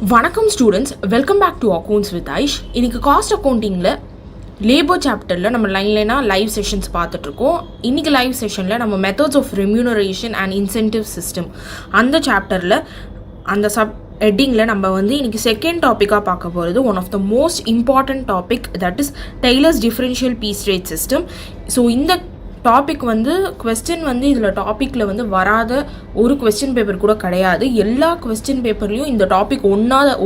வணக்கம் students, welcome back to accounts with Aish. இன்னைக்கு cost அக்கௌண்டிங்கில் labour சாப்டரில் நம்ம லைனாக லைவ் செஷன்ஸ் பார்த்துட்ருக்கோம். இன்றைக்கி லைவ் செஷனில் நம்ம methods of remuneration and incentive system அந்த சாப்டரில் அந்த ஹெட்டிங்கில் நம்ம இன்றைக்கி செகண்ட் டாப்பிக்காக பார்க்க போகிறது one of the most important topic, that is Taylor's differential piece rate system. So இந்த டாபிக் கொஸ்டின் இதில் டாப்பிக்கில் வராத ஒரு கொஸ்டின் பேப்பர் கூட கிடையாது. எல்லா கொஸ்டின் பேப்பர்லேயும் இந்த டாபிக்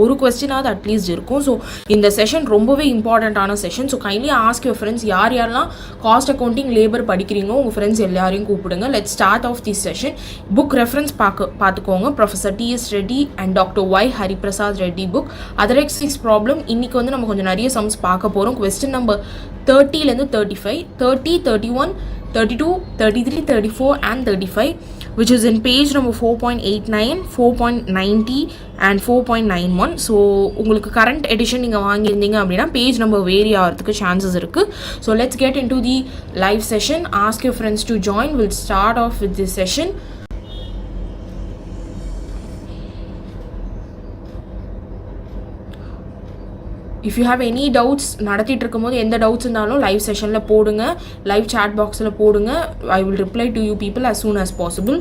ஒரு கொஸ்டினாவது அட்லீஸ்ட் இருக்கும். ஸோ இந்த செஷன் ரொம்பவே இம்பார்ட்டண்ட்டான session. So kindly ask your friends, யாரெல்லாம் காஸ்ட் அக்கௌண்டிங் லேபர் படிக்கிறீங்களோ உங்கள் ஃப்ரெண்ட்ஸ் எல்லாரையும் கூப்பிடுங்க. Let start off this session. Book reference பார்த்துக்கோங்க. Professor T.S. Reddy and doctor Y. Hariprasad Reddy book OtherEx problem. இன்றைக்கி நம்ம கொஞ்சம் நிறைய சம்ஸ் பார்க்க போகிறோம். கொஸ்டின் நம்பர் 30லேருந்து 35, 30, 31, 32, 33, 34 and 35, which is in page number 4.89, 4.90 and 4.91. So உங்களுக்கு கரண்ட் எடிஷன் நீங்கள் வாங்கியிருந்தீங்க அப்படின்னா பேஜ் நம்பர் வேரி ஆகிறதுக்கு சான்சஸ் இருக்குது. So let's get into the live session. Ask your friends to join. Will start off with this session. If you have any doubts, நடத்திட்டு இருக்கும்போது எந்த doubts இருந்தாலும் live செஷனில் போடுங்க, லைவ் சாட் பாக்ஸில் போடுங்க. I will reply to you people as soon as possible.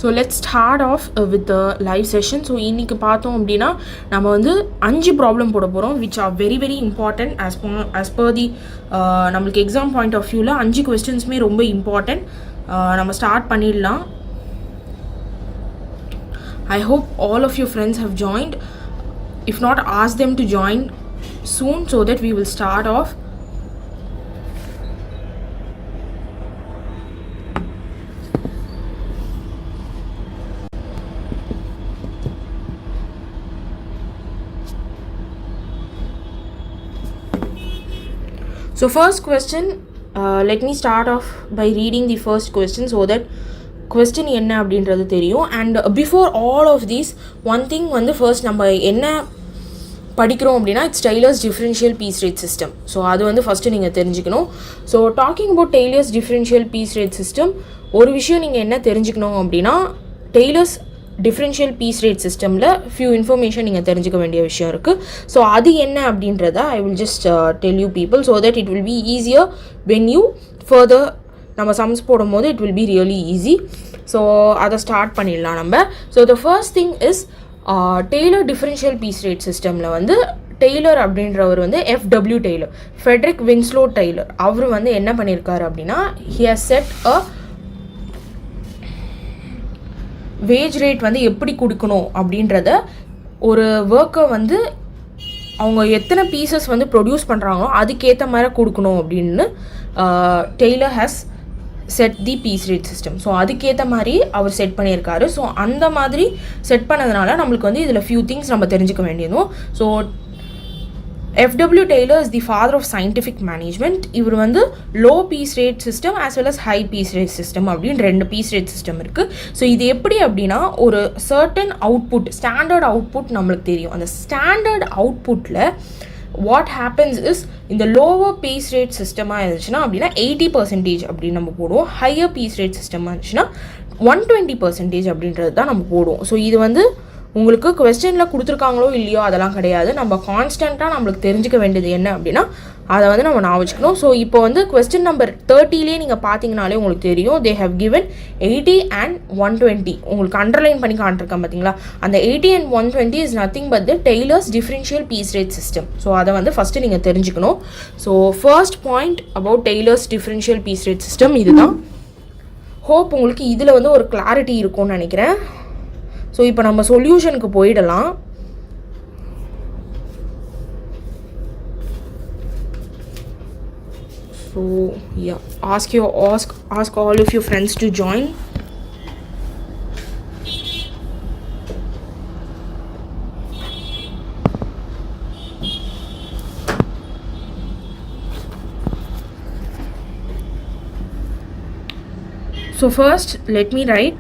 So let's start off with the live session. So இன்றைக்கி பார்த்தோம் அப்படின்னா நம்ம 5 ப்ராப்ளம் போட போகிறோம், which are very very important as per the நம்மளுக்கு எக்ஸாம் பாயிண்ட் ஆஃப் வியூவில் 5 கொஸ்டின்ஸுமே ரொம்ப important. நம்ம ஸ்டார்ட் பண்ணிடலாம். I hope all of your friends have joined. If not, ask them to join soon so that we will start off. So first question, let me start off by reading the first question so that question என்ன அப்படின்றது தெரியும். And before all of these, one thing first நம்ம என்ன படிக்கிறோம் அப்படின்னா it's Taylor's differential piece rate system. So அது first நீங்கள் தெரிஞ்சுக்கணும். So talking about Taylor's differential piece rate system, ஒரு விஷயம் நீங்கள் என்ன தெரிஞ்சுக்கணும் அப்படின்னா டெய்லர்ஸ் டிஃப்ரென்ஷியல் பீஸ் ரேட் சிஸ்டமில் ஃபியூ இன்ஃபர்மேஷன் நீங்கள் தெரிஞ்சுக்க வேண்டிய விஷயம் இருக்குது. ஸோ அது என்ன அப்படின்றத I will just tell you people so that it will be easier when you further நம்ம சம்ஸ் போடும்போது it will be really easy. So அதை ஸ்டார்ட் பண்ணிடலாம் நம்ம. So the first thing is Taylor differential piece rate சிஸ்டமில் Taylor அப்படின்றவர் FW Taylor, Frederick Winslow Taylor, அவர் என்ன பண்ணியிருக்காரு அப்படின்னா he has set a wage rate எப்படி கொடுக்கணும் அப்படின்றத, ஒரு ஒர்க்கை அவங்க எத்தனை பீசஸ் ப்ரொடியூஸ் பண்ணுறாங்களோ அதுக்கேற்ற மாதிரி கொடுக்கணும் அப்படின்னு Taylor has set the piece rate system. So அதுக்கேற்ற மாதிரி அவர் செட் பண்ணியிருக்காரு. ஸோ அந்த மாதிரி செட் பண்ணதுனால நம்மளுக்கு இதில் ஃபியூ திங்ஸ் நம்ம தெரிஞ்சுக்க வேண்டியதும். So FW Taylor is the father of scientific management. இவர் low piece rate system as well as high piece rate system அப்படின்னு 2 பீஸ் ரேட் சிஸ்டம் இருக்குது. ஸோ இது எப்படி அப்படின்னா ஒரு சர்டன் அவுட்புட், ஸ்டாண்டர்ட் அவுட்புட் நம்மளுக்கு தெரியும். அந்த ஸ்டாண்டர்ட் அவுட்புட்டில் வாட் ஹேப்பன்ஸ் இஸ், இந்த லோவர் பீஸ் ரேட் சிஸ்டமாக இருந்துச்சுன்னா அப்படின்னா 80% அப்படின்னு நம்ம போடுவோம். ஹையர் பீஸ் ரேட் சிஸ்டமாக இருந்துச்சுன்னா 120% அப்படின்றது தான் நம்ம போடுவோம். ஸோ இது உங்களுக்கு கொஸ்டினில் கொடுத்துருக்காங்களோ இல்லையோ அதெல்லாம் கிடையாது. நம்ம கான்ஸ்டண்ட்டாக நம்மளுக்கு தெரிஞ்சுக்க வேண்டியது என்ன அப்படின்னா அதை நம்ம நான் வச்சுக்கணும். ஸோ இப்போ கொஸ்டின் நம்பர் 30லேயே நீங்கள் பார்த்தீங்கனாலே உங்களுக்கு தெரியும், தே ஹவ் கிவன் 80 and 120. உங்களுக்கு அண்டர்லைன் பண்ணி காட்டிருக்கேன் பார்த்தீங்களா, அந்த 80 and 120 is nothing but the Taylor's differential piece rate system. So அதை ஃபஸ்ட்டு நீங்கள் தெரிஞ்சுக்கணும். So first point about Taylor's differential piece rate system இதுதான். ஹோப் உங்களுக்கு இதில் ஒரு கிளாரிட்டி இருக்கும்னு நினைக்கிறேன். ஸோ இப்போ நம்ம சொல்யூஷனுக்கு போயிடலாம். So ask all of your friends to join. So first let me write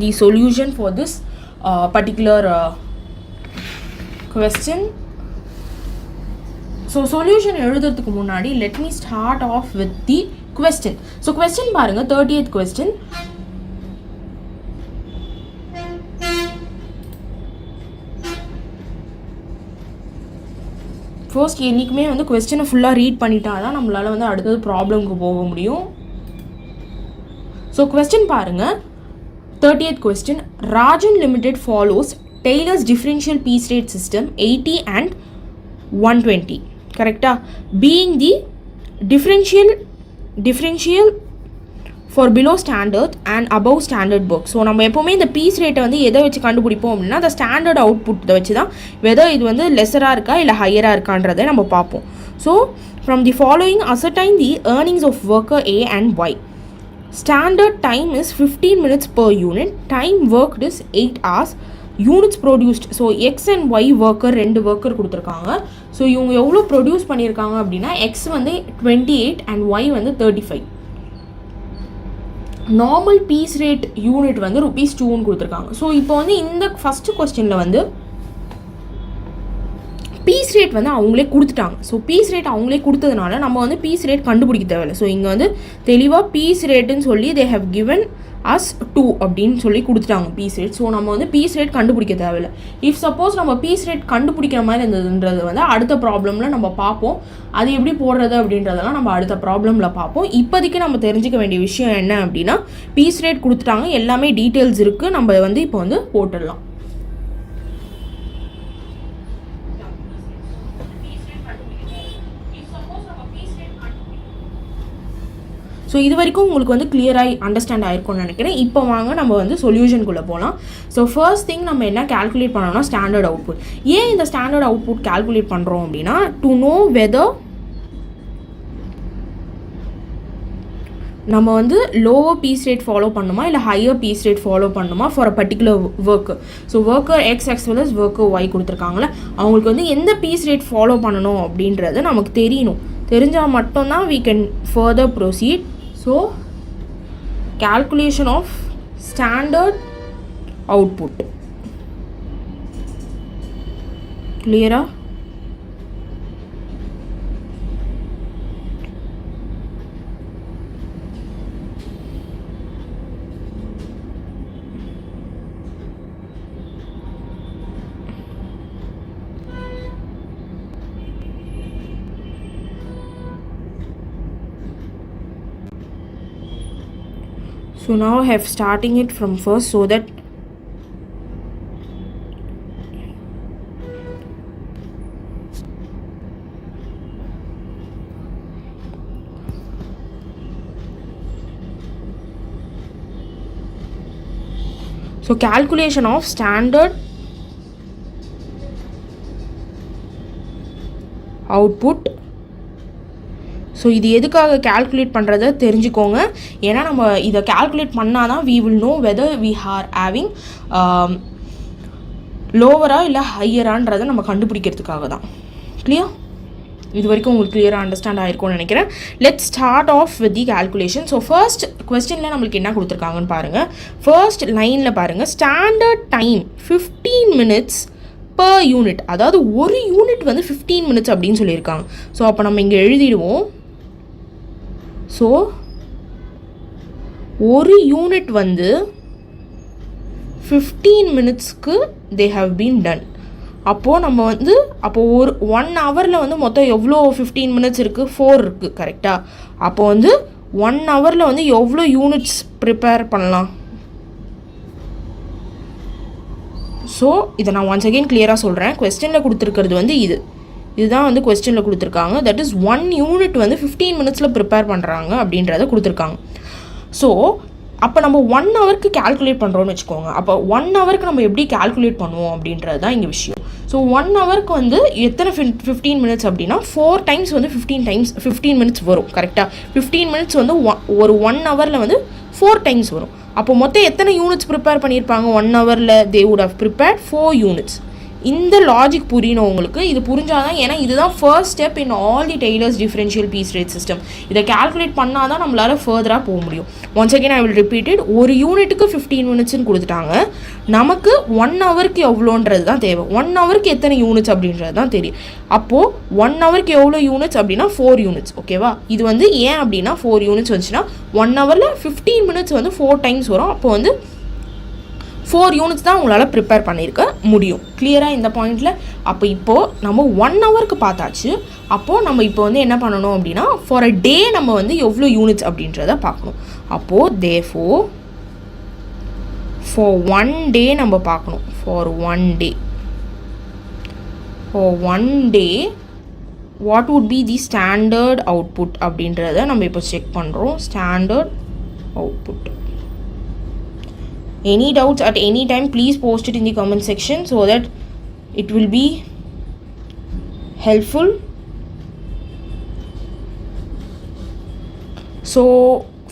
the solution for this particular question. So solution எழுதுறதுக்கு முன்னாடி let me start off with the question. So question பாருங்க, 30th question. First என்றைக்குமே வந்து கொஸ்டினை ஃபுல்லாக read பண்ணிட்டா தான் நம்மளால் வந்து அடுத்தது ப்ராப்ளம்க்கு போக முடியும். ஸோ கொஸ்டின் பாருங்கள், 30th question. Rajan Limited follows Taylor's differential piece rate system 80 and 120. கரெக்டாக? Being the differential for below standard and above standard book. ஸோ நம்ம எப்போவுமே இந்த பீஸ் ரேட்டை வந்து எதை வச்சு கண்டுபிடிப்போம் அப்படின்னா அந்த ஸ்டாண்டர்ட் அவுட்புட்டை வச்சு தான் வெதர் இது வந்து லெஸராக இருக்கா இல்லை ஹையராக இருக்கான்றதை நம்ம பார்ப்போம். So from the following அசர்டைன் the earnings of worker A and Y. Standard time is 15 minutes per unit. Time worked is 8 hours. Units produced. So X and Y worker 2 worker கொடுத்துருக்காங்க. ஸோ இவங்க எவ்வளோ produce பண்ணியிருக்காங்க அப்படின்னா X வந்து 28 and Y வந்து 35. Normal piece rate unit வந்து ₹2ன்னு கொடுத்துருக்காங்க. So இப்போ வந்து இந்த ஃபஸ்ட்டு கொஸ்டினில் வந்து பீஸ் ரேட் வந்து அவங்களே கொடுத்துட்டாங்க. ஸோ பீஸ் ரேட் அவங்களே கொடுத்ததுனால நம்ம வந்து பீஸ் ரேட் கண்டுபிடிக்க தேவையில்லை. ஸோ இங்கே வந்து தெளிவாக பீஸ் ரேட்டுன்னு சொல்லி தே ஹவ் கிவன் அஸ் 2 அப்படின்னு சொல்லி கொடுத்துட்டாங்க பீஸ் ரேட். ஸோ நம்ம வந்து பீஸ் ரேட் கண்டுபிடிக்க தேவையில்லை. இஃப் சப்போஸ் நம்ம பீஸ் ரேட் கண்டுபிடிக்கிற மாதிரி இருந்ததுன்றது வந்து அடுத்த ப்ராப்ளமில் நம்ம பார்ப்போம். அது எப்படி போடுறது அப்படின்றதெல்லாம் நம்ம அடுத்த ப்ராப்ளமில் பார்ப்போம். இப்போதைக்கு நம்ம தெரிஞ்சிக்க வேண்டிய விஷயம் என்ன அப்படின்னா பீஸ் ரேட் கொடுத்துட்டாங்க, எல்லாமே டீட்டெயில்ஸ் இருக்குது, நம்ம வந்து இப்போ வந்து போட்டுடலாம். ஸோ இது வரைக்கும் உங்களுக்கு வந்து கிளியராக அண்டர்ஸ்டாண்ட் ஆகிருக்கும்னு நினைக்கிறேன். இப்போ வாங்க நம்ம வந்து சொல்யூஷனுக்குள்ளே போகலாம். ஸோ ஃபர்ஸ்ட் திங் நம்ம என்ன கால்குலேட் பண்ணோம்னா ஸ்டாண்டர்ட் அவுட்புட். ஏன் இந்த ஸ்டாண்டர்ட் அவுட்புட் கால்குலேட் பண்ணுறோம் அப்படின்னா டு நோ வெதர் நம்ம வந்து லோவர் பீஸ் ரேட் ஃபாலோ பண்ணுமா இல்லை ஹையர் பீஸ் ரேட் ஃபாலோ பண்ணுமா for a particular work. So worker X X well as worker Y கொடுத்துருக்காங்களே, அவங்களுக்கு வந்து எந்த பீஸ் ரேட் ஃபாலோ பண்ணணும் அப்படின்றது நமக்கு தெரியணும். தெரிஞ்சால் மட்டும்தான் we can further proceed. So calculation of standard output. Clear? So now I have starting it from first so that so calculation of standard output. So இது எதுக்காக கால்குலேட் பண்ணுறதை தெரிஞ்சுக்கோங்க. ஏன்னா நம்ம இதை கால்குலேட் பண்ணால் தான் we will know whether we are having லோவராக இல்லை ஹையரான்றதை நம்ம கண்டுபிடிக்கிறதுக்காக தான். கிளியர்? இது வரைக்கும் உங்களுக்கு கிளியராக அண்டர்ஸ்டாண்ட் ஆகிருக்கும்னு நினைக்கிறேன். Let start off with the calculation. So first கொஸ்டினில் நம்மளுக்கு என்ன கொடுத்துருக்காங்கன்னு பாருங்கள். ஃபர்ஸ்ட் லைனில் பாருங்கள், standard time 15 minutes per unit. அதாவது ஒரு யூனிட் வந்து 15 minutes அப்படின்னு சொல்லியிருக்காங்க. ஸோ அப்போ நம்ம இங்கே எழுதிடுவோம். ஸோ ஒரு யூனிட் வந்து 15 minutesக்கு தே ஹவ் பீன் டன். அப்போது நம்ம வந்து அப்போது ஒரு 1 hourல வந்து மொத்தம் எவ்வளோ 15 minutes இருக்குது? 4 இருக்குது. கரெக்டாக? அப்போது வந்து 1 hourல வந்து எவ்வளோ யூனிட்ஸ் ப்ரிப்பேர் பண்ணலாம்? ஸோ இதை நான் ஒன்ஸ் அகெயின் கிளியராக சொல்கிறேன். கொஸ்டினில் கொடுத்துருக்கிறது வந்து இதுதான் வந்து கொஸ்டினில் கொடுத்துருக்காங்க. தட் இஸ் 1 unit வந்து 15 minutesல ப்ரிப்பேர் பண்ணுறாங்க அப்படின்றத கொடுத்துருக்காங்க. ஸோ அப்போ நம்ம 1 hourக்கு கால்குலேட் பண்ணுறோன்னு வச்சுக்கோங்க. அப்போ 1 hourக்கு நம்ம எப்படி கால்குலேட் பண்ணுவோம் அப்படின்றது தான் இங்கே விஷயம். ஸோ 1 hourக்கு வந்து எத்தனை 15 minutes அப்படின்னா 4 times வந்து 15 minutes வரும். கரெக்டாக? 15 minutes வந்து ஒரு 1 hourல வந்து 4 times வரும். அப்போ மொத்தம் எத்தனை யூனிட்ஸ் ப்ரிப்பேர் பண்ணியிருப்பாங்க 1 hourல? They would have prepared 4 units. இந்த லாஜிக் புரியணும் உங்களுக்கு. இது புரிஞ்சாதான், ஏன்னா இதுதான் first step in all the Taylor's differential piece rate system. இதை கால்குலேட் பண்ணால் தான் நம்மளால் ஃபர்தராக போக முடியும். Once again I will repeat it. ஒரு யூனிட்டுக்கு 15 மினிட்ஸ்னு கொடுத்துட்டாங்க. நமக்கு 1 ஹவருக்கு எவ்வளோன்றது தான் தேவை. 1 ஹவருக்கு எத்தனை யூனிட்ஸ் அப்படின்றது தான் தெரியும். அப்போது 1 ஹவருக்கு எவ்வளோ யூனிட்ஸ் அப்படின்னா 4 யூனிட்ஸ். ஓகேவா? இது வந்து ஏன் அப்படின்னா 4 யூனிட்ஸ் வந்துச்சுன்னா 1 ஹவரில் 15 மினிட்ஸ் வந்து 4 டைம்ஸ் வரும். அப்போ வந்து 4 யூனிட்ஸ் தான் உங்களால் ப்ரிப்பேர் பண்ணியிருக்க முடியும். கிளியராக இந்த பாயிண்டில்? அப்போ இப்போது நம்ம 1 ஹவருக்கு பார்த்தாச்சு. அப்போது நம்ம இப்போ வந்து என்ன பண்ணணும் அப்படின்னா ஃபார் அ டே நம்ம வந்து எவ்வளோ யூனிட்ஸ் அப்படின்றத பார்க்கணும். அப்போது therefore for 1 day நம்ம பார்க்கணும். for 1 day what would be the standard output அப்படின்றத நம்ம இப்போ செக் பண்ணுறோம். standard output. Any doubts at any time, please post it in the comment section so that it will be helpful. So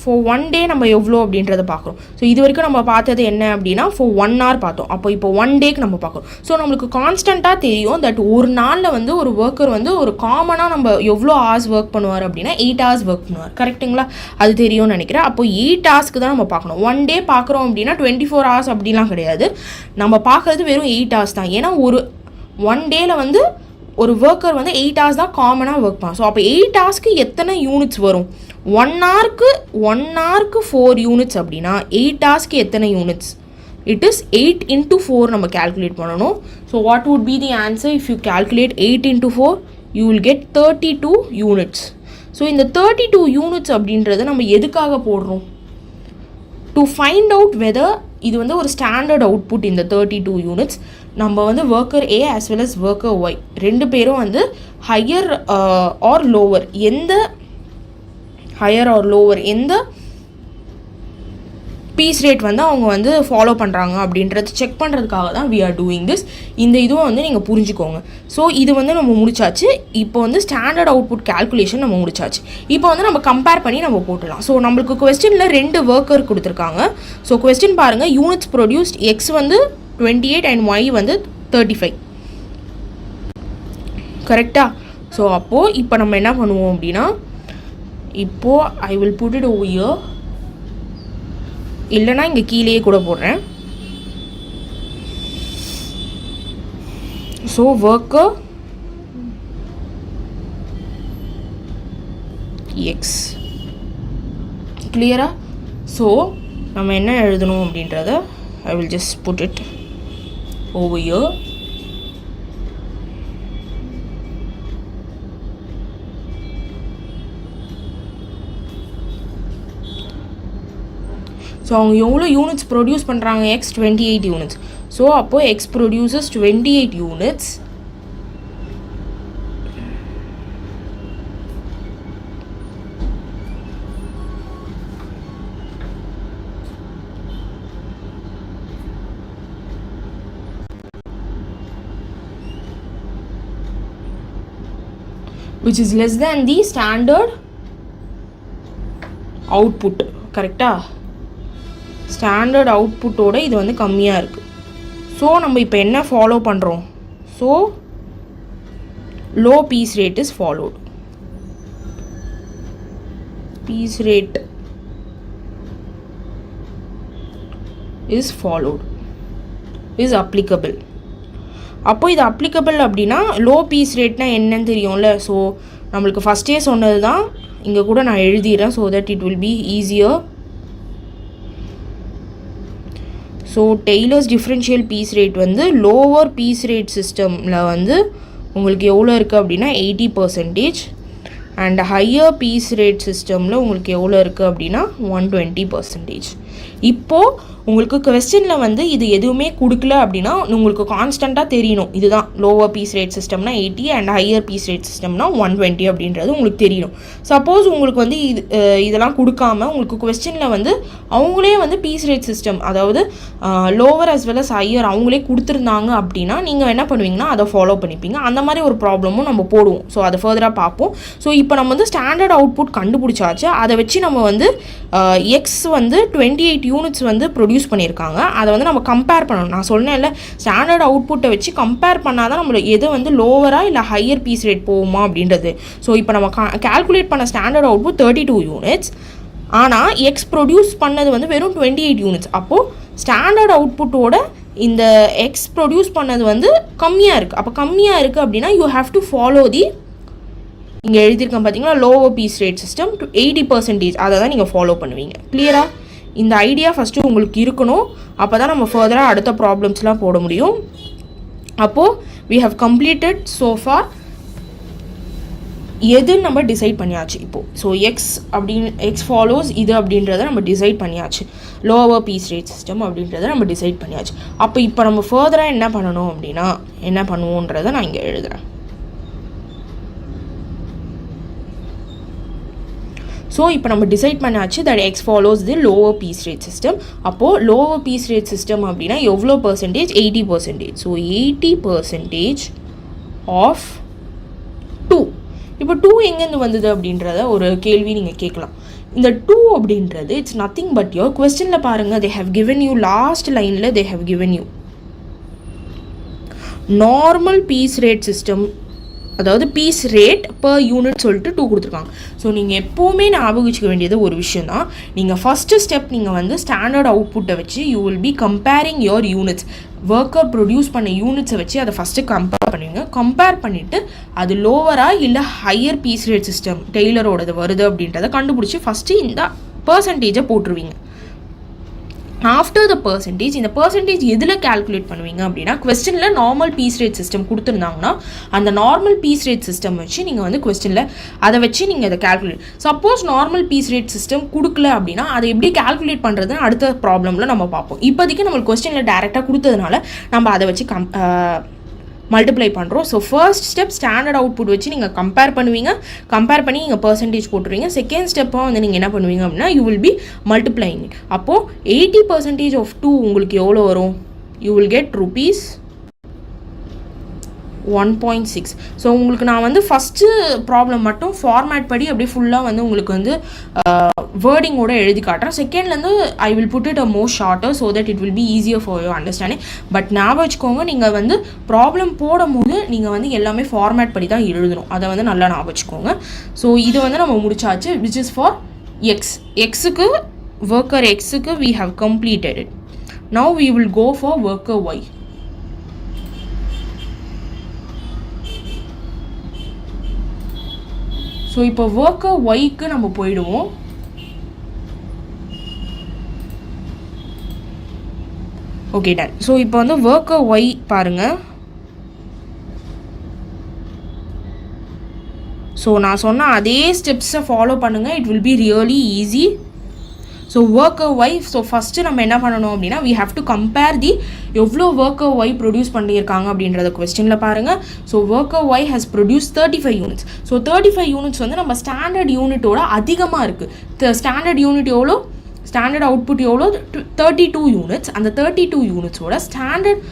for 1 day நம்ம எவ்வளோ அப்படின்றத பார்க்குறோம். So இது வரைக்கும் நம்ம பார்த்தது என்ன அப்படின்னா for 1 hour பார்த்தோம். அப்போ இப்போ 1 டேக்கு நம்ம பார்க்குறோம். ஸோ நம்மளுக்கு கான்ஸ்டண்ட்டாக தெரியும் தட் ஒரு நாளில் வந்து ஒரு ஒர்க்கர் வந்து ஒரு காமனாக நம்ம எவ்வளோ ஹவர்ஸ் ஒர்க் பண்ணுவார் அப்படின்னா 8 hours ஒர்க் பண்ணுவார். கரெக்டுங்களா? அது தெரியும்னு நினைக்கிறேன். அப்போ 8 hours தான் நம்ம பார்க்கணும். 1 day பார்க்குறோம் அப்படின்னா 24 hours அப்படிலாம் கிடையாது. நம்ம பார்க்குறது வெறும் 8 hours தான். ஏன்னா ஒரு 1 டேயில் வந்து ஒரு ஒர்க்கர் வந்து 8 hours தான் காமனாக ஒர்க் பண்ணும். ஸோ அப்போ 8 ஹவர்ஸ்க்கு எத்தனை யூனிட்ஸ் வரும்? 1 ஹவருக்கு 4 யூனிட்ஸ் அப்படின்னா 8 ஹவர்ஸ்க்கு எத்தனை யூனிட்ஸ்? இட் இஸ் 8 into 4 நம்ம கால்குலேட் பண்ணணும். So what would be the answer if you calculate 8 into 4? You will get 32 units. So இந்த 32 யூனிட்ஸ் அப்படின்றத நம்ம எதுக்காக போடுறோம்? டு ஃபைண்ட் அவுட் வெதர் இது வந்து ஒரு ஸ்டாண்டர்ட் அவுட்புட். இந்த 32 யூனிட்ஸ் நம்ம வந்து worker A as well as worker Y ரெண்டு பேரும் வந்து ஹையர் ஆர் லோவர் எந்த பீஸ் ரேட் வந்து அவங்க வந்து ஃபாலோ பண்ணுறாங்க அப்படின்றது செக் பண்ணுறதுக்காக தான் we are doing this. இந்த இதுவும் வந்து நீங்கள் புரிஞ்சுக்கோங்க. ஸோ இது வந்து நம்ம முடிச்சாச்சு. இப்போ வந்து ஸ்டாண்டர்ட் அவுட்புட் கேல்குலேஷன் நம்ம முடிச்சாச்சு. இப்போ வந்து நம்ம கம்பேர் பண்ணி நம்ம போட்டுடலாம். ஸோ நம்மளுக்கு கொஸ்டினில் 2 ஒர்க்கர் கொடுத்துருக்காங்க. ஸோ கொஸ்டின் பாருங்கள், யூனிட்ஸ் ப்ரொடியூஸ்ட் எக்ஸ் வந்து 28 and ஒய் வந்து 35. கரெக்டாக? ஸோ அப்போது இப்போ நம்ம என்ன பண்ணுவோம் அப்படின்னா இப்போது I will put it over here, இல்லைனா இங்கே கீழேயே கூட போடுறேன். So worker X. கிளியரா? ஸோ நம்ம என்ன எழுதணும் அப்படின்றத I will just put it over here. So அவங்க எவ்வளோ யூனிட்ஸ் ப்ரொடியூஸ் பண்ணுறாங்க? X 28 units. ஸோ அப்போது X produces 28 units. which is less than the standard output. கரெக்டா? ஸ்டாண்டர்ட் அவுட்புட்டோட இது வந்து கம்மியாக இருக்குது. ஸோ நம்ம இப்போ என்ன ஃபாலோ பண்ணுறோம்? So low piece rate is followed. Piece rate is followed is applicable. அப்போ இது அப்ளிகபிள் அப்படின்னா லோ பீஸ் ரேட்னா என்னன்னு தெரியும்ல. ஸோ நம்மளுக்கு ஃபஸ்ட்டே சொன்னது தான், இங்கே கூட நான் எழுதிடுறேன் so that it will be easier. So Taylor's differential piece rate வந்து லோவர் பீஸ் ரேட் சிஸ்டமில் வந்து உங்களுக்கு எவ்வளோ இருக்குது அப்படின்னா 80%. அண்ட் ஹையர் பீஸ் ரேட் சிஸ்டமில் உங்களுக்கு எவ்வளோ இருக்குது அப்படின்னா 120%. இப்போது உங்களுக்கு கொஸ்டினில் வந்து இது எதுவுமே கொடுக்கல அப்படின்னா உங்களுக்கு கான்ஸ்டண்ட்டாக தெரியணும் இதுதான் லோவர் பீஸ் ரேட் சிஸ்டம்னா 80 அண்ட் ஹையர் பீஸ் ரேட் சிஸ்டம்னா 120 அப்படின்றது உங்களுக்கு தெரியணும். சப்போஸ் உங்களுக்கு வந்து இதெல்லாம் கொடுக்காம உங்களுக்கு கொஸ்டினில் வந்து அவங்களே வந்து பீஸ் ரேட் சிஸ்டம், அதாவது lower as well as higher அவங்களே கொடுத்துருந்தாங்க அப்படின்னா நீங்கள் என்ன பண்ணுவீங்கன்னா அதை ஃபாலோ பண்ணிப்பீங்க. அந்த மாதிரி ஒரு ப்ராப்ளமும் நம்ம போடுவோம். ஸோ அதை ஃபர்தராக பார்ப்போம். ஸோ இப்போ நம்ம வந்து ஸ்டாண்டர்ட் அவுட்புட் கண்டுபிடிச்சாச்சு. அதை வச்சு நம்ம வந்து எக்ஸ் வந்து 28 யூனிட்ஸ் வந்து ப்ரொடியூஸ் பண்ணியிருக்காங்க. அதை வந்து நம்ம கம்பேர் பண்ணணும். நான் சொன்னேன்ல, ஸ்டாண்டர்ட் அவுட்புட்டை வச்சு கம்பேர் பண்ணால் தான் நம்மள எது வந்து லோவராக இல்லை ஹையர் பீஸ் ரேட் போகுமா அப்படின்றது. ஸோ இப்போ நம்ம கால்குலேட் பண்ண ஸ்டாண்டர்ட் அவுட்புட் 32 யூனிட்ஸ், ஆனால் எக்ஸ் ப்ரொடியூஸ் பண்ணது வந்து வெறும் 28 யூனிட்ஸ். அப்போது ஸ்டாண்டர்ட் அவுட்புட்டோட இந்த எக்ஸ் ப்ரொடியூஸ் பண்ணது வந்து கம்மியாக இருக்குது. அப்போ கம்மியாக இருக்குது அப்படின்னா you have to follow the, இங்கே எழுதியிருக்கேன் பார்த்தீங்கன்னா, lower piece rate system to 80%. அதை தான் நீங்கள் ஃபாலோ பண்ணுவீங்க. கிளியராக இந்த ஐடியா ஃபஸ்ட்டு உங்களுக்கு இருக்கணும். அப்போ தான் நம்ம ஃபர்தராக அடுத்த ப்ராப்ளம்ஸ்லாம் போட முடியும். அப்போது we have completed so far எதுன்னு நம்ம டிசைட் பண்ணியாச்சு இப்போது. ஸோ எக்ஸ் ஃபாலோஸ் இது அப்படின்றத நம்ம டிசைட் பண்ணியாச்சு. லோவர் பீஸ் ரேட் சிஸ்டம் அப்படின்றத நம்ம டிசைட் பண்ணியாச்சு. அப்போ இப்போ நம்ம ஃபர்தராக என்ன பண்ணணும் அப்படின்னா என்ன பண்ணுவோன்றதை நான் இங்கே எழுதுகிறேன். ஸோ இப்போ நம்ம டிசைட் பண்ணாச்சு that X follows the lower piece rate system. அப்போது லோவர் பீஸ் ரேட் சிஸ்டம் அப்படின்னா எவ்வளோ பர்சன்டேஜ்? 80%. So 80% of 2. இப்போ 2 எங்கேருந்து வந்தது அப்படின்றத ஒரு கேள்வி நீங்கள் கேட்கலாம். இந்த 2 அப்படின்றது இட்ஸ் நத்திங் பட் யோர் கொஸ்டினில் பாருங்கள், they have given you, last லைனில் they have given you normal piece rate system, அதாவது பீஸ் ரேட் பர் யூனிட் சொல்லிட்டு 2 கொடுத்துருக்காங்க. ஸோ நீங்கள் எப்போவுமே ஞாபகம் வச்சுக்க வேண்டியது ஒரு விஷயம் தான், நீங்கள் ஃபஸ்ட்டு ஸ்டெப் நீங்கள் வந்து ஸ்டாண்டர்ட் அவுட்புட்டை வச்சு you will B comparing your units. Worker produce பண்ண யூனிட்ஸை வச்சு அதை ஃபஸ்ட்டு கம்பேர் பண்ணுவீங்க. கம்பேர் பண்ணிவிட்டு அது லோவராக இல்லை ஹையர் பீஸ் ரேட் சிஸ்டம் டெய்லரோடது வருது அப்படின்றத கண்டுபிடிச்சி ஃபஸ்ட்டு இந்த பர்சன்டேஜை போட்டுருவீங்க. ஆஃப்டர் த பர்சன்டேஜ், இந்த பர்சன்டேஜ் எதில் கேல்குலேட் பண்ணுவீங்க அப்படின்னா, கொஸ்டினில் நார்மல் பீஸ் ரேட் சிஸ்டம் கொடுத்துருந்தாங்கன்னா அந்த நார்மல் பீஸ் ரேட் சிஸ்டம் வச்சு நீங்கள் வந்து கொஸ்டினில் அதை வச்சு நீங்கள் அதை calculate. Suppose normal piece rate system கொடுக்கல அப்படின்னா அதை எப்படி கேல்குலேட் பண்ணுறதுன்னு அடுத்த ப்ராப்ளமில் நம்ம பார்ப்போம். இப்போதைக்கு நம்மளுக்கு கொஸ்டினில் டேரெக்டாக கொடுத்ததுனால நம்ம அதை வச்சு மல்டிப்ளை பண்ணுறோம். So first step standard output வச்சு நீங்கள் கம்பேர் பண்ணுவீங்க. கம்பேர் பண்ணி நீங்கள் பர்சன்டேஜ் போட்டுருவீங்க. செகண்ட் ஸ்டெப்பாக வந்து நீங்கள் என்ன பண்ணுவீங்க அப்படின்னா you will B multiplying it. அப்போது 80% ஆஃப் 2 உங்களுக்கு எவ்வளோ வரும்? You will get rupees 1.6. So உங்களுக்கு நான் வந்து ஃபஸ்ட்டு ப்ராப்ளம் மட்டும் ஃபார்மேட் படி அப்படியே ஃபுல்லாக வந்து உங்களுக்கு வந்து வேர்டிங்கோட எழுதி காட்டுறேன். செகண்ட்லேருந்து I will put it a more shorter so that it will be easier for you understanding. But ஞாபகம் வச்சுக்கோங்க, நீங்கள் வந்து ப்ராப்ளம் போடும்போது நீங்கள் வந்து எல்லாமே ஃபார்மேட் படி தான் எழுதணும். அதை வந்து நல்லா ஞாபகம் வச்சுக்கோங்க. ஸோ இது வந்து நம்ம முடிச்சாச்சு, விச் இஸ் ஃபார் எக்ஸுக்கு ஒர்க்கர் எக்ஸுக்கு we have completed it. Now we will go for worker Y. So இப்போ ஒர்க்கர் ஒய்க்கு நம்ம போயிடுவோம். Okay done. ஸோ இப்போ வந்து ஒர்க்கர் ஒய் பாருங்கள். ஸோ நான் சொன்ன அதே ஸ்டெப்ஸை ஃபாலோ பண்ணுங்கள். It will be really easy. So worker Y, so first நம்ம என்ன பண்ணணும் அப்படின்னா we have to compare தி எவ்வளோ ஒர்க்கர் ஒய் ப்ரொடியூஸ் பண்ணியிருக்காங்க அப்படின்றத கொஸ்டினில் பாருங்கள். So worker Y has produce 35 units. So 35 units வந்து நம்ம ஸ்டாண்டர்ட் யூனிட்டோட அதிகமாக இருக்குது. ஸ்டாண்டர்ட் யூனிட் எவ்வளோ? ஸ்டாண்டர்ட் அவுட்புட் எவ்வளோ? 32 யூனிட்ஸ். அந்த 32 யூனிட்ஸோட ஸ்டாண்டர்ட்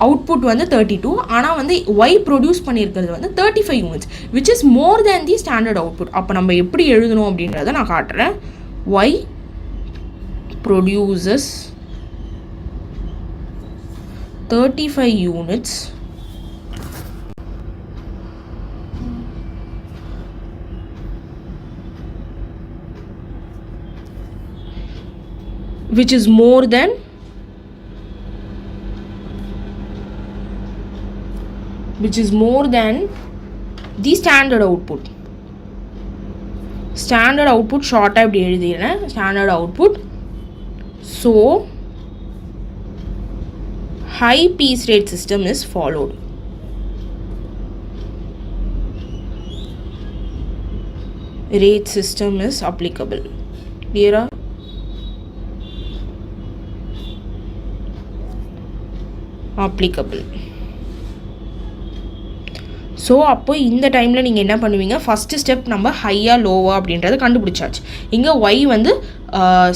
அவுட்புட் வந்து 32, ஆனால் வந்து ஒய் ப்ரொடியூஸ் பண்ணியிருக்கிறது வந்து 35 units which is more than the standard output. அப்போ நம்ம எப்படி எழுதணும் அப்படின்றத நான் காட்டுறேன். Y produces 35 units which is more than the standard output. Standard output short ஆ இப்படி எழுதிறேன். Standard output. So high piece rate system is followed. Rate system is applicable. Clear? Applicable. So அப்போ இந்த டைமில் நீங்கள் என்ன பண்ணுவீங்க? ஃபஸ்ட்டு ஸ்டெப் நம்ம ஹையாக லோவா அப்படின்றத கண்டுபிடிச்சாச்சு. இங்கே ஒய் வந்து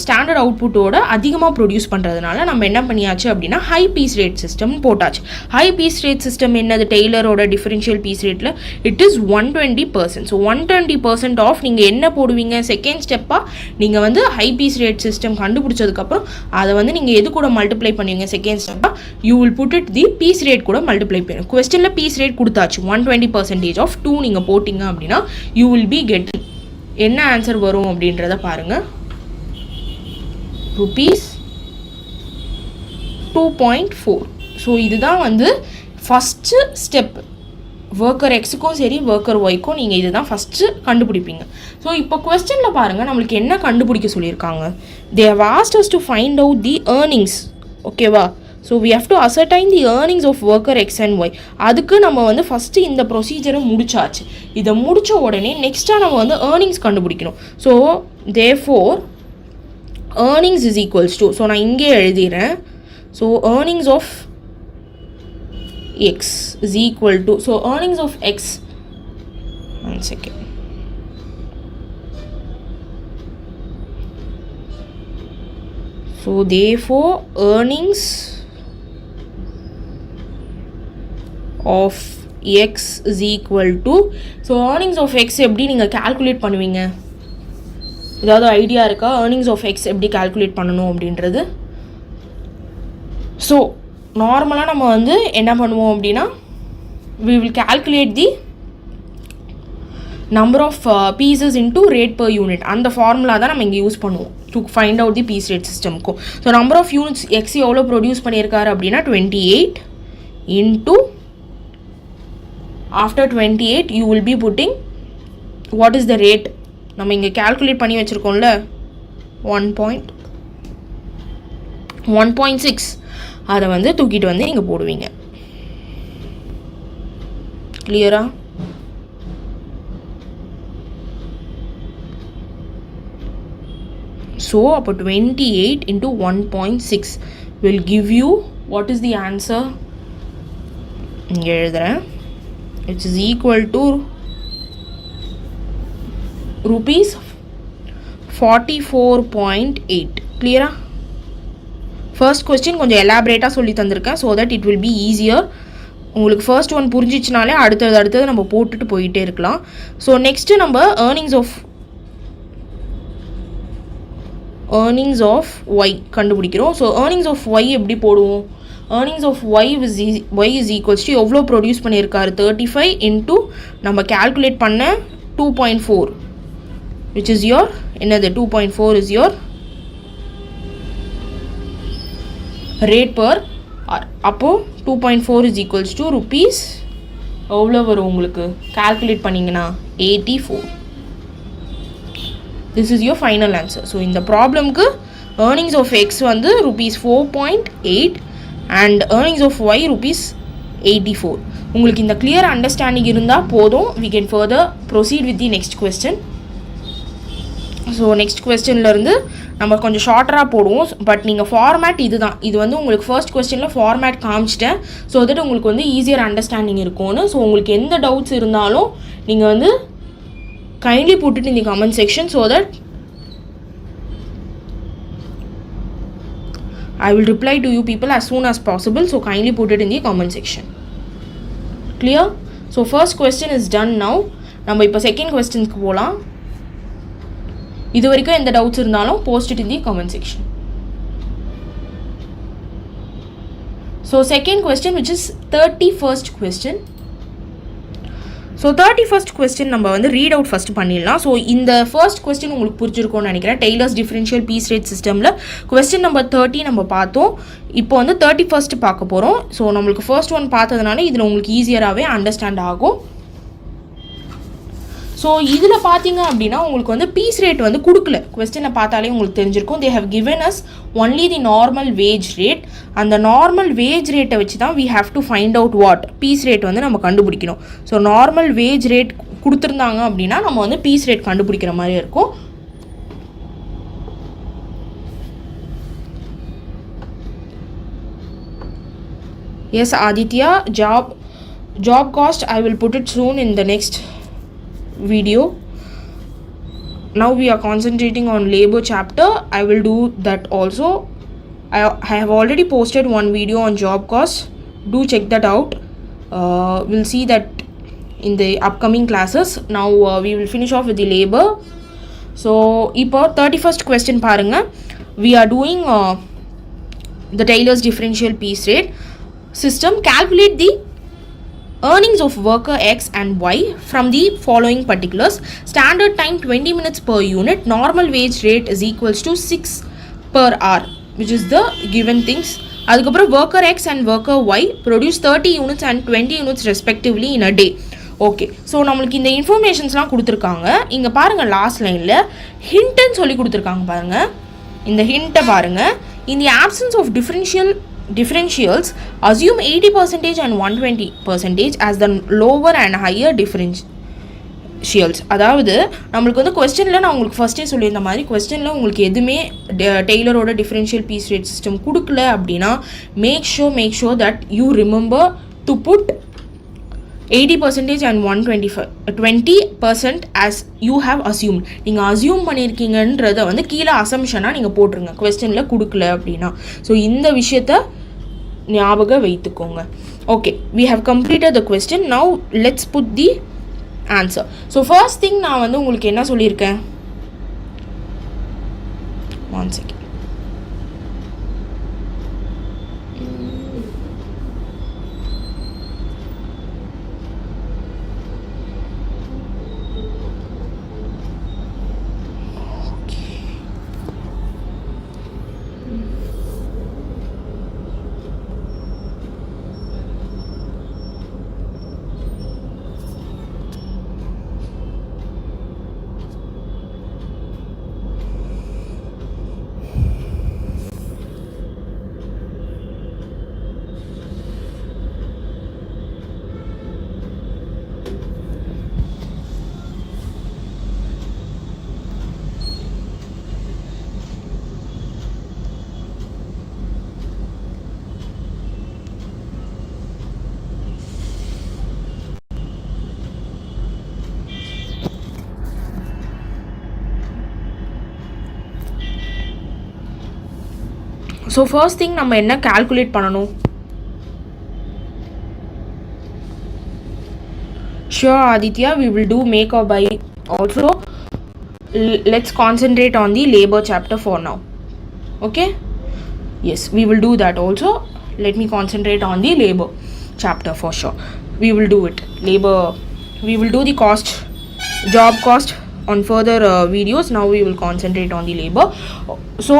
ஸ்டாண்டர்ட் அவுட்புட்டோட அதிகமாக ப்ரொடியூஸ் பண்ணுறதுனால நம்ம என்ன பண்ணியாச்சு அப்படின்னா ஹை பீஸ் ரேட் சிஸ்டம் போட்டாச்சு. ஹை பீஸ் ரேட் சிஸ்டம் என்னது? டெய்லரோட டிஃபரன்ஷியல் பீஸ் ரேட்டில் இட் இஸ் 120%. ஸோ 120% ஆஃப் நீங்கள் என்ன போடுவீங்க? செகண்ட் ஸ்டெப்பாக நீங்கள் வந்து ஹை பீஸ் ரேட் சிஸ்டம் கண்டுபிடிச்சதுக்கப்புறம் அதை வந்து நீங்கள் எது கூட மல்டிப்ளை பண்ணுவீங்க? செகண்ட் ஸ்டெப்பாக you will put it the piece rate கூட மல்டிப்ளை பண்ணுங்க. கொஸ்டினில் பீஸ் ரேட் கொடுத்தாச்சு 120% ஆஃப் 2 நீங்கள் போட்டிங்க அப்படின்னா யூ வில் பி கெட்டிங் என்ன ஆன்சர் வரும் அப்படின்றத பாருங்கள். rupees 2.4. ஸோ இதுதான் வந்து ஃபஸ்ட்டு ஸ்டெப். ஒர்க்கர் எக்ஸுக்கும் சரி ஒர்க்கர் ஒய்க்கும் நீங்கள் இதுதான் ஃபஸ்ட்டு கண்டுபிடிப்பீங்க. ஸோ இப்போ கொஸ்டினில் பாருங்கள் நம்மளுக்கு என்ன கண்டுபிடிக்க சொல்லியிருக்காங்க. they have asked us to find out the earnings. ஓகேவா? So we have to ascertain the earnings of worker X and Y. அதுக்கு நம்ம வந்து ஃபஸ்ட்டு இந்த ப்ரொசீஜரை முடிச்சாச்சு. இதை முடித்த உடனே நெக்ஸ்ட்டாக நம்ம வந்து earnings கண்டுபிடிக்கணும். So therefore earnings is equals to, so நான் இங்கே எழுதிறேன். So earnings of X is equal to, so earnings of X, one second, so therefore earnings of X is equal to, so earnings of X எப்படி நீங்கள் calculate பண்ணுவீங்க? ஏதாவது idea இருக்கா? earnings of X எப்படி calculate பண்ணணும் அப்படின்றது? So நார்மலாக நம்ம வந்து என்ன பண்ணுவோம் அப்படின்னா we will calculate the number of pieces into rate per unit. அந்த ஃபார்முலா தான் நம்ம இங்கே யூஸ் பண்ணுவோம் to find out the piece rate systemக்கும். So number of units X எவ்வளோ ப்ரொடியூஸ் பண்ணியிருக்காரு அப்படின்னா 28 into, after 28 you will be putting what is the rate. நம்ம இங்கே கால்குலேட் பண்ணி வச்சுருக்கோம்ல 1.6, அதை வந்து தூக்கிட்டு வந்து இங்கே போடுவீங்க. கிளியரா? ஸோ அப்போ 28 into 1.6 will give you what is the answer? இங்கே எழுதுகிறேன். It's is equal to rupees 44.8. கிளியரா? ஃபர்ஸ்ட் கொஸ்டின் கொஞ்சம் எலாபரேட்டாக சொல்லி தந்திருக்கேன் so that it will be easier. உங்களுக்கு ஃபர்ஸ்ட் ஒன் புரிஞ்சிச்சுனாலே அடுத்தது நம்ம போட்டுட்டு போயிட்டே இருக்கலாம். ஸோ நெக்ஸ்ட்டு நம்ம earnings of Y கண்டுபிடிக்கிறோம். ஸோ earnings of Y எப்படி போடுவோம்? earnings of Y is equals to எவ்வளோ ப்ரொடியூஸ் பண்ணியிருக்காரு? 35 into நம்ம கால்குலேட் பண்ண 2.4, which is your, என்னது 2.4 is your rate per hour. அப்போ 2.4 is equals to rupees எவ்வளோ வரும் உங்களுக்கு கால்குலேட் பண்ணிங்கன்னா 84. this is your final answer. So இந்த ப்ராப்ளம்க்கு earnings of X வந்து rupees 4.8 and earnings of Y rupees 84. உங்களுக்கு இந்த கிளியர் அண்டர்ஸ்டாண்டிங் இருந்தால் போதும். we can further proceed with the next question. So next கொஸ்டின்லேருந்து நம்ம கொஞ்சம் ஷார்ட்டராக போடுவோம். பட் நீங்கள் ஃபார்மேட் இதுதான். இது வந்து உங்களுக்கு ஃபர்ஸ்ட் கொஸ்டினில் ஃபார்மேட் காமிச்சிட்டேன் ஸோ தட் உங்களுக்கு வந்து ஈஸியர் அண்டர்ஸ்டாண்டிங் இருக்கும்னு. ஸோ உங்களுக்கு எந்த டவுட்ஸ் இருந்தாலும் நீங்கள் வந்து kindly put in the comment section so that I will reply to you people as soon as possible. So kindly put it in the comment section. Clear? So first question is done now. நம்ம இப்போ second கொஸ்டின்ஸ்க்கு போகலாம். இது வரைக்கும் எந்த doubts இருந்தாலும் post it in the comment section. So second question, which is 31st question. So 31st question நம்ம வந்து read out first பண்ணிடலாம். ஸோ இந்த ஃபர்ஸ்ட் கொஸ்டின் உங்களுக்கு புரிஞ்சிருக்கும்னு நினைக்கிறேன். டெய்லர்ஸ் டிஃபரன்ஷியல் பீஸ் ரேட் சிஸ்டமில் கொஸ்டின் நம்பர் 30 நம்ம பார்த்தோம். இப்போ வந்து 31st பார்க்க போகிறோம். ஸோ நம்மளுக்கு ஃபர்ஸ்ட் ஒன் பார்த்ததுனால இதில் உங்களுக்கு ஈஸியராகவே அண்டர்ஸ்டாண்ட் ஆகும். ஸோ இதில் பார்த்தீங்க அப்படின்னா உங்களுக்கு வந்து பீஸ் ரேட் வந்து கொடுக்கல. கொஸ்டினை பார்த்தாலே உங்களுக்கு தெரிஞ்சிருக்கும். They have given us only the normal wage rate. அந்த நார்மல் வேஜ் ரேட்டை வச்சு தான் we have to find out what piece rate வந்து நம்ம கண்டுபிடிக்கணும். ஸோ நார்மல் வேஜ் ரேட் கொடுத்துருந்தாங்க அப்படின்னா நம்ம வந்து பீஸ் ரேட் கண்டுபிடிக்கிற மாதிரி இருக்கும். Yes, Aditya, job cost I will put it soon in the next video. now we are concentrating on labor chapter. I will do that also. I have already posted one video on job cost. Do check that out. We'll see that in the upcoming classes. Now we will finish off with the labor. So ipo 31st question parunga. We are doing the Taylor's differential piece rate system. Calculate the earnings of worker X and Y from the following particulars. Standard time 20 minutes per unit. Normal wage rate is equals to 6 per hour, which is the given things. அதுக்கப்புறம் worker X and worker Y produce 30 units and 20 units respectively in a day. Okay, so நம்மளுக்கு இந்த இன்ஃபர்மேஷன்ஸ்லாம் கொடுத்துருக்காங்க. இங்கே பாருங்கள், last லைனில் ஹிண்ட்டுன்னு சொல்லி கொடுத்துருக்காங்க பாருங்கள். இந்த ஹிண்ட்டை பாருங்கள். In the absence of differentials, assume 80% and 120% as the lower and higher differentials. அதாவது நம்மளுக்கு வந்து கொஸ்டினில் நான் உங்களுக்கு ஃபஸ்ட்டே சொல்லியிருந்த மாதிரி, கொஸ்டினில் உங்களுக்கு எதுவுமே டெய்லரோட டிஃபரன்ஷியல் பீஸ் ரேட் சிஸ்டம் கொடுக்கல அப்படின்னா make sure that you remember to put 80% and 20% as you have assumed. நீங்கள் அசியூம் பண்ணியிருக்கீங்கன்றதை வந்து கீழே அசம்ஷனாக நீங்கள் போட்டுருங்க, கொஸ்டினில் கொடுக்கல அப்படின்னா. ஸோ இந்த விஷயத்தை ஞாபகம் வைத்துக்கோங்க. Okay, we have completed the question. Now let's put the answer. So first thing நான் வந்து உங்களுக்கு என்ன சொல்லியிருக்கேன், one second. So first thing நம்ம என்ன கால்குலேட் பண்ணணும்? Sure Aditya, we will do make or buy also. Let's concentrate on the labor chapter for now. Okay, yes, we will do that also. Let me concentrate on the labor chapter for sure. We will do it. Labor, we will do the cost, job cost on further videos. Now we will concentrate on the labor. So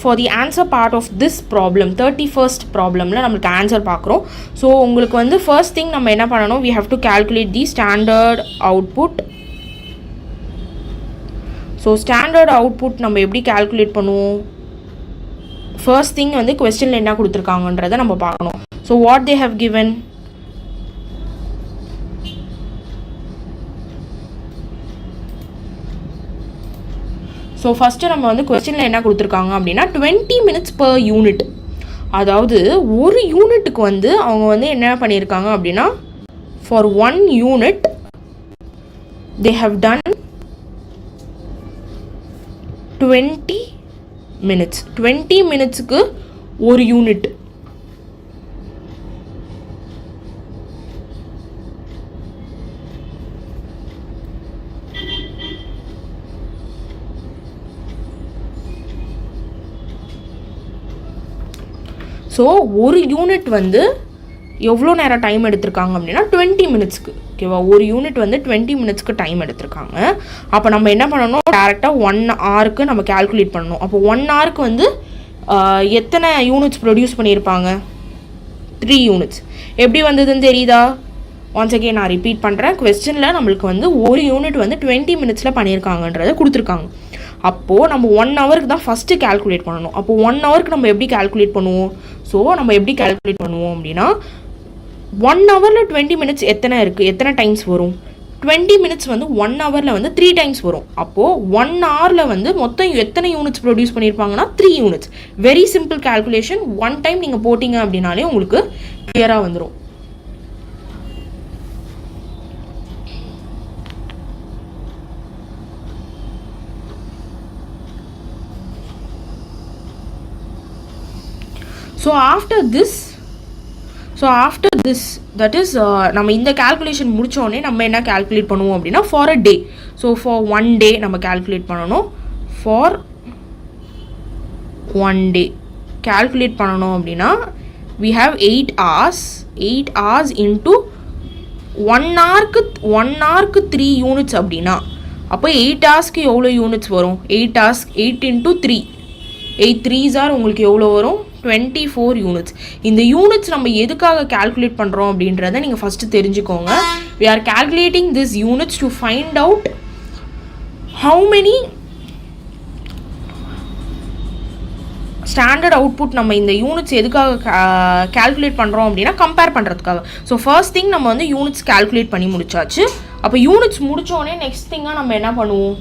for the answer part of this problem, 31st problemல நமக்கு answer பார்க்குறோம். So உங்களுக்கு வந்து first thing நம்ம என்ன பண்ணணும், we have to calculate the standard output. So standard output நம்ம எப்படி calculate பண்ணுவோம்? ஃபர்ஸ்ட் திங் வந்து கொஸ்டினில் என்ன கொடுத்துருக்காங்கன்றதை நம்ம பார்க்கணும். So what they have given, so first நம்ம வந்து கொஸ்டினில் என்ன கொடுத்துருக்காங்க அப்படின்னா 20 minutes per unit. அதாவது ஒரு யூனிட்டுக்கு வந்து அவங்க வந்து என்ன பண்ணியிருக்காங்க அப்படின்னா for 1 unit they have done 20 minutes. 20 minutesக்கு ஒரு யூனிட். ஸோ ஒரு யூனிட் வந்து எவ்வளோ நேரம் டைம் எடுத்திருக்காங்க அப்படின்னா 20 minutesக்கு. ஓகேவா, ஒரு யூனிட் வந்து 20 minutesக்கு டைம் எடுத்திருக்காங்க. அப்போ நம்ம என்ன பண்ணணும், டேரெக்டாக 1 hourக்கு நம்ம கால்குலேட் பண்ணணும். அப்போ 1 hourக்கு வந்து எத்தனை யூனிட்ஸ் ப்ரொடியூஸ் பண்ணியிருப்பாங்க? 3 units. எப்படி வந்ததுன்னு தெரியுதா? ஒன்ஸ் அகெயின் நான் ரிப்பீட் பண்ணுறேன். கொஸ்டினில் நம்மளுக்கு வந்து ஒரு யூனிட் வந்து 20 minutesல பண்ணியிருக்காங்கன்றதை கொடுத்துருக்காங்க. அப்போது நம்ம 1 hourக்கு தான் ஃபஸ்ட்டு கால்குலேட் பண்ணணும். அப்போது 1 hourக்கு நம்ம எப்படி கால்குலேட் பண்ணுவோம்? ஸோ நம்ம எப்படி கால்குலேட் பண்ணுவோம் அப்படின்னா 1 hourல 20 minutes எத்தனை இருக்குது, எத்தனை டைம்ஸ் வரும்? 20 minutes வந்து 1 hourல வந்து 3 times வரும். அப்போது 1 hourல வந்து மொத்தம் எத்தனை யூனிட்ஸ் ப்ரொடியூஸ் பண்ணியிருப்பாங்கன்னா 3 units. Very simple calculation. 1 time நீங்கள் போட்டிங்க அப்படின்னாலே உங்களுக்கு கிளியராக வந்துடும். So after this that is நம்ம இந்த கேல்குலேஷன் முடித்தோடனே நம்ம என்ன கேல்குலேட் பண்ணுவோம் அப்படின்னா for a day. So for 1 day நம்ம கேல்குலேட் பண்ணணும். ஃபார் 1 day கேல்குலேட் பண்ணணும் அப்படின்னா we have 8 hours into 1 hourக்கு 3 units அப்படின்னா அப்போ 8 hoursக்கு எவ்வளோ யூனிட்ஸ் வரும்? 8 hours 8 into 3 8 3s are உங்களுக்கு எவ்வளோ வரும்? 24 units. இந்த யூனிட்ஸ் நம்ம எதுக்காக கால்குலேட் பண்ணுறோம் அப்படின்றத நீங்கள் ஃபஸ்ட்டு தெரிஞ்சுக்கோங்க. we are calculating this units to find out how many standard output நம்ம இந்த யூனிட்ஸ் எதுக்காக கால்குலேட் பண்ணுறோம் அப்படின்னா கம்பேர் பண்ணுறதுக்காக. ஸோ ஃபர்ஸ்ட் திங் நம்ம வந்து யூனிட்ஸ் கால்குலேட் பண்ணி முடிச்சாச்சு. அப்போ யூனிட்ஸ் முடித்தோடனே நெக்ஸ்ட் திங்காக நம்ம என்ன பண்ணுவோம்?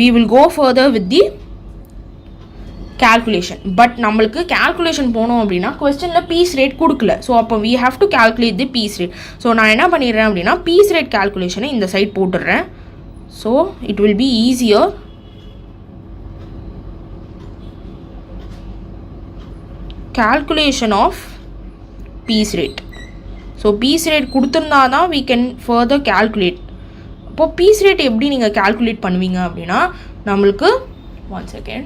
we will go further with the calculation. But நம்மளுக்கு calculation போனோம் அப்படின்னா கொஸ்டினில் பீஸ் ரேட் கொடுக்கல. ஸோ அப்போ we have to calculate the piece rate. So நான் என்ன பண்ணிடுறேன் அப்படின்னா பீஸ் ரேட் calculationனை இந்த சைட் போட்டுடுறேன். So it will be easier. calculation of piece rate. So piece rate கொடுத்திருந்தா தான் we can further calculate. அப்போ piece rate எப்படி நீங்கள் calculate பண்ணுவீங்க அப்படின்னா நம்மளுக்கு one second.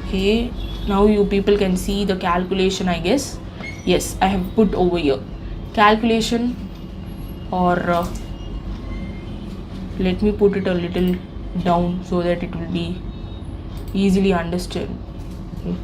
Okay, now you people can see the calculation, I guess. Yes, I have put over here calculation, or let me put it a little down so that it will be easily understood. Okay.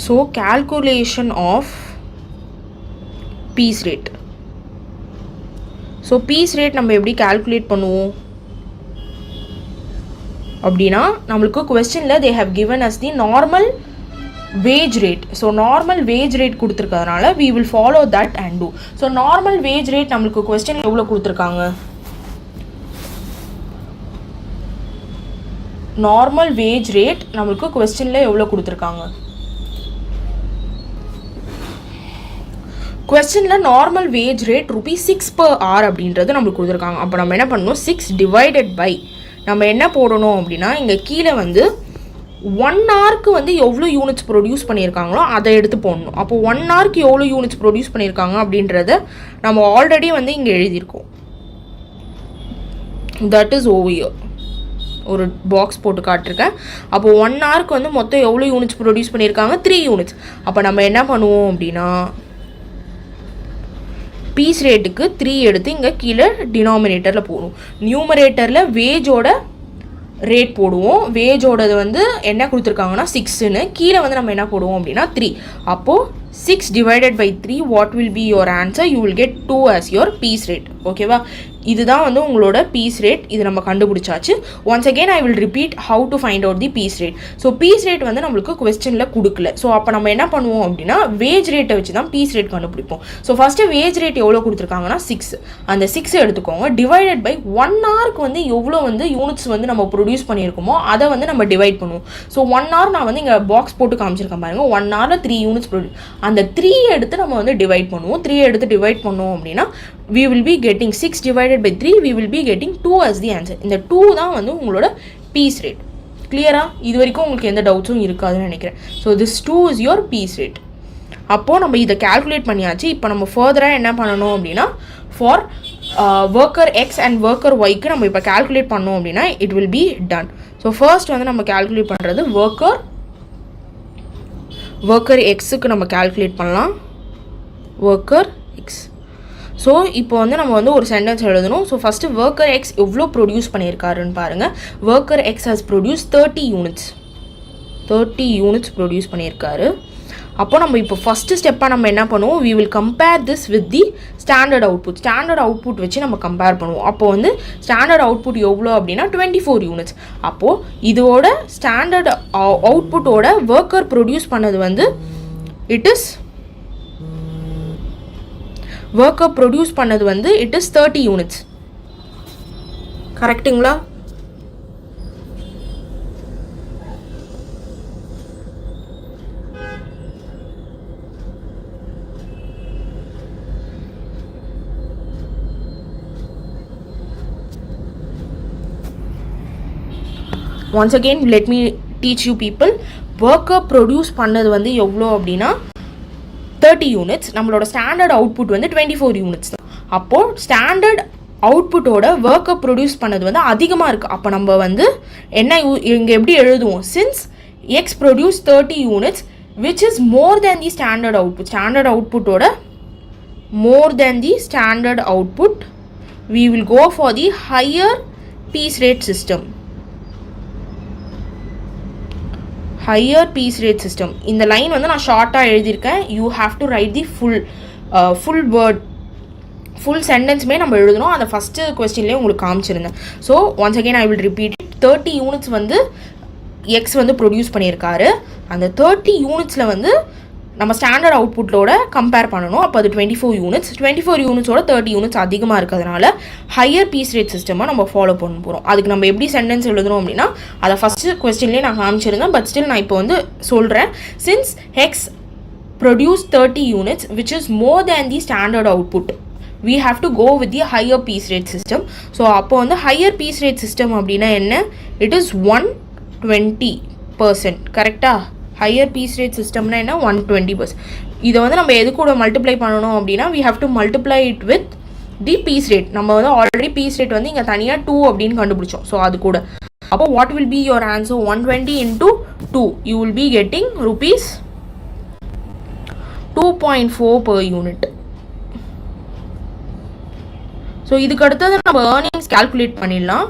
So calculation of piece rate. So piece rate நம்ம எப்படி calculate பண்ணுவோம் அப்படின்னா நம்மளுக்கு questionல they have given us the normal wage rate. So normal wage rate கொடுத்திருக்கிறதுனால we will follow that and do. So normal wage rate நம்மளுக்கு questionல எவ்வளோ கொடுத்திருக்காங்க? Normal wage rate நம்மளுக்கு questionல எவ்வளோ கொடுத்திருக்காங்க? கொஸ்டினில் normal wage rate ₹6 per hour அப்படின்றது நம்மளுக்கு கொடுத்துருக்காங்க. அப்போ நம்ம என்ன பண்ணணும்? 6 டிவைடட் பை நம்ம என்ன போடணும் அப்படின்னா இங்கே கீழே வந்து 1 hourக்கு வந்து எவ்வளோ யூனிட்ஸ் ப்ரொடியூஸ் பண்ணியிருக்காங்களோ அதை எடுத்து போடணும். அப்போ 1 hourக்கு எவ்வளோ யூனிட்ஸ் ப்ரொடியூஸ் பண்ணியிருக்காங்க அப்படின்றத நம்ம ஆல்ரெடி வந்து இங்கே எழுதியிருக்கோம். That is over here. ஒரு பாக்ஸ் போட்டு காட்டிருக்கேன். அப்போ 1 hourக்கு வந்து மொத்தம் எவ்வளோ யூனிட்ஸ் ப்ரொடியூஸ் பண்ணியிருக்காங்க? 3 units. அப்போ நம்ம என்ன பண்ணுவோம் அப்படின்னா பீஸ் ரேட்டுக்கு 3 எடுத்து இங்கே கீழே டினாமினேட்டரில் போடுவோம். நியூமரேட்டரில் வேஜோட ரேட் போடுவோம். வேஜோடது வந்து என்ன கொடுத்துருக்காங்கன்னா 6ன்னு, கீழே வந்து நம்ம என்ன போடுவோம் அப்படின்னா 3. அப்போது 6 divided by 3 what will be your answer? You will get 2 as your piece rate. ஓகேவா? இதுதான் வந்து உங்களோட பீஸ் ரேட். இது நம்ம கண்டுபிடிச்சாச்சு. Once again I will repeat how to find out the piece rate. So piece rate வந்து நம்மளுக்கு கொஸ்டினில் கொடுக்கல. ஸோ அப்போ நம்ம என்ன பண்ணுவோம் அப்படின்னா வேஜ் ரேட்டை வச்சு தான் பீஸ் ரேட் கண்டுபிடிப்போம். ஸோ ஃபஸ்ட்டு வேஜ் ரேட் எவ்வளோ கொடுத்துருக்காங்கன்னா 6. அந்த 6 எடுத்துக்கோங்க. டிவைடட் பை 1 hourக்கு வந்து எவ்வளோ வந்து யூனிட்ஸ் வந்து நம்ம ப்ரொடியூஸ் பண்ணியிருக்கோமோ அதை வந்து நம்ம டிவைட் பண்ணுவோம். ஸோ 1 hour நான் வந்து இங்கே பாக்ஸ் போட்டு காமிச்சிருக்கேன் பாருங்க. 1 hourல 3 units ப்ரொடியூஸ். அந்த 3 எடுத்து நம்ம வந்து டிவைட் பண்ணுவோம். 3 எடுத்து டிவைட் பண்ணோம் அப்படின்னா we will be getting 6 divided by 3, we will be getting 2 as the answer. இந்த 2 தான் வந்து உங்களோட பீஸ் ரேட். கிளியரா? இது வரைக்கும் உங்களுக்கு எந்த டவுட்ஸும் இருக்காதுன்னு நினைக்கிறேன். So this 2 is your piece rate. அப்போது நம்ம இதை கால்குலேட் பண்ணியாச்சு. இப்போ நம்ம ஃபர்தராக என்ன பண்ணணும் அப்படின்னா for worker X and worker ஒய்க்கு நம்ம இப்போ கால்குலேட் பண்ணோம் அப்படின்னா it will be done. So first வந்து நம்ம கால்குலேட் பண்ணுறது ஒர்க்கர் எக்ஸுக்கு நம்ம கால்குலேட் பண்ணலாம். Worker X. ஸோ இப்போ வந்து நம்ம வந்து ஒரு சென்டென்ஸ் எழுதணும். ஸோ ஃபஸ்ட்டு ஒர்க்கர் எக்ஸ் எவ்வளோ ப்ரொடியூஸ் பண்ணியிருக்காருன்னு பாருங்கள். Worker X has produce 30 units. 30 units produce பண்ணியிருக்காரு. அப்போ நம்ம இப்போ ஃபஸ்ட்டு ஸ்டெப்பாக நம்ம என்ன பண்ணுவோம், we will compare this with the standard output. Standard output வச்சு நம்ம கம்பேர் பண்ணுவோம். அப்போது வந்து ஸ்டாண்டர்ட் அவுட்புட் எவ்வளோ அப்படின்னா 24 யூனிட்ஸ். அப்போது இதோட ஸ்டாண்டர்ட் அவுட்புட்டோட ஒர்க்கர் ப்ரொடியூஸ் பண்ணது வந்து ஒர்க்கர் ப்ரொடியூஸ் பண்ணது வந்து இட் இஸ் 30 யூனிட்ஸ். கரெக்டுங்களா? once again let me teach you people. worker produce பண்ணது வந்து எவ்வளோ அப்படின்னா 30 யூனிட்ஸ். நம்மளோட ஸ்டாண்டர்ட் அவுட்புட் வந்து 24 யூனிட்ஸ் தான். அப்போது ஸ்டாண்டர்ட் அவுட்புட்டோட ஒர்க்கர் ப்ரொடியூஸ் பண்ணது வந்து அதிகமாக இருக்குது. அப்போ நம்ம வந்து என்ன இங்கே எப்படி எழுதுவோம், since X produce 30 units which is more than the standard output. Standard அவுட்புட்டோட more than the standard output we will go for the higher piece rate system. higher piece rate system. இந்த லைன் வந்து நான் ஷார்ட்டாக எழுதியிருக்கேன். You have to write the full word, full சென்டென்ஸுமே நம்ம எழுதணும். அந்த ஃபஸ்ட்டு கொஸ்டின்லேயே உங்களுக்கு காமிச்சிருந்தேன். So once again I will repeat it. 30 units வந்து எக்ஸ் வந்து ப்ரொடியூஸ் பண்ணியிருக்காரு. அந்த 30 யூனிட்ஸில் வந்து நம்ம ஸ்டாண்டர்ட் அவுட்புட்டோட கம்பேர் பண்ணணும். அப்போ அது 24 யூனிட்ஸ். 24 யூனிட்ஸோட 30 யூனிட்ஸ் அதிகமாக இருக்கிறதுனால ஹையர் பீஸ் ரேட் சிஸ்டமாக நம்ம ஃபாலோ பண்ண போகிறோம். அதுக்கு நம்ம எப்படி சென்டென்ஸ் எழுதணும் அப்படின்னா, அதை ஃபஸ்ட்டு கொஸ்டின்லேயே நான் காமிச்சிருந்தேன். பட் ஸ்டில் நான் இப்போ வந்து சொல்கிறேன். Since X produce 30 units which is more than the standard output, we have to go with the higher piece rate system. So அப்போ வந்து ஹையர் பீஸ் ரேட் சிஸ்டம் அப்படின்னா என்ன, இட் இஸ் 120%. கரெக்டாக? ஹையர் பீஸ் ரேட் சிஸ்டம்னா என்ன, 120%. இதை வந்து நம்ம எது கூட மல்டிப்ளை பண்ணணும் அப்படின்னா, we have to multiply it with the piece rate. நம்ம வந்து ஆல்ரெடி பீஸ் ரேட் வந்து இங்கே தனியாக 2 அப்படின்னு கண்டுபிடிச்சோம். ஸோ அது கூட அப்போ what will be your answer, 120 into 2, you will be getting rupees 2.4 per unit. So இதுக்கு அடுத்தது நம்ம ஏர்னிங்ஸ் கால்குலேட் பண்ணிடலாம்.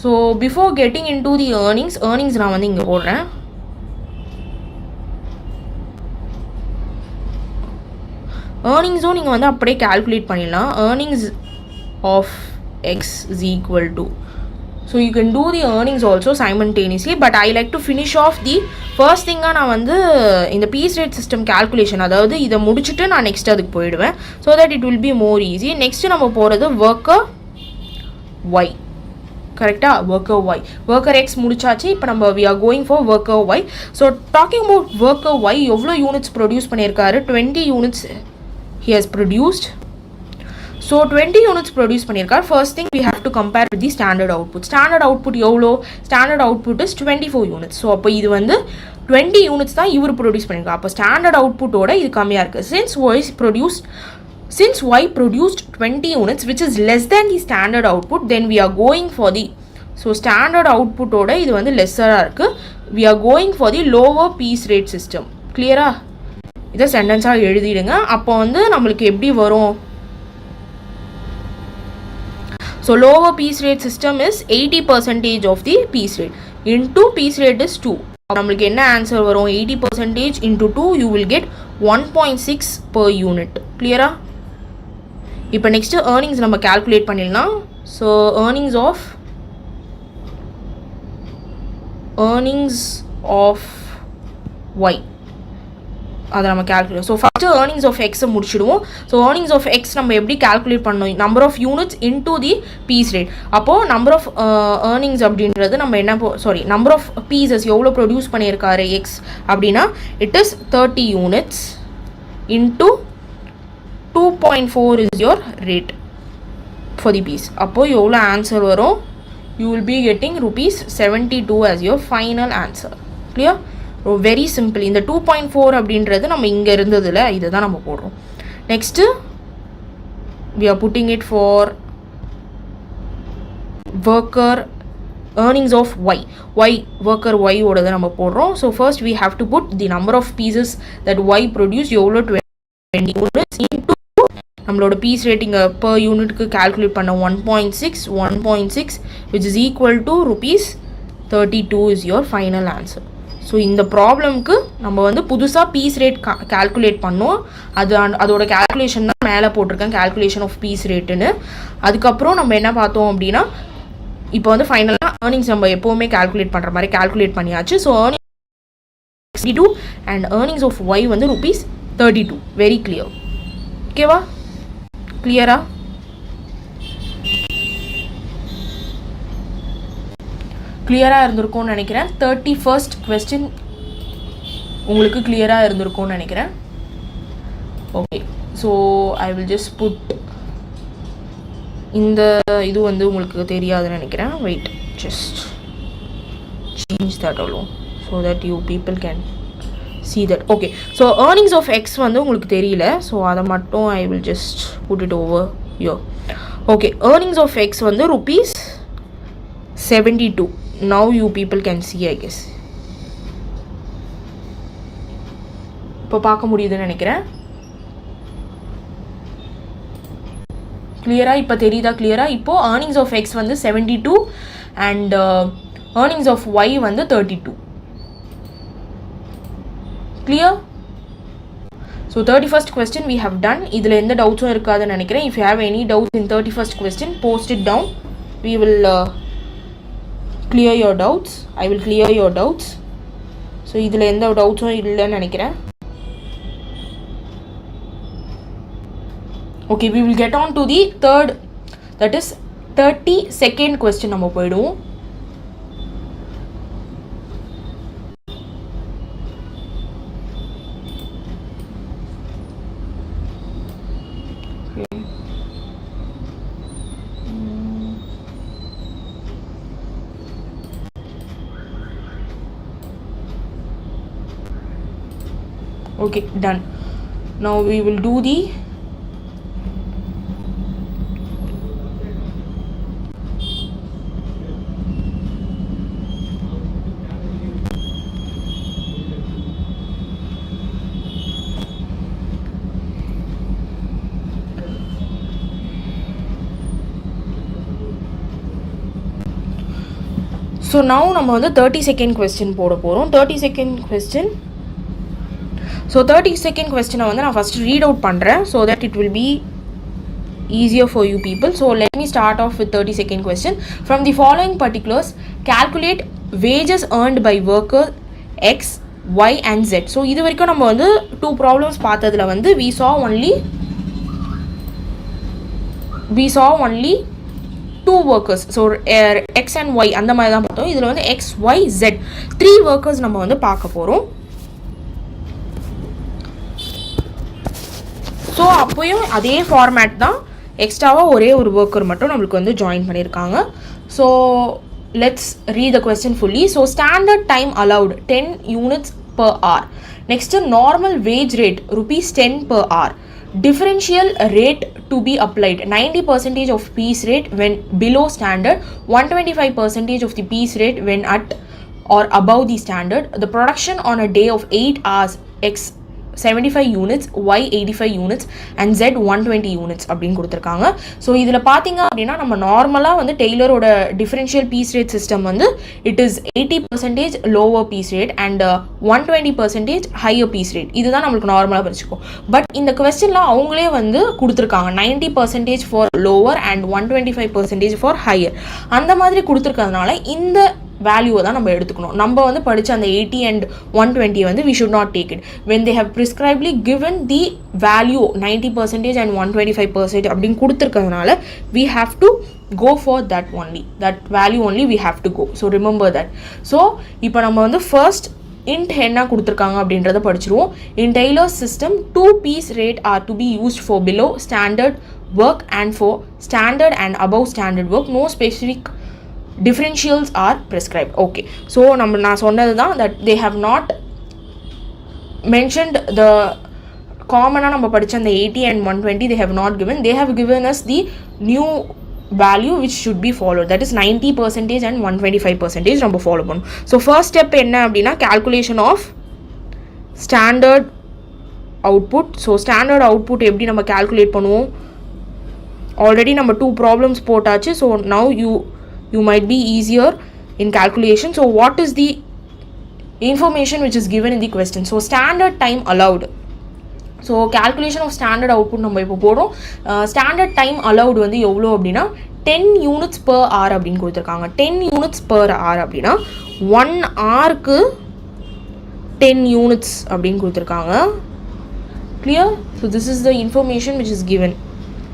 So before getting in to the earnings நான் வந்து இங்கே போடுறேன். ஏர்னிங்ஸும் நீங்கள் வந்து அப்படியே கால்குலேட் பண்ணிடலாம். Earnings of X is equal to, so you can do the earnings also simultaneously. But I like to finish off the first திங்காக நான் வந்து இந்த பீஸ் ரேட் சிஸ்டம் கால்குலேஷன், அதாவது இதை முடிச்சுட்டு நான் நெக்ஸ்ட் அதுக்கு போயிடுவேன். So that it will be more easy. Next நம்ம போகிறது ஒர்க்கர் ஒய். கரெக்டாக? Worker Y. ஒர்க்கர் எக்ஸ் முடிச்சாச்சு. இப்போ நம்ம we are going for worker Y. So talking about worker Y, எவ்வளோ யூனிட்ஸ் ப்ரொடியூஸ் பண்ணியிருக்காரு, 20 units he has produced. So 20 units produce பண்ணியிருக்கார். First thing we have to compare with the standard output. Standard output எவ்வளோ? Standard output is 24 units. So அப்போ இது வந்து 20 units தான் இவர் produce பண்ணியிருக்கார். அப்போ ஸ்டாண்டர்ட் அவுட்புட்டோட இது கம்மியாக இருக்குது. Since y produced 20 units which is less than the standard output, then we are going for the, so standard அவுட்புட்டோட இது வந்து லெஸ்ஸராக இருக்குது. we are going for the lower piece rate system. கிளியரா? இதை சென்டென்ஸாக எழுதிடுங்க. அப்போ வந்து நம்மளுக்கு எப்படி வரும், so lower piece rate system is 80% of the piece rate into piece rate is 2. நம்மளுக்கு என்ன ஆன்சர் வரும், 80% into 2 you will get 1.6 per unit. கிளியரா? இப்போ நெக்ஸ்ட்டு ஏர்னிங்ஸ் நம்ம கால்குலேட் பண்ணிடலாம். ஸோ ஏர்னிங்ஸ் ஆஃப் ஒய் அதை நம்ம calculate. So first earnings of எக்ஸை முடிச்சிடுவோம். ஸோ ஏர்னிங்ஸ் ஆஃப் எக்ஸ் நம்ம எப்படி கால்குலேட் பண்ணணும், number of units into the piece rate. அப்போது நம்பர் ஆஃப் ஏர்னிங்ஸ் அப்படின்றது நம்ம என்ன நம்பர் ஆஃப் பீசஸ் எவ்வளோ ப்ரொடியூஸ் பண்ணியிருக்காரு எக்ஸ் அப்படின்னா it is 30 units into 2.4 is your rate for the piece. அப்போது எவ்வளோ ஆன்சர் வரும், you will be getting rupees 72 as your final answer. clear? Very simple. இந்த 2.4 அப்படின்றது நம்ம இங்கே இருந்ததில் இதை தான் நம்ம போடுறோம். Next we are putting it for worker earnings of y. worker y ஓடதை நம்ம போடுறோம். So first we have to put the number of pieces that y produced, எவ்வளோ 20 units into நம்மளோட பீஸ் ரேட்டிங் per யூனிட்க்கு கால்குலேட் பண்ண 1.6 which is equal to rupees 32 is your final answer. So இந்த ப்ராப்ளம்க்கு நம்ம வந்து புதுசாக piece rate calculate பண்ணோம். அதோட calculation தான் மேலே போட்டிருக்கேன், கேல்குலேஷன் ஆஃப் பீஸ் ரேட்டுன்னு. அதுக்கப்புறம் நம்ம என்ன பார்த்தோம் அப்படின்னா, இப்போ வந்து ஃபைனலாக ஏர்னிங்ஸ் நம்ம எப்போவுமே கால்குலேட் பண்ணுற மாதிரி கால்குலேட் பண்ணியாச்சு. So earning 62 and earnings of Y வந்து rupees 32. Very clear. ஓகேவா? கிளியரா? கிளியராக இருந்திருக்கும்னு நினைக்கிறேன். 31st கொஸ்டின் உங்களுக்கு கிளியராக இருந்திருக்கும்னு நினைக்கிறேன். Okay, so I will just put இந்த இது வந்து உங்களுக்கு தெரியாதுன்னு நினைக்கிறேன். Wait, just change that alone so that you people can see that. Okay, so earnings of x வந்து உங்களுக்கு தெரியல, ஸோ அதை மட்டும் I will just put it over here. Okay, earnings of x வந்து rupees 72. Now you people can see, I guess. இப்போ பார்க்க முடியுதுன்னு நினைக்கிறேன். கிளியரா? இப்போ தெரியுதா கிளியரா? இப்போ earnings of x வந்து 72 and earnings of y வந்து 32. Clear? So 31st question we have done. இதில் எந்த டவுட்ஸும் இருக்காதுன்னு நினைக்கிறேன். If you have any doubts in 31st question, post it down. We will clear your doubts. I will clear your doubts. So இதில் எந்த டவுட்ஸும் இல்லைன்னு நினைக்கிறேன். Okay, we will get on to the third, that is 32nd question. நம்ம போயிடுவோம். Okay, done. Now we will do the so now நம்ம வந்து 32nd question போட போறோம். 32nd question. So 32nd question வந்து நான் first read out பண்றேன் so that it will be easier for you people. So let me start off with 32nd question. From the following particulars, calculate wages earned by worker X, Y and Z. So இது வரைக்கும் நம்ம வந்து two problems பார்த்ததுல வந்து we saw only two workers. So X and Y அந்த மாதிரி தான் பார்த்தோம். இதில் வந்து X, Y, Z 3 workers நம்ம வந்து பார்க்க போகிறோம். ஸோ அப்போயும் அதே ஃபார்மேட் தான், எக்ஸ்ட்ராவாக ஒரே ஒரு ஒர்க்கர் மட்டும் நம்மளுக்கு வந்து ஜாயின் பண்ணியிருக்காங்க. So let's read the question fully. So standard time allowed 10 units per hour. Next normal wage rate ₹10 per hour. Differential rate to be applied 90% of piece rate when below standard, 125% of the piece rate when at or above the standard. The production on a day of 8 hours X 75 units, Y 85 units and Z 120 units அப்படின்னு கொடுத்துருக்காங்க. So இதில் பார்த்தீங்க அப்படின்னா நம்ம நார்மலாக வந்து டெய்லரோட differential piece rate system வந்து it is 80% lower piece rate and 120% higher piece rate. இதுதான் நம்மளுக்கு நார்மலாக படிச்சுக்கோம். பட் இந்த கொஸ்டினில் அவங்களே வந்து கொடுத்துருக்காங்க 90% for lower and 125% for higher. அந்த மாதிரி கொடுத்துருக்கிறதுனால இந்த வேல்யூவை தான் நம்ம எடுத்துக்கணும். நம்ம வந்து படித்த அந்த 80 and 120 வந்து we should not take it. When they have prescribedly given the value 90% and 125% அப்படின்னு கொடுத்துருக்கிறதுனால we have to go for that only. That value only we have to go. So remember that. So இப்போ நம்ம வந்து first int என்ன கொடுத்துருக்காங்க அப்படின்றத படிச்சிருவோம். In Taylor's system, 2 piece rate are to be used for below standard work and for standard and above standard work. No specific differentials are prescribed. Okay, so நான் சொன்னது தான் that they have not mentioned the common நம்ம படிச்ச அந்த 80 and 120 they have not given. They have given us the new value which should be followed, that is 90% and 125% நம்ம follow பண்ணணும். So first step என்ன அப்படின்னா calculation of standard output. So standard output எப்படி நம்ம calculate பண்ணுவோம்? Already நம்ம 2 problems போட்டாச்சு. So now you might be easier in calculation. So what is the information which is given in the question? So standard time allowed. So calculation of standard output நம்ம இப்போ போடுறோம். Standard time allowed வந்து எவ்வளோ அப்படின்னா 10 units per hour அப்படின்னு கொடுத்துருக்காங்க. 10 units per hour அப்படின்னா 1 hourக்கு 10 units அப்படின்னு கொடுத்துருக்காங்க. Clear? So this is the information which is given.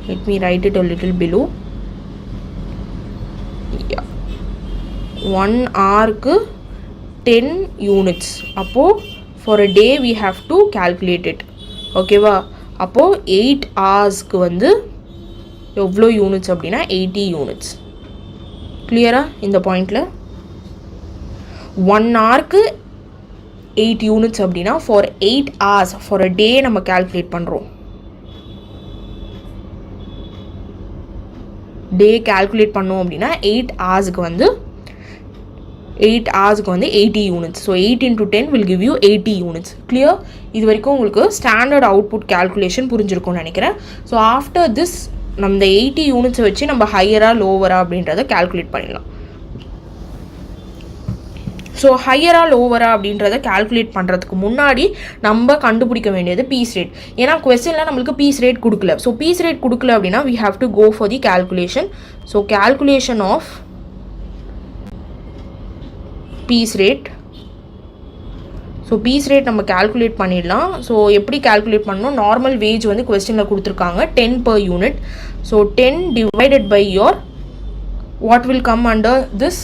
Let me write it a little below. Yeah. 1 hourக்கு 10 units. அப்போ for a day we have to calculate it. ஓகேவா? அப்போ 8 ஹவர்ஸ்க்கு வந்து எவ்வளோ யூனிட்ஸ் அப்படின்னா 80 யூனிட்ஸ். கிளியரா இந்த பாயிண்டில்? 1 ஹவருக்கு 8 யூனிட்ஸ் அப்படின்னா ஃபார் 8 ஹவர்ஸ் ஃபார் அ டே நம்ம கால்குலேட் பண்ணுறோம். டே கால்குலேட் பண்ணோம் அப்படின்னா 8 ஹவர்ஸுக்கு வந்து 80 units. So 8 into 10 will give you 80 units. Clear? இது வரைக்கும் உங்களுக்கு ஸ்டாண்டர்ட் அவுட்புட் கால்குலேஷன் புரிஞ்சிருக்கும்னு நினைக்கிறேன். ஸோ ஆஃப்டர் திஸ் நம்ம இந்த 80 யூனிட்ஸை வச்சு நம்ம ஹையரா லோவரா அப்படின்றத கால்குலேட் பண்ணிடலாம். ஸோ ஹையரா லோவரா அப்படின்றத கால்குலேட் பண்ணுறதுக்கு முன்னாடி நம்ம கண்டுபிடிக்க வேண்டியது பீஸ் ரேட். ஏன்னா கொஸ்டினில் நம்மளுக்கு பீஸ் ரேட் கொடுக்கல. ஸோ பீஸ் ரேட் கொடுக்கல அப்படின்னா we have to go for the calculation. So calculation of piece rate. So piece rate நம்ம கால்குலேட் பண்ணிடலாம். ஸோ எப்படி கால்குலேட் பண்ணணும்? நார்மல் வேஜ் வந்து கொஸ்டினில் கொடுத்துருக்காங்க 10 per unit. So 10 divided by your what will come under this?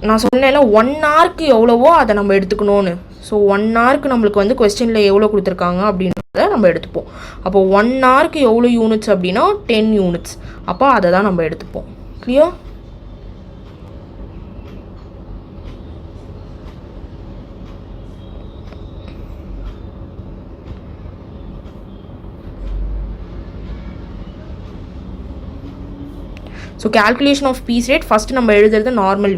நான் சொன்னேன்ல 1 ஹவருக்கு எவ்வளவோ அதை நம்ம எடுத்துக்கணும்னு. ஸோ 1 ஹவருக்கு நம்மளுக்கு வந்து கொஸ்டினில் எவ்வளோ கொடுத்துருக்காங்க அப்படின்றத நம்ம எடுத்துப்போம். அப்போ 1 ஹவருக்கு எவ்வளோ யூனிட்ஸ் அப்படின்னா 10 யூனிட்ஸ். அப்போ அதை தான் நம்ம எடுத்துப்போம். Clear? So calculation of piece rate, first நம்ம எழுதுறது normal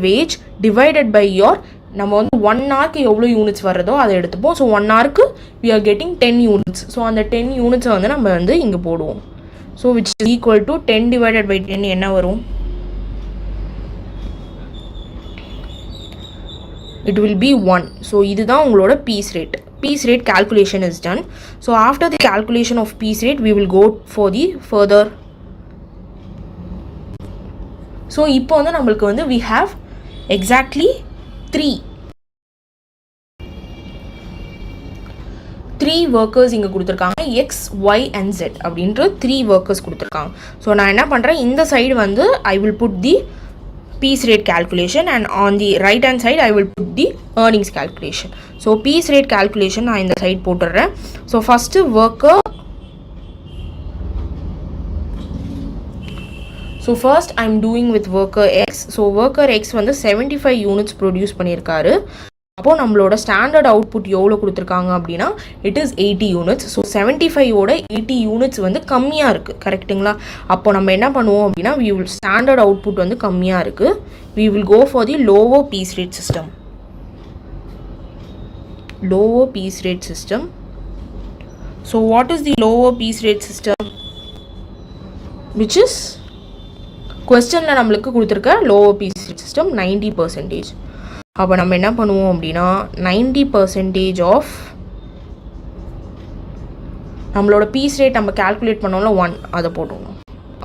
wage divided by your நம்ம வந்து 1 ஹவருக்கு எவ்வளோ யூனிட்ஸ் வர்றதோ அதை எடுத்துப்போம். ஸோ 1 ஹவருக்கு we are getting 10 units. So அந்த 10 யூனிட்ஸை வந்து நம்ம வந்து இங்கே போடுவோம். So which is equal to 10 divided by 10 என்ன வரும்? It will be 1. ஸோ இதுதான் உங்களோட piece rate. Piece rate calculation is done. So after the calculation of piece rate we will go for the further. So இப்போ வந்து நம்மளுக்கு வந்து we have exactly 3 workers இங்கே கொடுத்துருக்காங்க. X, Y and Z அப்படின்ற 3 workers கொடுத்துருக்காங்க. ஸோ நான் என்ன பண்ணுறேன், இந்த சைடு வந்து I will put the piece rate calculation and on the right hand side I will put the earnings calculation. ஸோ piece rate calculation நான் இந்த சைடு போட்டுடுறேன். So first worker. So first I'm doing with worker X. So worker X வந்து 75 units produce பண்ணியிருக்காரு. அப்போது நம்மளோட standard output எவ்வளோ கொடுத்துருக்காங்க அப்படின்னா it is 80 யூனிட்ஸ். ஸோ 75ஓட 80 யூனிட்ஸ் வந்து கம்மியாக இருக்குது. கரெக்டுங்களா? அப்போ நம்ம என்ன பண்ணுவோம் அப்படின்னா ஸ்டாண்டர்ட் அவுட்புட் வந்து கம்மியாக இருக்குது. we will go for the lower piece rate system. So what is the lower piece rate system? Which is கொஸ்டினில் நம்மளுக்கு கொடுத்துருக்க லோவர் பீஸ் சிஸ்டம் 90%. அப்போ நம்ம என்ன பண்ணுவோம் அப்படின்னா 90% ஆஃப் நம்மளோட பீஸ் ரேட் நம்ம கால்குலேட் பண்ணோம்ல 1 அதை போட்டுருவோம்.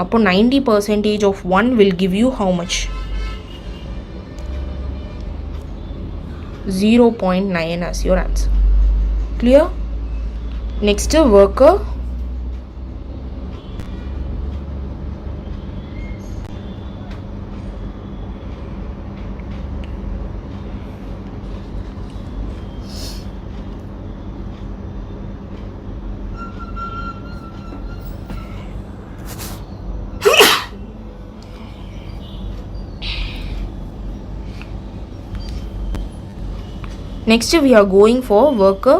அப்போ 90% of 1 will give you how much? 0.9 as your answer. Clear? Next worker. Next we are going for worker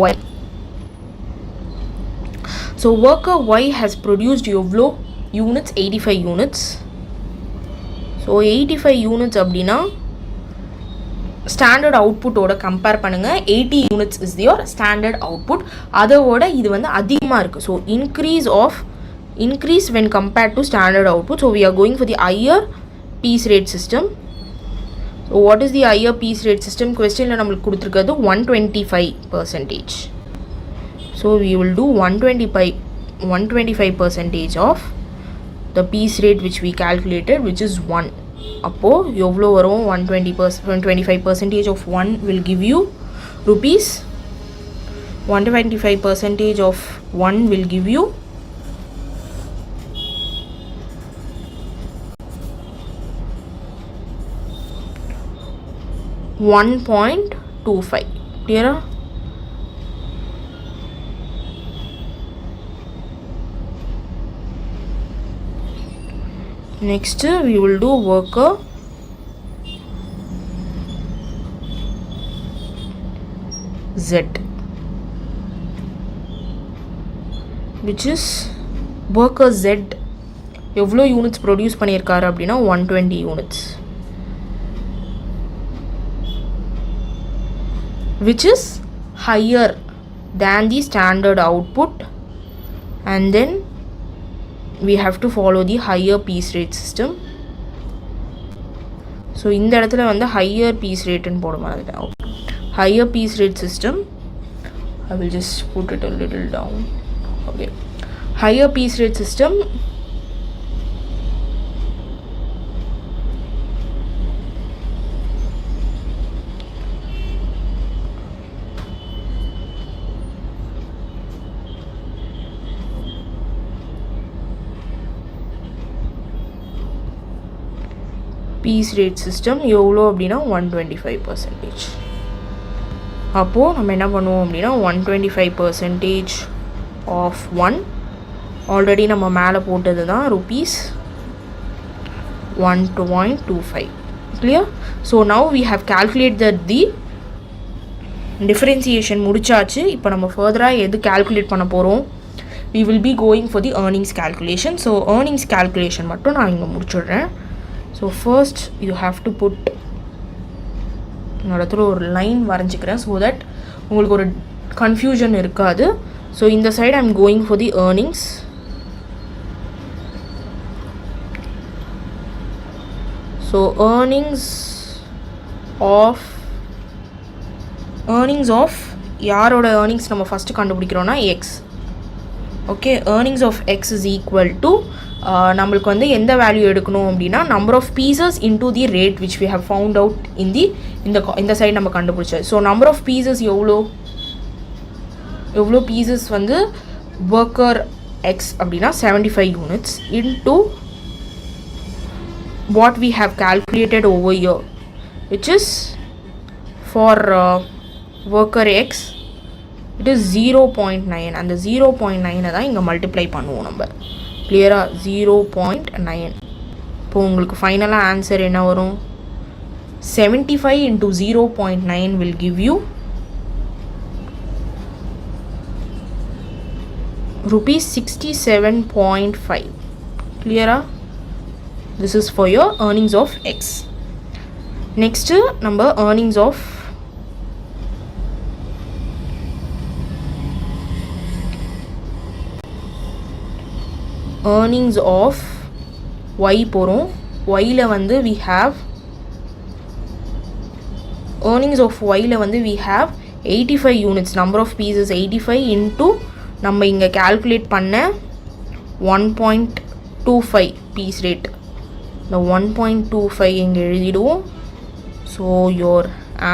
Y. So worker Y has produced எவ்வளோ units? 85 units. So 85 units அப்படின்னா standard அவுட்புட்டோட compare பண்ணுங்கள். 80 units is your standard output. அதோட இது வந்து அதிகமாக இருக்குது. So increase when compared to standard output. So we are going for the higher piece rate system. So what is the higher piece rate system? Questionல நம்மளுக்கு கொடுத்துருக்கிறது 125%. So we will do 125% of the piece rate which we calculated, which is 1. அப்போ எவ்வளோ வரும்? 125% of 1 will give you rupees. 125% of 1 will give you $1.25. Clear? Next we will do worker Z, which is worker Z எவ்வளோ units produce பண்ணியிருக்காரு அப்படின்னா 120 units, which is higher than the standard output, and then we have to follow the higher piece rate system. So இந்த இடத்துல வந்து higher piece rate ன்னு போட மாதிரி higher piece rate system. I will just put it a little down. Okay, higher piece rate system piece rate system எவ்வளோ அப்படின்னா 125%. அப்போது நம்ம என்ன பண்ணுவோம் அப்படின்னா 125% of 1 ஆல்ரெடி நம்ம மேலே போட்டது தான் rupees 1.25. clear? So now we have calculated the differentiation முடிச்சாச்சு. இப்போ நம்ம ஃபர்தராக எது கால்குலேட் பண்ண போகிறோம்? we will be going for the earnings calculation. So earnings calculation மட்டும் நான் இங்கே முடிச்சுடுறேன். So first you have to put இடத்துல ஒரு லைன் வரைஞ்சிக்கிறேன் so that உங்களுக்கு ஒரு கன்ஃபியூஷன் இருக்காது. ஸோ இந்த side I am going for the earnings. So earnings of யாரோட ஏர்னிங்ஸ் நம்ம ஃபஸ்ட்டு கண்டுபிடிக்கிறோன்னா X. Okay, earnings of X is equal to நம்மளுக்கு வந்து எந்த வேல்யூ எடுக்கணும் அப்படின்னா number of pieces into the rate which we have found out இந்த side நம்ம கண்டுபிடிச்சது. ஸோ நம்பர் ஆஃப் பீசஸ் எவ்வளோ பீசஸ் வந்து ஒர்க்கர் எக்ஸ் அப்படின்னா 75 units into what we have calculated over here which is for worker X it is 0.9. அந்த 0.9 தான் இங்கே multiply பண்ணுவோம் நம்ம. கிளியராக 0.9. இப்போ உங்களுக்கு ஃபைனலாக ஆன்சர் என்ன வரும்? 75 into 0.9 will give you rupees 67.5. clear? This is for your earnings of X. Next number earnings of Y போகிறோம். Yல வந்து we have earnings of Yல வந்து we have 85 units, number of pieces 85 into நம்ம இங்கே calculate பண்ண 1.25 piece rate. இந்த 1.25 இங்கே எழுதிடுவோம். So your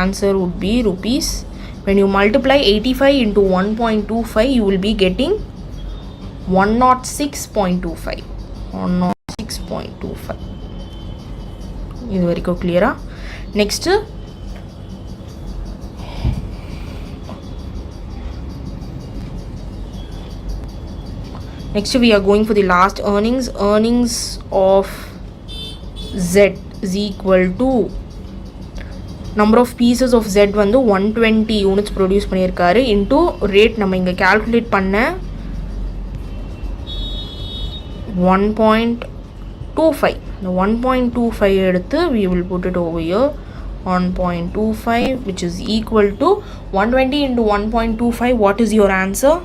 answer would be rupees, when you multiply 85 into 1.25 you will be getting 106.25. 106.25. இது வரைக்கும் clear-ஆ? Next we are going for the last earnings. Earnings of Z is equal to number of pieces of Z வந்து 120 units produce பண்ணியிருக்காரு into rate நம்ம இங்கே calculate பண்ண 1.25. இந்த 1.25 எடுத்து we will put it over here. 1.25, which is equal to 120 into 1.25. What is your answer?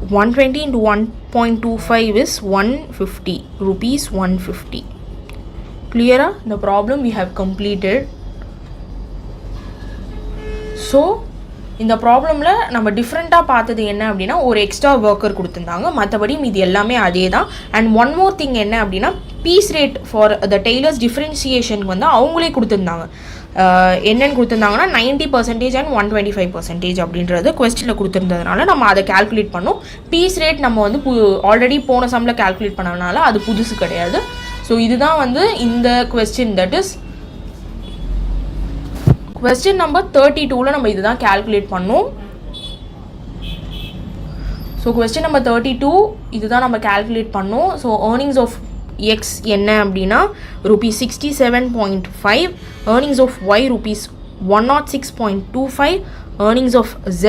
$120 into 1.25 is 150 rupees. 150. Clear? The problem we have completed. So இந்த ப்ராப்ளமில் நம்ம டிஃப்ரெண்ட்டாக பார்த்தது என்ன அப்படின்னா ஒரு எக்ஸ்ட்ரா ஒர்க்கர் கொடுத்துருந்தாங்க, மற்றபடி மீது எல்லாமே அதே தான். அண்ட் ஒன் மோர் திங் என்ன அப்படின்னா piece rate for the Taylor's டிஃப்ரென்சியேஷனுக்கு வந்து அவங்களே கொடுத்துருந்தாங்க. என்னென்னு கொடுத்துருந்தாங்கன்னா 90% அண்ட் 125% அப்படின்றது கொஸ்டினில் கொடுத்துருந்ததுனால நம்ம அதை கால்குலேட் பண்ணோம். பீஸ் ரேட் நம்ம வந்து ஆல்ரெடி போன சம்மில் கால்குலேட் பண்ணதுனால அது புதுசு கிடையாது. ஸோ இதுதான் வந்து இந்த question, that is question number 32ல நம்ம இதுதான் calculate பண்ணோம். So question number 32 இதுதான் நம்ம calculate பண்ணோம். So earnings of X என்ன அப்படின்னா rupees 67.5, earnings of Y rupees 106.25, earnings of Z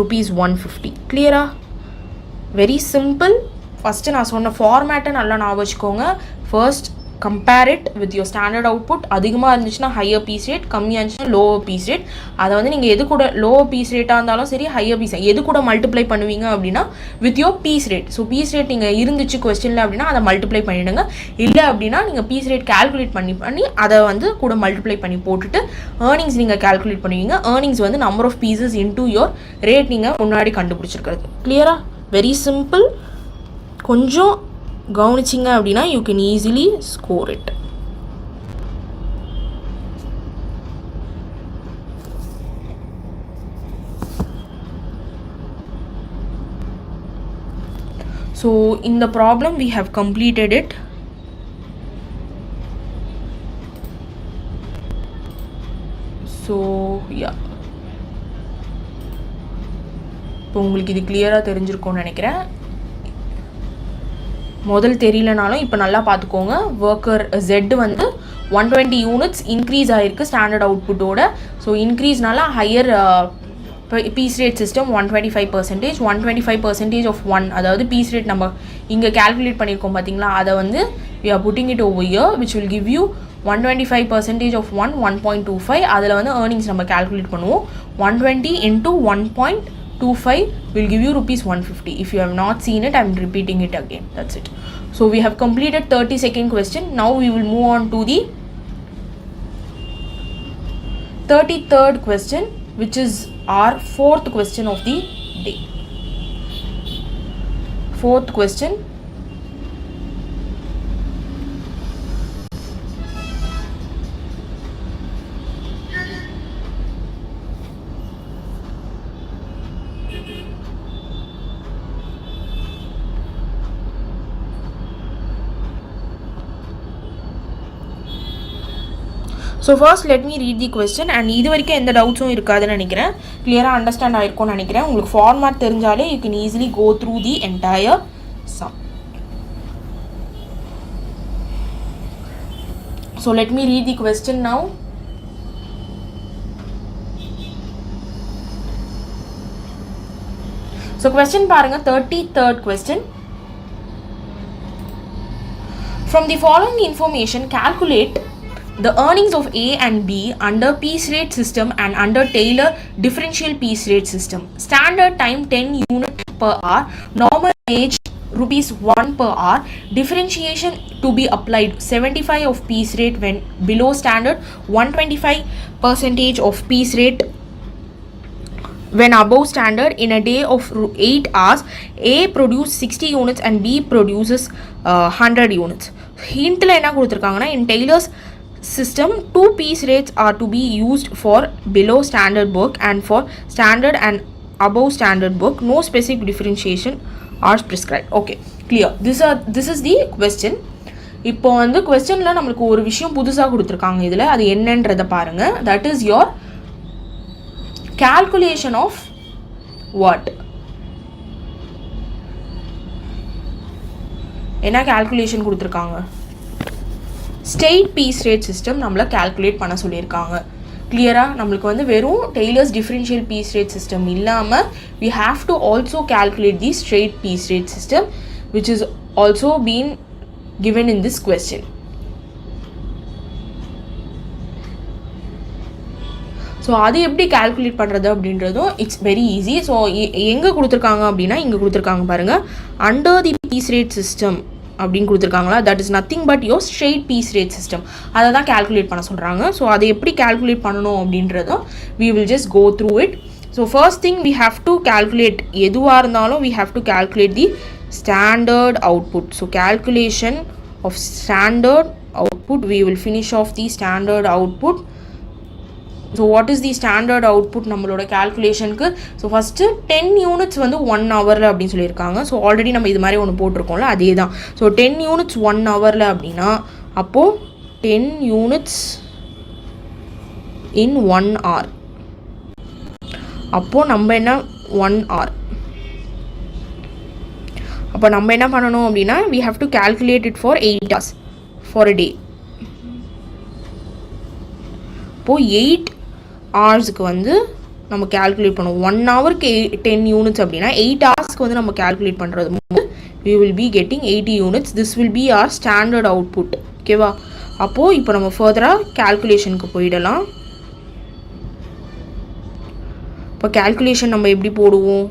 rupees 150. clear-ஆ? very simple. first நான் சொன்ன ஃபார்மேட்டை நல்லா ஞாபகம் வச்சுக்கோங்க. first compare it with your standard output. அதிகமாக இருந்துச்சுன்னா ஹையர் பீஸ் ரேட், கம்மியாக இருந்துச்சுன்னா லோவர் பீஸ் ரேட். அதை வந்து நீங்கள் எது கூட லோவர் பீஸ் ரேட்டாக இருந்தாலும் சரி, ஹையர் பீஸ் எது கூட மல்டிப்ளை பண்ணுவீங்க அப்படின்னா with your piece rate. So piece rate நீங்கள் இருந்துச்சு கொஸ்டினில் அப்படின்னா அதை மல்டிப்ளை பண்ணிவிடுங்க. இல்லை அப்படின்னா நீங்கள் பீஸ் ரேட் கால்குலேட் பண்ணி அதை வந்து கூட மல்டிப்ளை பண்ணி போட்டுட்டு ஏர்னிங்ஸ் நீங்கள் கால்குலேட் பண்ணுவீங்க. ஏர்னிங்ஸ் வந்து number of pieces into your rate நீங்கள் முன்னாடி கண்டுபிடிச்சிருக்கிறது. கிளியரா? Very simple. கொஞ்சம் கவனிச்சிங்க அப்படின்னா you can easily score it. So in the problem we have completed it. So yeah, இப்போ உங்களுக்கு இது கிளியராக தெரிஞ்சிருக்கும்னு நினைக்கிறேன். முதல் தெரியலனாலும் இப்போ நல்லா பார்த்துக்கோங்க. ஒர்க்கர் Z வந்து 120 யூனிட்ஸ் இன்க்ரீஸ் ஆகிருக்கு ஸ்டாண்டர்ட் அவுட்புட்டோட. ஸோ இன்க்ரீஸ்னால higher piece rate system 125%, 125% of 1, அதாவது பீஸ் ரேட் நம்ம இங்கே கால்குலேட் பண்ணியிருக்கோம் பார்த்தீங்களா, அதை வந்து we are putting it over here which will give you 125% of 1, 1.25. அதில் வந்து ஏர்னிங்ஸ் நம்ம கால்குலேட் பண்ணுவோம். 120 into 1.25 will give you rupees 150. If you have not seen it, I am repeating it again. That's it. So we have completed 32nd question. Now we will move on to the 33rd question, which is our fourth question of the day. Fourth question. So first let me read the question. And இது வரைக்கும் எந்த டவுட்ஸும் இருக்காதுன்னு நினைக்கிறேன். கிளியராக understand ஆகிருக்கும்னு நினைக்கிறேன். உங்களுக்கு ஃபார்மேட் தெரிஞ்சாலே you can easily go through the entire sum. So let me read the question now. So question பாருங்கள், 33rd question. From the following information, calculate the earnings of A and B under piece rate system and under Taylor differential piece rate system. Standard time 10 units per hour, normal wage rupees 1 per hour, differentiation to be applied 75 of piece rate when below standard, 125% of piece rate when above standard. In a day of 8 hours, A produces 60 units and B produces 100 units. Hintla enna kuduthirukanga, in Taylor's system 2 piece rates are to be used for below standard book and for standard and above standard book. No specific differentiation are prescribed. Okay, clear. This is the question. இப்போ வந்து கொஸ்டின்ல நம்மளுக்கு ஒரு விஷயம் புதுசாக கொடுத்துருக்காங்க. இதில் அது என்னன்றதை பாருங்க. That is your calculation of what? என்ன கால்குலேஷன் கொடுத்துருக்காங்க? ஸ்டேட் பீஸ் ரேட் சிஸ்டம் நம்மளை கால்குலேட் பண்ண சொல்லியிருக்காங்க. clear-ஆ நம்மளுக்கு வந்து வெறும் Taylor's differential piece rate system இல்லாம we have to also calculate the straight piece rate system which is also been given in this question. So அது எப்படி கால்குலேட் பண்ணுறது அப்படின்றதும் இட்ஸ் வெரி ஈஸி. ஸோ எங்கே கொடுத்துருக்காங்க அப்படின்னா இங்கே கொடுத்துருக்காங்க பாருங்கள், under the piece rate system அப்படின்னு கொடுத்துருக்காங்களா, that is nothing but your straight piece rate system. அதை தான் கால்குலேட் பண்ண சொல்கிறாங்க. ஸோ அதை எப்படி கால்குலேட் பண்ணணும் அப்படின்றதும் we will just go through it. So first thing we have to calculate, எதுவாக இருந்தாலும் we have to calculate the standard output. So calculation of standard output, we will finish off the standard output. So what is the standard output நம்மளோட கேல்குலேஷனுக்கு? So first 10 units வந்து 1 ஹவரில் அப்படின்னு சொல்லியிருக்காங்க. So already நம்ம இது மாதிரி ஒன்று போட்டிருக்கோம்ல, அதே தான். ஸோ 10 யூனிட்ஸ் 1 ஹவரில் அப்படின்னா அப்போது 10 யூனிட்ஸ் இன் 1 hour. அப்போது நம்ம என்ன 1 hour. அப்போ நம்ம என்ன பண்ணணும் அப்படின்னா we have to calculate it for 8 hours for a day. அப்போது 8 ஹவர்ஸுக்கு வந்து நம்ம கேல்குலேட் பண்ணுவோம். 1 ஹவருக்கு 10 யூனிட்ஸ் அப்படின்னா 8 ஹவர்ஸ்க்கு வந்து நம்ம கேல்குலேட் பண்ணுறது போது we will be getting 80 units. this will be our standard output. ஓகேவா? அப்போது இப்போ நம்ம ஃபர்தராக கேல்குலேஷனுக்கு போயிடலாம். இப்போ கேல்குலேஷன் நம்ம எப்படி போடுவோம்?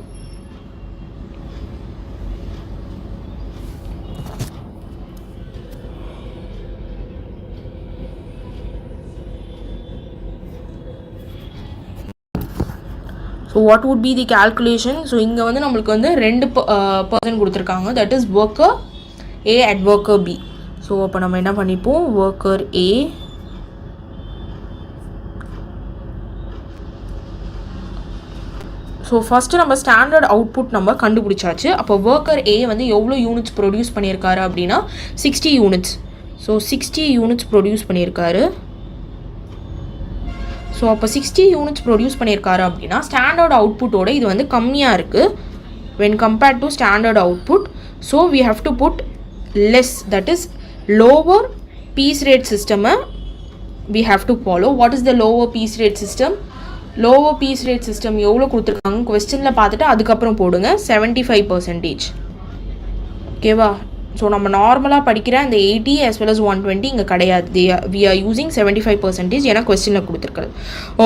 So what would be the calculation? So இங்கே வந்து நம்மளுக்கு வந்து 2% கொடுத்துருக்காங்க, that is worker A at worker B. So அப்போ நம்ம என்ன பண்ணிப்போம், worker A ஸோ ஃபஸ்ட்டு நம்ம ஸ்டாண்டர்ட் அவுட்புட் நம்ம கண்டுபிடிச்சாச்சு. அப்போ worker A வந்து எவ்வளோ யூனிட்ஸ் ப்ரொடியூஸ் பண்ணியிருக்காரு அப்படின்னா 60 யூனிட்ஸ். ஸோ 60 யூனிட்ஸ் ப்ரொடியூஸ் பண்ணியிருக்காரு. ஸோ அப்போ 60 யூனிட்ஸ் ப்ரொடியூஸ் பண்ணியிருக்காரு அப்படின்னா ஸ்டாண்டர்ட் அவுட்புட்டோட இது வந்து கம்மியாக இருக்குது when compared to standard output. So we have to put less, that is lower piece rate சிஸ்டமை we have to follow. What is the lower piece rate system? Lower piece rate system எவ்வளோ கொடுத்துருக்காங்க கொஸ்டினில் பார்த்துட்டு அதுக்கப்புறம் போடுங்க, 75%. ஓகேவா? So நம்ம நார்மலாக படிக்கிற அந்த 80 as well as 120 இங்கே கிடையாது. we are using 75% ஏன்னா கொஸ்டினில் கொடுத்துருக்குறது.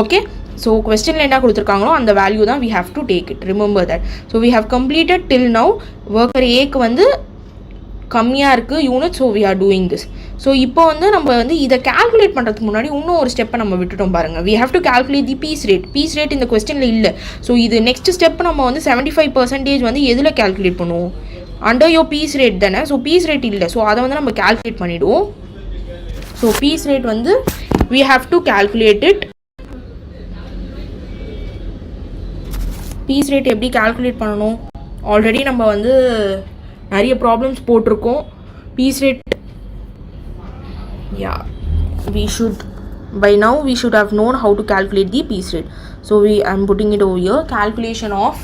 ஓகே, ஸோ கொஸ்டினில் என்ன கொடுத்துருக்காங்களோ அந்த வேல்யூ தான் we have to take it. remember that. so we have completed till now. worker Aக்கு வந்து கம்மியாக இருக்குது unit, so we are doing this. So இப்போ வந்து நம்ம வந்து இதை கால்குலேட் பண்ணுறதுக்கு முன்னாடி இன்னும் ஒரு ஸ்டெப்பை நம்ம விட்டுட்டோம் பாருங்கள். we have to calculate the piece rate. piece rate இந்த கொஸ்டினில் இல்லை. ஸோ இது நெக்ஸ்ட் ஸ்டெப் நம்ம வந்து 75% வந்து எதில் கால்குலேட் பண்ணுவோம்? அண்டர் யோர் பீஸ் ரேட் தானே. ஸோ பீஸ் ரேட் இல்லை, ஸோ அதை வந்து நம்ம கால்குலேட் பண்ணிவிடுவோம். ஸோ பீஸ் ரேட் வந்து we have to calculate it. Piece rate எப்படி கால்குலேட் பண்ணணும்? ஆல்ரெடி நம்ம வந்து நிறைய ப்ராப்ளம்ஸ் போட்டிருக்கோம். Piece rate we should by now we should have known how to calculate the piece rate. So I'm putting it over here. Calculation of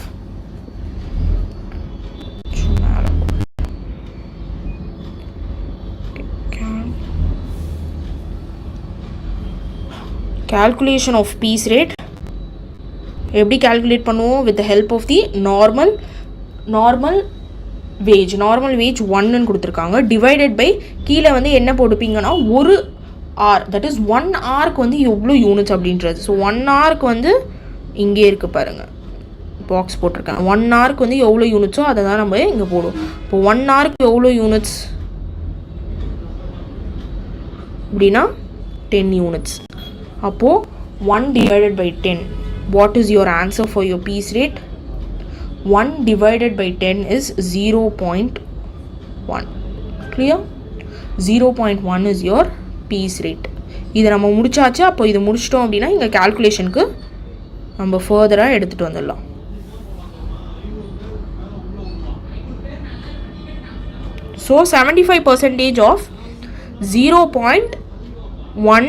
calculation of piece rate எப்படி calculate பண்ணுவோம்? with the help of the normal wage. normal wage 1 ன்னு கொடுத்துருக்காங்க, divided by கீழே வந்து என்ன போட்டுப்பீங்கன்னா ஒரு hour, that is 1 hourக்கு வந்து எவ்வளோ யூனிட்ஸ் அப்படின்றது. ஸோ 1 hourக்கு வந்து இங்கே இருக்குது பாருங்கள், பாக்ஸ் போட்டிருக்கேன். 1 hourக்கு வந்து எவ்வளோ யூனிட்ஸோ அதை தான் நம்ம இங்கே போடுவோம். இப்போ 1 hourக்கு எவ்வளோ யூனிட்ஸ் அப்படின்னா 10 யூனிட்ஸ். அப்போது 1 divided by 10, what is your answer for your piece rate? 1 divided by 10 is 0.1. clear? 0.1 is your piece rate. இதை நம்ம முடிச்சாச்சு. அப்போ இது முடிச்சிட்டோம் அப்படின்னா இங்கே கால்குலேஷனுக்கு நம்ம ஃபர்தராக எடுத்துகிட்டு வந்துடலாம். So 75% of 0.1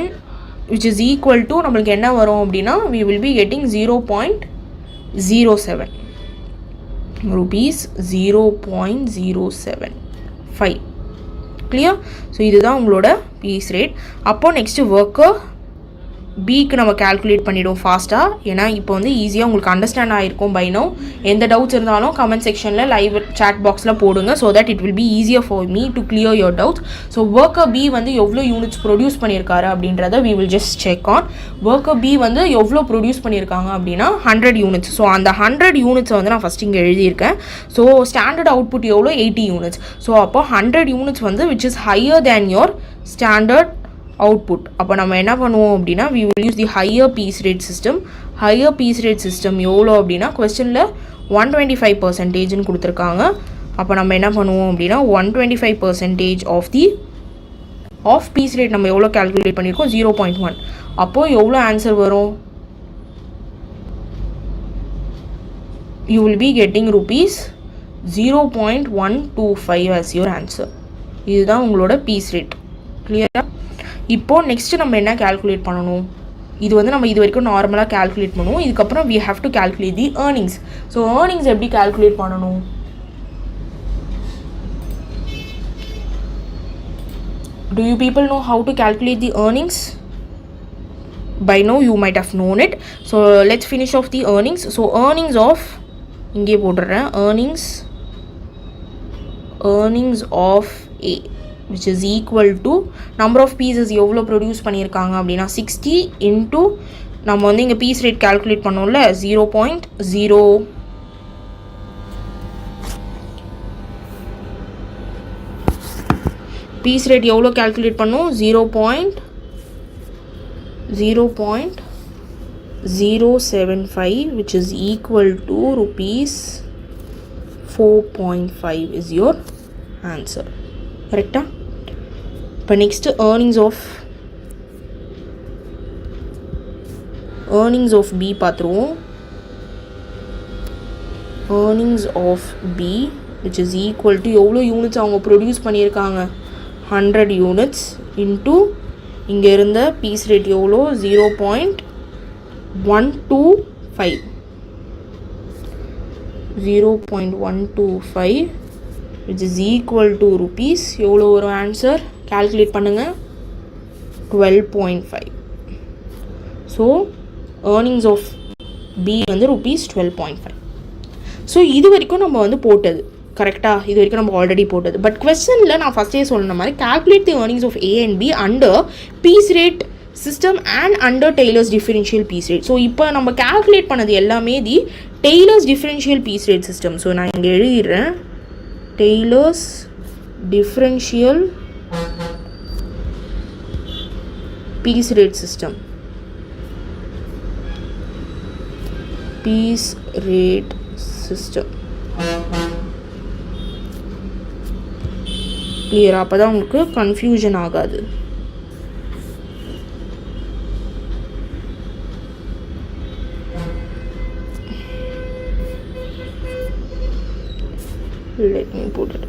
which is equal to நம்மளுக்கு என்ன வரும் அப்படின்னா we will be getting 0.07 rupees. 0.075. clear? So இதுதான் உங்களோட பீஸ் ரேட். அப்போ நெக்ஸ்ட்டு worker பிக்கு நம்ம கால்குலேட் பண்ணிவிடுவோம் ஃபாஸ்ட்டாக. ஏன்னா இப்போ வந்து ஈஸியாக உங்களுக்கு அண்டர்ஸ்டாண்ட் ஆகிருக்கும் பை நோ. எந்த டவுட்ஸ் இருந்தாலும் கமெண்ட் செக்ஷனில் லைவ் சாட் பாக்ஸில் போடுங்க. So that it will be easier for me to clear your doubts. So worker B வந்து எவ்வளோ யூனிட்ஸ் ப்ரொடியூஸ் பண்ணியிருக்காரு அப்படின்றத we will just check on. Worker B வந்து எவ்வளோ ப்ரொடியூஸ் பண்ணியிருக்காங்க அப்படின்னா 100 யூனிட்ஸ். ஸோ அந்த 100 யூனிட்ஸை வந்து நான் ஃபஸ்ட் இங்கே எழுதியிருக்கேன். ஸோ ஸ்டாண்டர்ட் அவுட்புட் எவ்வளோ 80 யூனிட்ஸ். ஸோ அப்போ 100 யூனிட்ஸ் வந்து which is higher than your standard output. அப்போ நம்ம என்ன பண்ணுவோம் அப்படின்னா we will use the higher piece rate system. higher piece rate system எவ்வளோ அப்படின்னா கொஸ்டினில் 125% கொடுத்துருக்காங்க. அப்போ நம்ம என்ன பண்ணுவோம் அப்படின்னா 125% ஆஃப் piece rate நம்ம எவ்வளோ கால்குலேட் பண்ணியிருக்கோம் 0.1. அப்போது எவ்வளோ ஆன்சர் வரும்? you will be getting rupees 0.125 as your answer. இதுதான் உங்களோட piece rate. கிளியரா? இப்போது நெக்ஸ்ட்டு நம்ம என்ன கால்குலேட் பண்ணணும்? இது வந்து நம்ம இது வரைக்கும் நார்மலாக கால்குலேட் பண்ணுவோம். இதுக்கப்புறம் we have to calculate the earnings. So earnings எப்படி கால்குலேட் பண்ணணும்? Do you people know how to calculate the earnings? By now you might have known it. So let's finish off the earnings. So earnings of இங்கே போடுறேன் earnings of A which is equal to number of pieces எவ்வளோ produce பண்ணியிருக்காங்க அப்படின்னா 60 into நம்ம வந்து இங்கே piece rate calculate பண்ணோம்ல 0.0 piece rate எவ்வளோ கால்குலேட் பண்ணோம் 0.075 which is equal to rupees 4.5 is your answer. கரெக்டா? இப்போ நெக்ஸ்ட்டு earnings of B பார்த்துருவோம். earnings of B which is equal to எவ்வளோ யூனிட்ஸ் அவங்க ப்ரொடியூஸ் பண்ணியிருக்காங்க 100 யூனிட்ஸ் இன்ட்டு இங்கே இருந்த பீஸ் ரேட் எவ்வளோ 0.125 which is equal to rupees எவ்வளோ ஒரு ஆன்சர் கால்குலேட் பண்ணுங்கள் 12.5. ஸோ earnings of B வந்து rupees 12.5. ஸோ இது வரைக்கும் நம்ம வந்து போட்டது கரெக்டாக, இது வரைக்கும் நம்ம ஆல்ரெடி போட்டது. பட் கொஸ்டினில் நான் ஃபஸ்ட்டே சொன்ன மாதிரி calculate the earnings of A and B under piece rate system and under Taylor's differential piece rate. So இப்போ நம்ம calculate பண்ணது எல்லாமே தி Taylor's differential piece rate system. So நான் இங்கே எழுதிடுறேன் Taylor's differential piece rate system. Piece rate system. கிளியரா? அப்போ தான் உங்களுக்கு கன்ஃபியூஷன் ஆகாது. let me put it.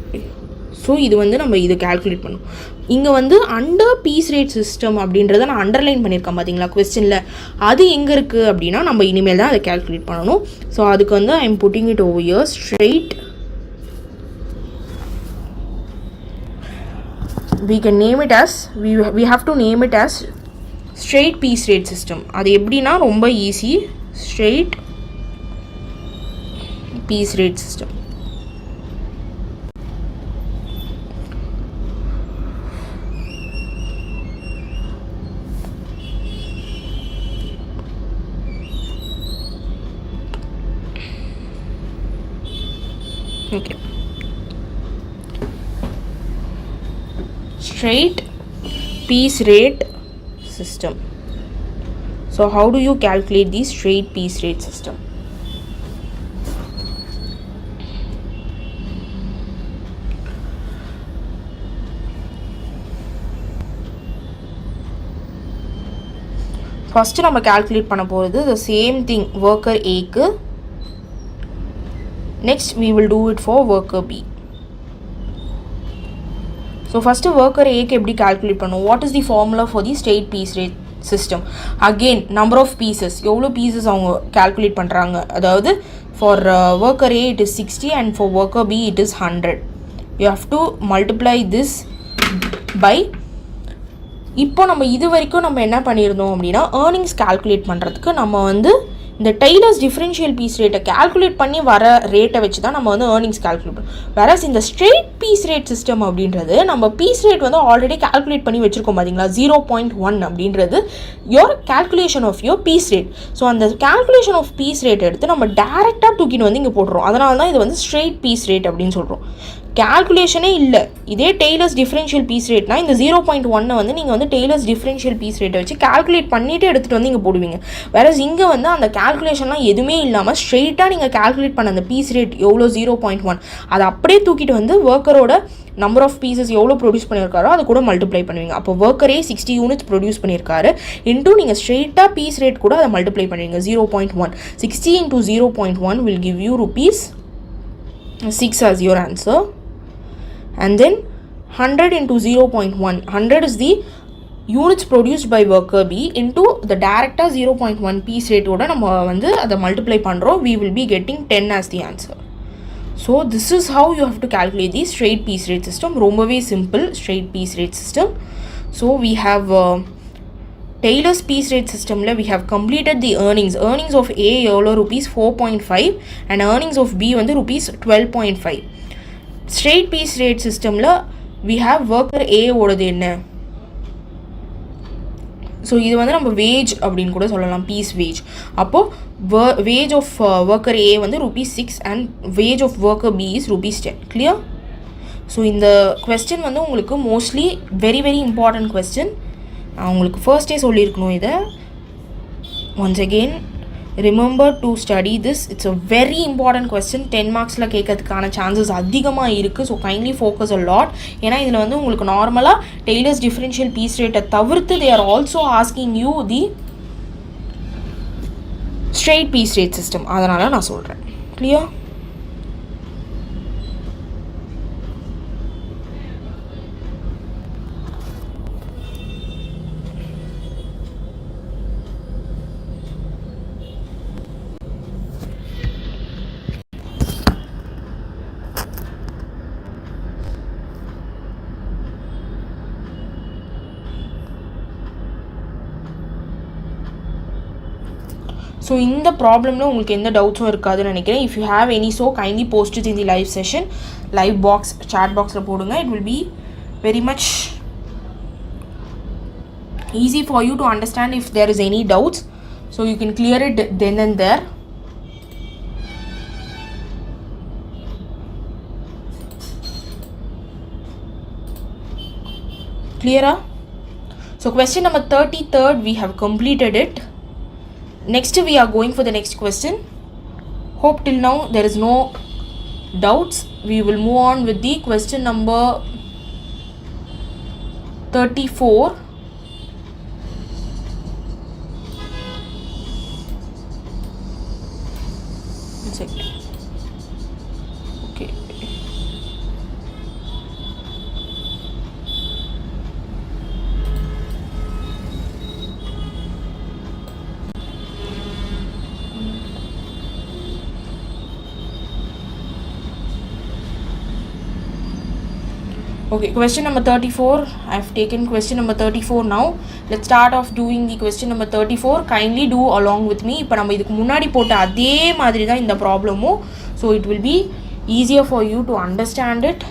So இது வந்து நம்ம இது கால்குலேட் பண்ணும். இங்கே வந்து அண்டர் பீஸ் ரேட் சிஸ்டம் அப்படின்றத நான் அண்டர்லைன் பண்ணியிருக்கேன் பார்த்தீங்களா கொஸ்டினில். அது எங்கே இருக்குது அப்படின்னா நம்ம இனிமேல் தான் அதை கால்குலேட் பண்ணணும். ஸோ அதுக்கு வந்து I am pudding it over here straight. we can name it as we have to name it as straight piece rate system. அது எப்படின்னா ரொம்ப easy, straight piece rate system. Okay, straight piece rate system. So how do you calculate the straight piece rate system? First நம்ம calculate பண்ண போகிறது the same thing worker Aக்கு. Next we will do it for worker B. So first worker Aக்கு எப்படி calculate பண்ணுவோம்? What is the formula for the straight piece rate system? Again number of pieces, எவ்வளோ pieces அவங்க calculate பண்ணுறாங்க. அதாவது for worker A it is 60 and for worker B it is 100. You have to multiply this by இப்போ நம்ம இது வரைக்கும் நம்ம என்ன பண்ணியிருந்தோம் அப்படின்னா ஏர்னிங்ஸ் கால்குலேட் பண்ணுறதுக்கு நம்ம வந்து இந்த டெய்லர்ஸ் டிஃபரன்ஷியல் பீஸ் ரேட்டை கால்குலேட் பண்ணி வர ரேட்டை வச்சு தான் நம்ம வந்து ஏர்னிங்ஸ் கால்குலேட் பண்ணுறோம். வேறஸ் இந்த ஸ்ட்ரெயிட் பீஸ் ரேட் சிஸ்டம் அப்படின்றது நம்ம பீஸ் ரேட் வந்து ஆல்ரெடி கால்குலேட் பண்ணி வச்சுருக்கோம் பார்த்தீங்களா, 0.1 அப்படின்றது your calculation of your piece rate. So அந்த கால்குலேஷன் ஆஃப் பீஸ் ரேட் எடுத்து நம்ம டேரெக்டாக தூக்கிட்டு வந்து இங்கே போட்டுறோம். அதனால தான் இது வந்து ஸ்ட்ரெயிட் பீஸ் ரேட் அப்படின்னு சொல்கிறோம். கால்குலேஷனே இல்லை. இதே டெய்லர்ஸ் டிஃபரன்ஷியல் பீஸ் ரேட்னா இந்த 0.1 வந்து நீங்கள் வந்து டெய்லர்ஸ் டிஃபரன்ஷியல் பீஸ் ரேட்டை வச்சு கால்குலேட் பண்ணிவிட்டு எடுத்துகிட்டு வந்து இங்கே போடுவீங்க. வேற இங்கே வந்து அந்த கால்குலேஷன்லாம் எதுவுமே இல்லாமல் ஸ்ட்ரெயிட்டாக நீங்கள் கால்குலேட் பண்ண அந்த பீஸ் ரேட் எவ்வளோ 0.1 அதை அப்படியே தூக்கிட்டு வந்து ஒர்க்கரோட நம்பர் ஆஃப் பீசஸ் எவ்வளோ ப்ரொடியூஸ் பண்ணியிருக்காரோ அது கூட மல்டிப்ளை பண்ணுவீங்க. அப்போ ஒர்க்கரே 60 யூனிட்ஸ் ப்ரொடியூஸ் பண்ணியிருக்காரு இன்டூ நீங்கள் ஸ்ட்ரெயிட்டாக பீஸ் ரேட் கூட அதை மல்டிப்ளை பண்ணுவீங்க 0.1. 60 into 0.1 will give you rupees 6 as your answer. And then 100 into 0.1. 100 is the units produced by worker B into the direct 0.1 piece rate oda நம்ம வந்து அதை multiply பண்றோம். We will be getting 10 as the answer. So this is how you have to calculate the straight piece rate system. ரொம்பவே simple straight piece rate system. So we have Taylor's piece rate system we have completed the earnings of A எவ்வளோ rupees 4.5 and earnings of B வந்து rupees 12.5. Straight piece rate system we have worker A ஓடது என்ன, so இது வந்து நம்ம wage அப்படின்னு கூட சொல்லலாம், piece wage. அப்போது வேஜ் ஆஃப் ஒர்க்கர் ஏ வந்து ₹6 and wage of worker B is ₹10. Clear? So இந்த கொஸ்டின் வந்து உங்களுக்கு mostly very very important question. நான் உங்களுக்கு ஃபர்ஸ்டே சொல்லியிருக்கணும் இதை. Once again remember to study this. It's a very important question. 10 மார்க்ஸில் கேட்கறதுக்கான சான்சஸ் அதிகமாக இருக்குது. So kindly focus a lot. ஏன்னா இதில் வந்து உங்களுக்கு நார்மலாக டெய்லர்ஸ் டிஃபரன்ஷியல் பீஸ் ரேட்டை தவிர்த்து they are also asking you the straight piece rate system. அதனால் நான் சொல்கிறேன். கிளியர்? ஸோ இந்த ப்ராப்ளமில் உங்களுக்கு எந்த டவுட்ஸும் இருக்காதுன்னு நினைக்கிறேன். If you have any so kindly post it in the live session, live box chat பாக்ஸில் போடுங்க. It will be very much easy for you to understand if there is any doubts. So you can clear it then and there. Clear? So question number 33rd we have completed it. Next we are going for the next question. Hope till now there is no doubts. We will move on with the question number 34. One second. Okay. Okay, question number 34. I have taken question number 34 now. Let's start off doing the question number 34. Kindly do along with me. இப்போ நம்ம இதுக்கு முன்னாடி போட்ட அதே மாதிரி தான் இந்த ப்ராப்ளமும். So it will be easier for you to understand it.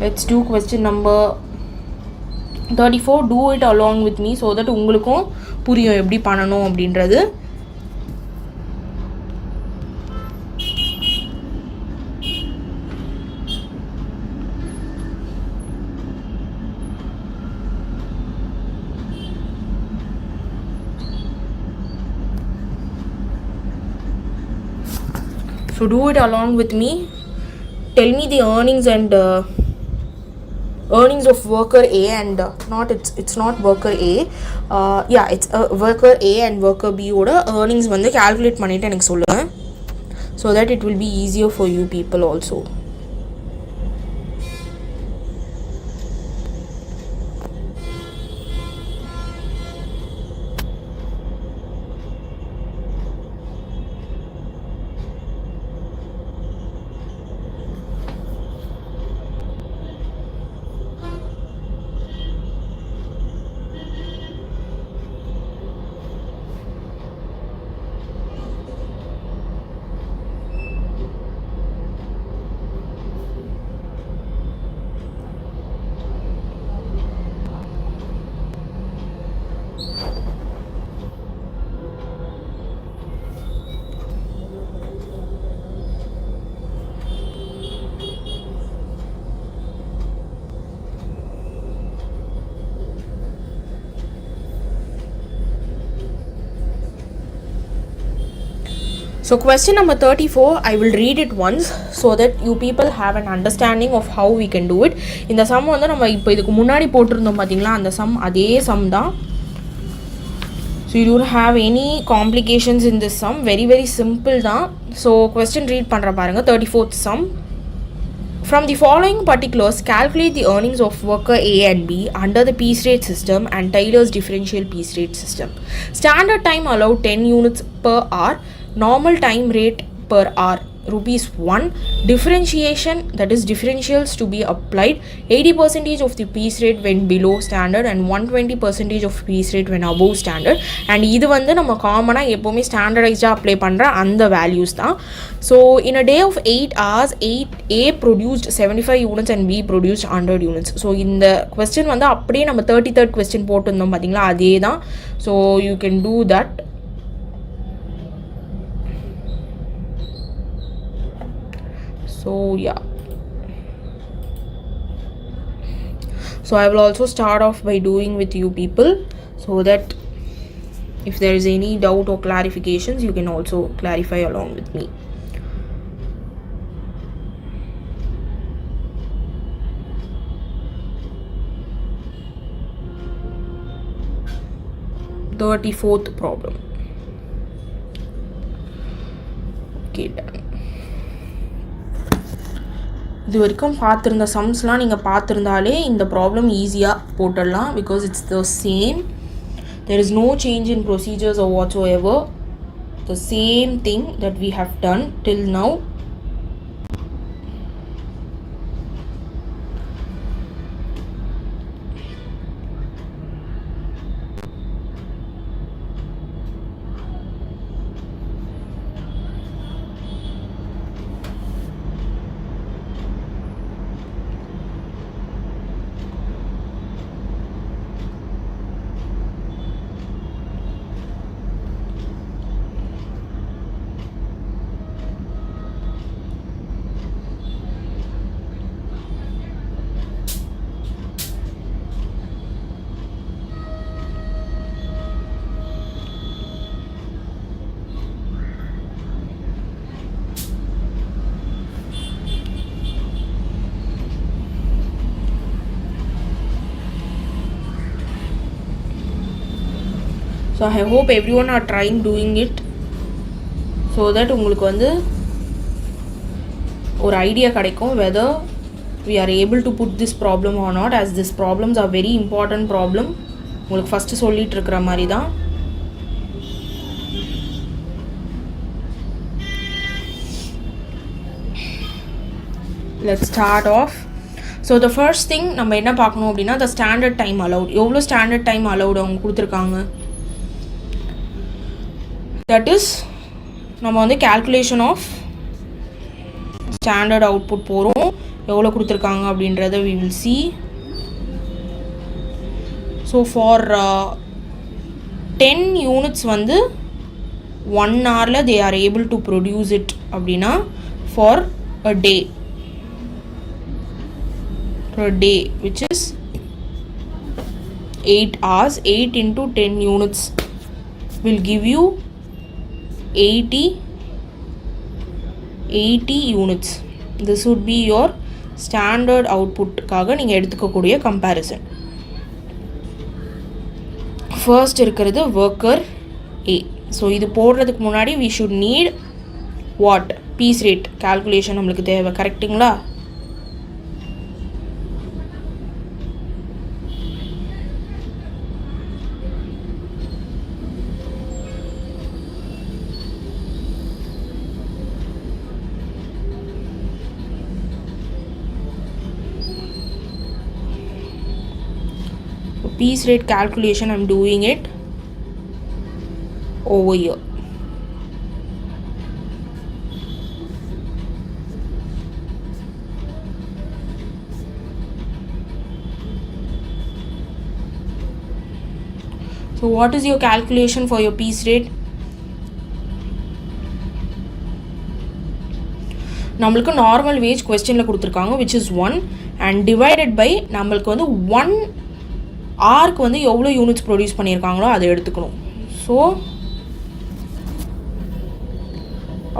Let's do question number 34. Do it along with me so that உங்களுக்கும் புரியும் எப்படி பண்ணணும் அப்படின்றது. So do it along with me. Tell me the earnings and earnings of worker A and it's not worker A. Yeah, it's worker A and worker B oda earnings வந்து calculate பண்ணிட்டு எனக்கு சொல்லுங்க. So that it will be easier for you people also. So question number 34, I will read it once so that you people have an understanding of how we can do it. இந்த sum வந்து நம்ம இப்போ இதுக்கு முன்னாடி போட்டிருந்தோம் பாத்தீங்களா, அந்த sum அதே sum தான். So you don't have any complications in this sum, very very simple தான். So question read பண்ற பாருங்க. 34th sum. From the following particulars, calculate the earnings of worker A and B under the piece rate system and Taylor's differential piece rate system. Standard time allowed 10 units per hour. Normal time rate per hour rupees 1. Differentiation, that is differentials to be applied. 80% of the piece rate when below standard and 120% of piece rate when above standard. And இது வந்து நம்ம காமனா எப்பவுமே ஸ்டாண்டர்டைஸ்டா apply பண்ற அந்த values தான். So in a day of 8 hours, A produced 75 units and B produced 100 units. So இந்த question வந்து அப்படியே நம்ம 33rd question போட்டுருந்தோம் பாத்தீங்களா, அதே தான். So you can do that. So yeah, so I will also start off by doing with you people so that if there is any doubt or clarifications you can also clarify along with me. The 34th problem. Okay, done. இது வரைக்கும் பார்த்துருந்த சம்ஸ்லாம் நீங்கள் பார்த்துருந்தாலே இந்த problem ஈஸியாக போட்டுடலாம், because it's the same. There is no change in procedures or whatsoever. The same thing that we have done till now. So I hope everyone are trying doing it so that உங்களுக்கு வந்து ஒரு idea கிடைக்கும் whether we are able to put this problem or not, as these problems are very important problem. உங்களுக்கு first சொல்லிட்டு இருக்கிற மாதிரி தான். Let's start off. So the first thing நம்ம என்ன பார்க்கணும் அப்படின்னா the standard time allowed. எவ்வளோ standard time allowed அவங்க கொடுத்துருக்காங்க. That is நம்ம வந்து calculation of standard output போகிறோம். எவ்வளோ கொடுத்துருக்காங்க அப்படின்றத we will see. So for 10 units வந்து 1 hourல they are able to produce it அப்படின்னா for a day. Per day, which is 8 hours. 8 into 10 units will give you 80 units. This would be your standard output காக நீங்கள் எடுத்துக்கக்கூடிய comparison. First இருக்கிறது worker A. So இது போடுறதுக்கு முன்னாடி we should need what? Piece rate calculation நம்மளுக்கு தேவை, கரெக்டுங்களா? Piece rate calculation, I'm doing it over here. So what is your calculation for your piece rate? நம்மளுக்கு நார்மல் வேஜ் கொஸ்டினில் கொடுத்துருக்காங்க which is 1 and divided by நம்மளுக்கு வந்து 1 hourக்கு வந்து எவ்வளோ யூனிட்ஸ் ப்ரொடியூஸ் பண்ணியிருக்காங்களோ அதை எடுத்துக்கணும். ஸோ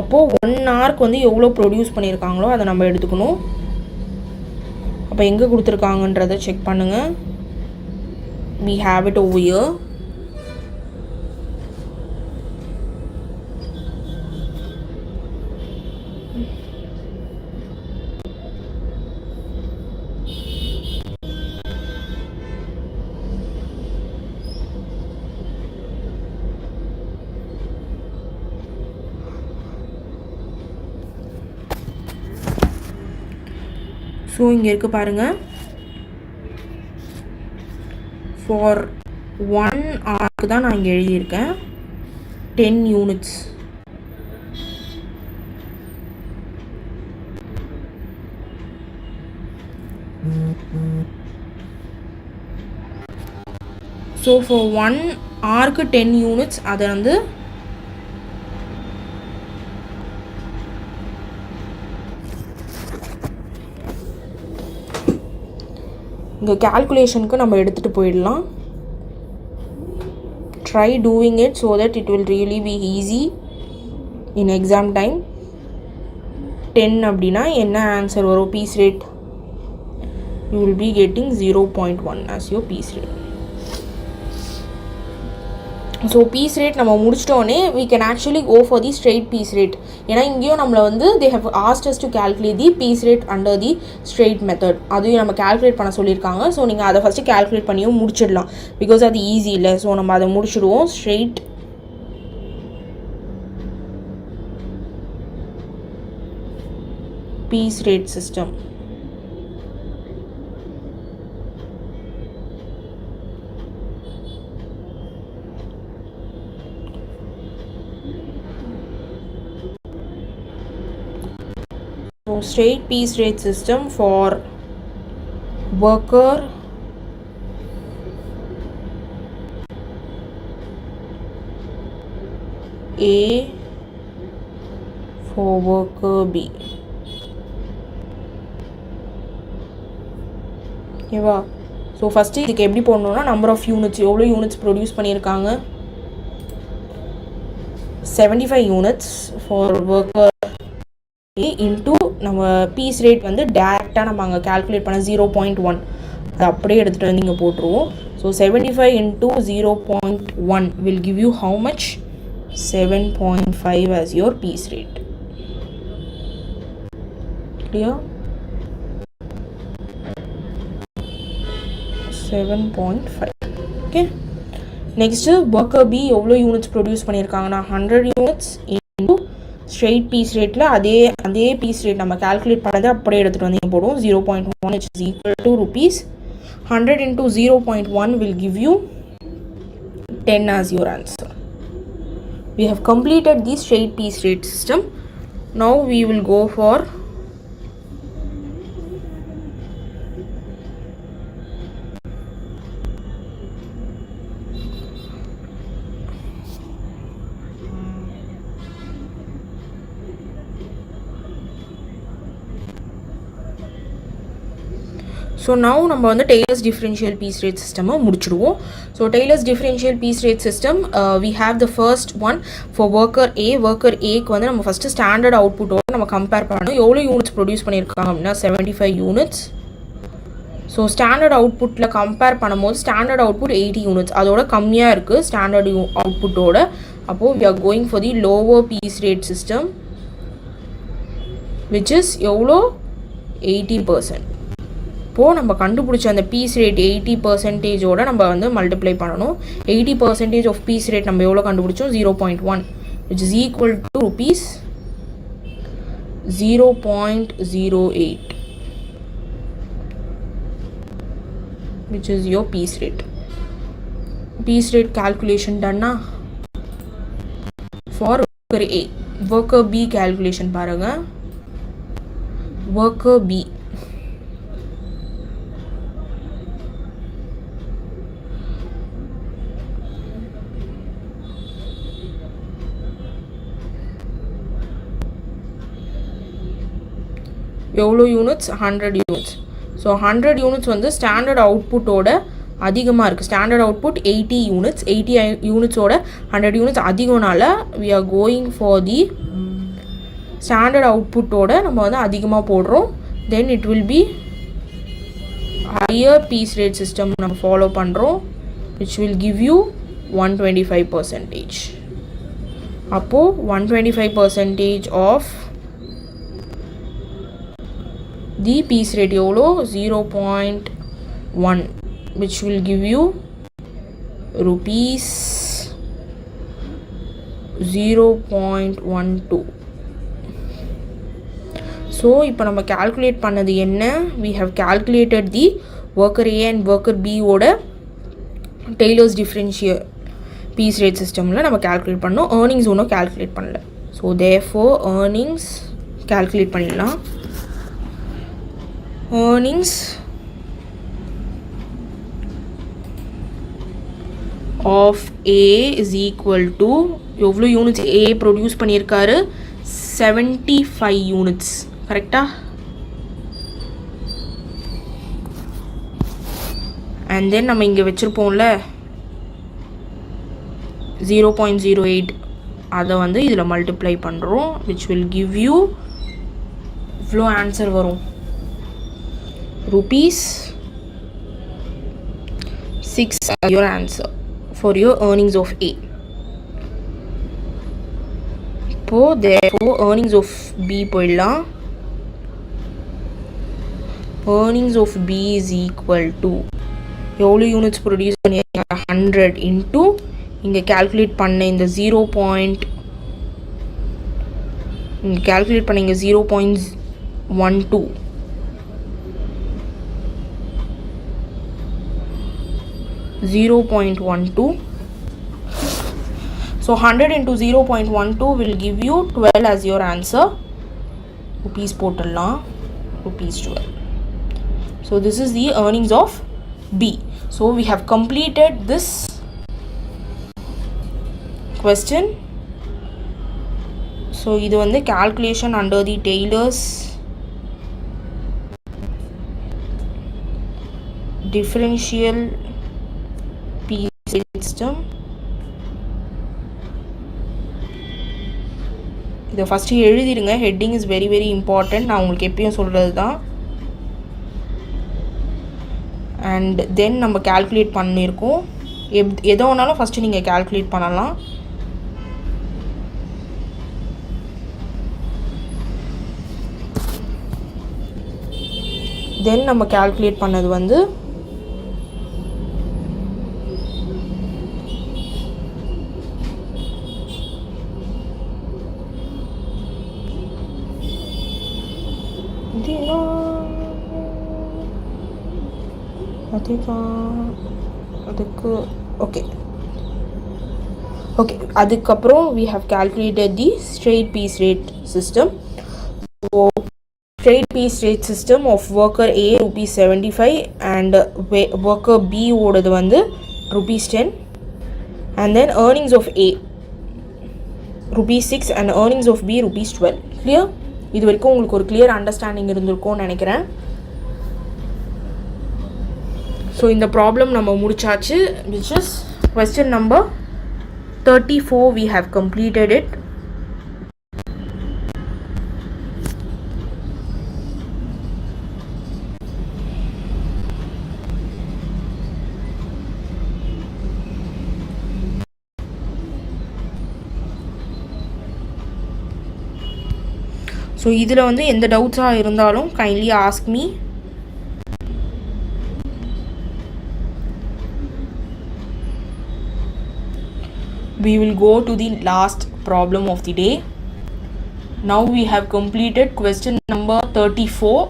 அப்போது 1 ஹவருக்கு வந்து எவ்வளோ ப்ரொடியூஸ் பண்ணியிருக்காங்களோ அதை நம்ம எடுத்துக்கணும். அப்போ எங்கே கொடுத்துருக்காங்கன்றதை செக் பண்ணுங்கள். we have it over here. So இங்கே இருக்கு பாருங்கள். ஃபார் 1 ஹவருக்கு தான் நான் இங்கே எழுதியிருக்கேன் 10 யூனிட்ஸ். ஸோ ஃபார் 1 ஹவருக்கு 10 யூனிட்ஸ். அதை வந்து இங்கே கேல்குலேஷனுக்கு நம்ம எடுத்துகிட்டு போயிடலாம். Try doing it so that it will really be easy in exam time. 10 அப்படின்னா என்ன ஆன்சர் வரும்? Piece rate you will be getting 0.1 as your piece rate. So piece rate நம்ம முடிச்சிட்டோன்னே we can actually go for the straight piece rate. ஏன்னா இங்கேயும் நம்மளை வந்து they have asked us to calculate the piece rate under the straight method. அதையும் நம்ம calculate பண்ண சொல்லியிருக்காங்க. ஸோ நீங்கள் அதை ஃபஸ்ட்டு calculate பண்ணியும் முடிச்சிடலாம் பிகாஸ் அது ஈஸி இல்லை. ஸோ நம்ம அதை முடிச்சிடுவோம். straight piece rate system. So straight piece rate system for worker A for worker B. ஓகேவா? ஸோ ஃபஸ்ட்டு இதுக்கு எப்படி போடணுன்னா நம்பர் ஆஃப் யூனிட்ஸ், எவ்வளோ யூனிட்ஸ் ப்ரொடியூஸ் பண்ணியிருக்காங்க 75 units for worker A into நம்ம பீஸ் ரேட் வந்து டேரெக்டாக நம்ம அங்கே கேல்குலேட் பண்ண 0.1 அதை அப்படியே எடுத்துகிட்டு வந்து இங்கே போட்டுருவோம். So 75 into 0.1 will give you how much? 7.5 as your piece rate. Clear? 7.5. Okay. Next worker B எவ்வளோ யூனிட்ஸ் ப்ரொடியூஸ் பண்ணியிருக்காங்கன்னா 100 யூனிட்ஸ் into straight piece rateல அதே piece rate நம்ம calculate பண்ணதை அப்படியே எடுத்துகிட்டு வந்து போடுவோம். 0.1 which is equal to rupees 100 into 0.1 will give you 10 as your answer. We have completed the straight piece rate system. Now we will go for so now நம்ம வந்து Taylor's differential piece rate சிஸ்டமை முடிச்சிடுவோம். So Taylor's differential piece rate system we have the first one for worker A. Worker ஏக்கு வந்து நம்ம first standard அவுட்புட்டோடு நம்ம compare பண்ணணும். எவ்வளோ யூனிட்ஸ் ப்ரொடியூஸ் பண்ணியிருக்காங்க அப்படின்னா 75 யூனிட்ஸ். ஸோ ஸ்டாண்டர்ட் அவுட்புட்டில் கம்பேர் பண்ணும்போது ஸ்டாண்டர்ட் அவுட்புட் 80 யூனிட்ஸ், அதோட கம்மியாக இருக்குது ஸ்டாண்டர்ட் அவுட்புட்டோட. அப்போது we are going for the lower piece rate system which is எவ்வளோ 80%. இப்போது நம்ம கண்டுபிடிச்ச அந்த பீஸ் ரேட் 80%ஓட நம்ம வந்து மல்டிப்ளை பண்ணணும். 80% ஆஃப் பீஸ் ரேட் நம்ம எவ்வளோ கண்டுபிடிச்சோம்? 0.1 which is equal to rupees 0.08 which is your piece rate. Piece rate calculation done na? For worker A. Worker B calculation பாருங்க. Worker B எவ்வளோ யூனிட்ஸ்? 100 யூனிட்ஸ். ஸோ 100 யூனிட்ஸ் வந்து standard அவுட்புட்டோட அதிகமாக இருக்குது. Standard output 80 units. 80 யூனிட்ஸோட 100 units அதிகம்னால we are going for the standard அவுட்புட்டோட நம்ம வந்து அதிகமாக போடுறோம். Then it will be higher piece rate system நம்ம ஃபாலோ பண்ணுறோம், which will give you 125%. அப்போது 125% of the piece rate எவ்வளோ 0.1, which will give you rupees 0.12. So இப்போ நம்ம calculate பண்ணது என்ன, we have calculated the worker A and worker B ஓட Taylor's differential piece rate systemல நம்ம calculate பண்ணோம். earnings ஒன்றும் calculate பண்ணல. ஸோ therefore earnings calculate பண்ணிடலாம். earnings of A is equal to எவ்வளோ யூனிட்ஸ் A ப்ரொடியூஸ் பண்ணியிருக்காரு, 75 யூனிட்ஸ். கரெக்டா? அண்ட் தென் நம்ம இங்கே வச்சுருப்போம்ல 0.08, அதை வந்து இதில் மல்டிப்ளை பண்ணுறோம், which will give you இவ்வளோ ஆன்சர் வரும், rupees 6 your answer for your earnings of A. இப்போது therefore earnings of B போயிடலாம். earnings of B is equal to எவ்வளோ யூனிட்ஸ் ப்ரொடியூஸ் பண்ணியிருக்காங்க 100 இன்ட்டு இங்கே கேல்குலேட் பண்ண இந்த 0. இங்கே கேல்குலேட் பண்ண இங்கே 0.12. So 100 into 0.12 will give you 12 as your answer. Rupees போட்டுடலாம், rupees 12. So this is the earnings of B. So we have completed this question. So இது வந்து calculation under the Taylor's differential piece rate system. இதை first எழுதிடுங்க, heading is very very important, நான் உங்களுக்கு எப்பயும் சொல்கிறது தான். அண்ட் தென் நம்ம கேல்குலேட் பண்ணியிருக்கோம், எதோ ஒன்றாலும் ஃபஸ்ட்டு நீங்கள் கேல்குலேட் பண்ணலாம். தென் நம்ம கேல்குலேட் பண்ணது வந்து அதுக்கு ஓகே அதுக்கப்புறம் we have calculated the straight piece rate system. So straight piece rate system of worker A rupees 75 and worker B ஓடது வந்து rupees 10, and then earnings of A rupees 6 and earnings of B rupees 12. clear? இது வரைக்கும் உங்களுக்கு ஒரு clear understanding இருந்திருக்கும்னு நினைக்கிறேன். So இந்த problem நம்ம முடிச்சாச்சு, which is question number 34. we have completed it. So இதில் வந்து எந்த டவுட்ஸாக இருந்தாலும் kindly ask me. We will go to the last problem of the day. Now we have completed question number 34.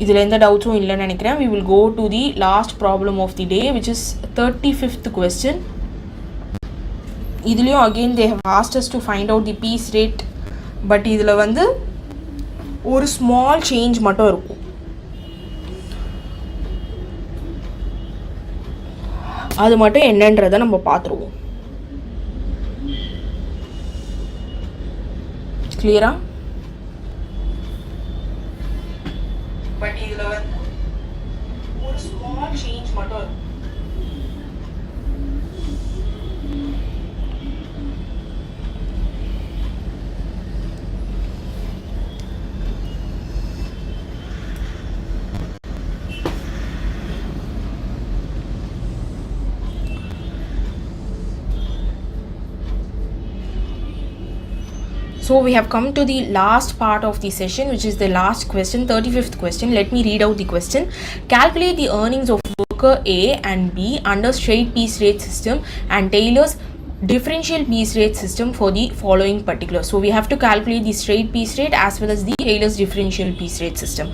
இதில் எந்த டவுட்ஸும் இல்லைன்னு நினைக்கிறேன். We will go to the last problem of the day, which is 35th question. இதுலேயும் again they have asked us to find out the piece rate, but இதில் வந்து ஒரு small change மட்டும் இருக்கும். அது மட்டும் என்னன்றதை நம்ம பார்த்துருவோம். கிளியரா? பட் இதுல வந்து ஒரு ஸ்மால் சேஞ்ச் மட்டும் இருக்கும். So we have come to the last part of the session, which is the last question, 35th question. Let me read out the question. Calculate the earnings of worker A and B under straight piece rate system and Taylor's differential piece rate system for the following particulars. So we have to calculate the straight piece rate as well as the Taylor's differential piece rate system.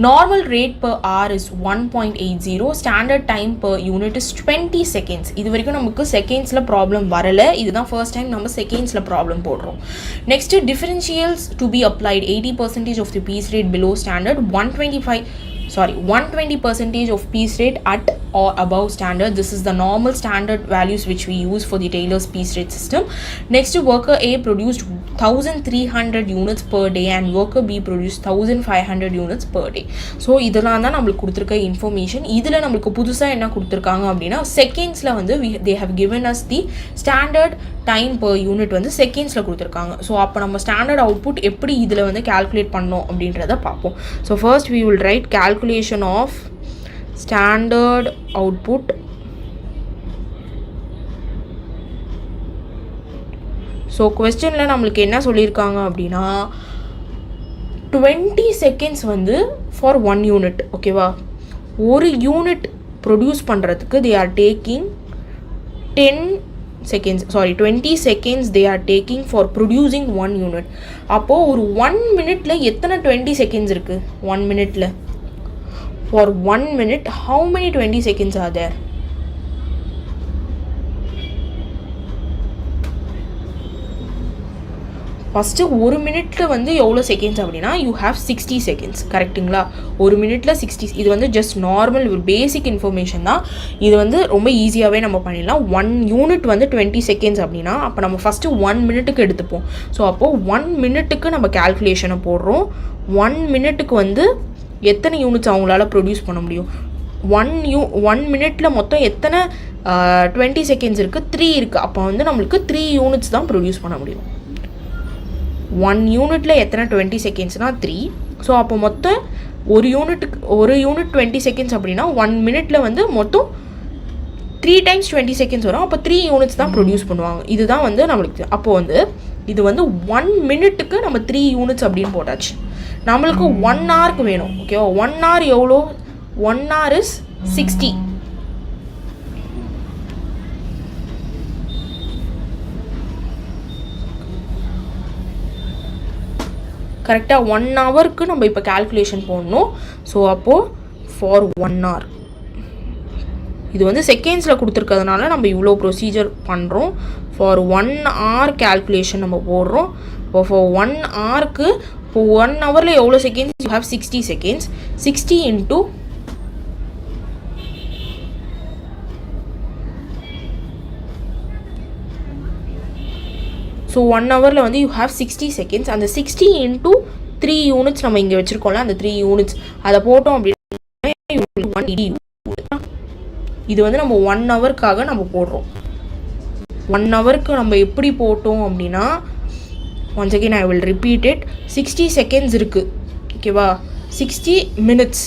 Normal rate per hour is 1.80. Standard time per unit is 20 seconds. இது வரைக்கும் நமக்கு செகண்ட்ஸ்ல problem வரல. இதுதான் first time நம்ம செகண்ட்ஸ்ல problem போடுறோம். Next, differentials to be applied 80% of the piece rate below standard, 120% of piece rate at or above standard. This is the normal standard values which we use for the Taylor's piece rate system. Next, worker A produced 1300 units per day and worker B produced 1500 units per day. So இதெல்லாம் தான் நமக்கு கொடுத்திருக்க information. இதில் நமக்கு புதுசாக என்ன கொடுத்துருக்காங்க அப்படின்னா செகண்ட்ஸில் வந்து they have given us the standard time per unit வந்து செகண்ட்ஸில் கொடுத்துருக்காங்க. ஸோ அப்போ நம்ம ஸ்டாண்டர்ட் அவுட்புட் எப்படி இதில் வந்து கால்குலேட் பண்ணோம் அப்படின்றத பார்ப்போம். So first we will write calculation of standard output so கொஸ்டினில் நம்மளுக்கு என்ன சொல்லியிருக்காங்க அப்படின்னா 20 செகண்ட்ஸ் வந்து ஃபார் 1 யூனிட். ஓகேவா, ஒரு யூனிட் ப்ரொடியூஸ் பண்ணுறதுக்கு they are taking 20 seconds they are taking for producing 1 unit. அப்போது ஒரு 1 மினிட்ல எத்தனை 20 செகண்ட்ஸ் இருக்குது? 1 மினிட்ல for 1 minute how many 20 seconds are there? First ஒரு மினிட்ல வந்து எவ்வளோ செகண்ட்ஸ் அப்படின்னா யூ ஹேவ் 60 செகண்ட்ஸ். கரெக்டுங்களா? ஒரு மினிட்ல 60. இது வந்து ஜஸ்ட் நார்மல் ஒரு பேசிக் இன்ஃபர்மேஷன் தான். இது வந்து ரொம்ப ஈஸியாகவே நம்ம பண்ணிடலாம். 1 யூனிட் வந்து 20 செகண்ட்ஸ் அப்படின்னா அப்போ நம்ம ஃபஸ்ட்டு 1 மினிட்டுக்கு எடுத்துப்போம். ஸோ அப்போது 1 மினிட்டுக்கு நம்ம கேல்குலேஷனை போடுறோம். 1 மினிட்டுக்கு வந்து எத்தனை யூனிட்ஸ் அவங்களால ப்ரொடியூஸ் பண்ண முடியும்? 1 மினிட்ல மொத்தம் எத்தனை 20 செகண்ட்ஸ் இருக்குது? 3 இருக்குது. அப்போ வந்து நம்மளுக்கு 3 யூனிட்ஸ் தான் ப்ரொடியூஸ் பண்ண முடியும். 1 யூனிட்ல எத்தனை 20 செகண்ட்ஸ்னால் 3. ஸோ அப்போ மொத்தம் ஒரு யூனிட் 20 செகண்ட்ஸ் அப்படின்னா 1 மினிட்ல வந்து மொத்தம் 3 times 20 செகண்ட்ஸ் வரும். அப்போ 3 யூனிட்ஸ் தான் ப்ரொடியூஸ் பண்ணுவாங்க. இதுதான் வந்து நம்மளுக்கு அப்போது வந்து இது வந்து 1 மினிட்டுக்கு நம்ம 3 யூனிட்ஸ் அப்படின்னு போட்டாச்சு. நம்மளுக்கு 1 ஹவருக்கு வேணும். ஓகேவா, 1 ஹவர் எவ்வளோ? 1 ஹவர் இஸ் 60. கரெக்டாக 1 ஹவருக்கு நம்ம இப்போ கால்குலேஷன் போடணும். ஸோ அப்போது ஃபார் 1 ஹவர் இது வந்து செகண்ட்ஸில் கொடுத்துருக்கிறதுனால நம்ம இவ்வளோ ப்ரொசீஜர் பண்ணுறோம். ஃபார் 1 ஹவர் கால்குலேஷன் நம்ம போடுறோம். இப்போ ஃபார் 1 ஹவருக்கு இப்போ 1 ஹவரில் எவ்வளோ seconds? You have 60 seconds. 60 into so 1 ஹவரில் வந்து யூ ஹேவ் 60 செகண்ட்ஸ். அந்த 60 இன்ட்டு 3 யூனிட்ஸ் நம்ம இங்கே வச்சுருக்கோம்ல, அந்த 3 யூனிட்ஸ் அதை போட்டோம் அப்படின்னா இது வந்து நம்ம 1 ஹவருக்காக நம்ம போடுறோம். 1 ஹவருக்கு நம்ம எப்படி போட்டோம் அப்படின்னா once again I will repeat it. 60 seconds இருக்குது. ஓகேவா, 60 மினிட்ஸ்.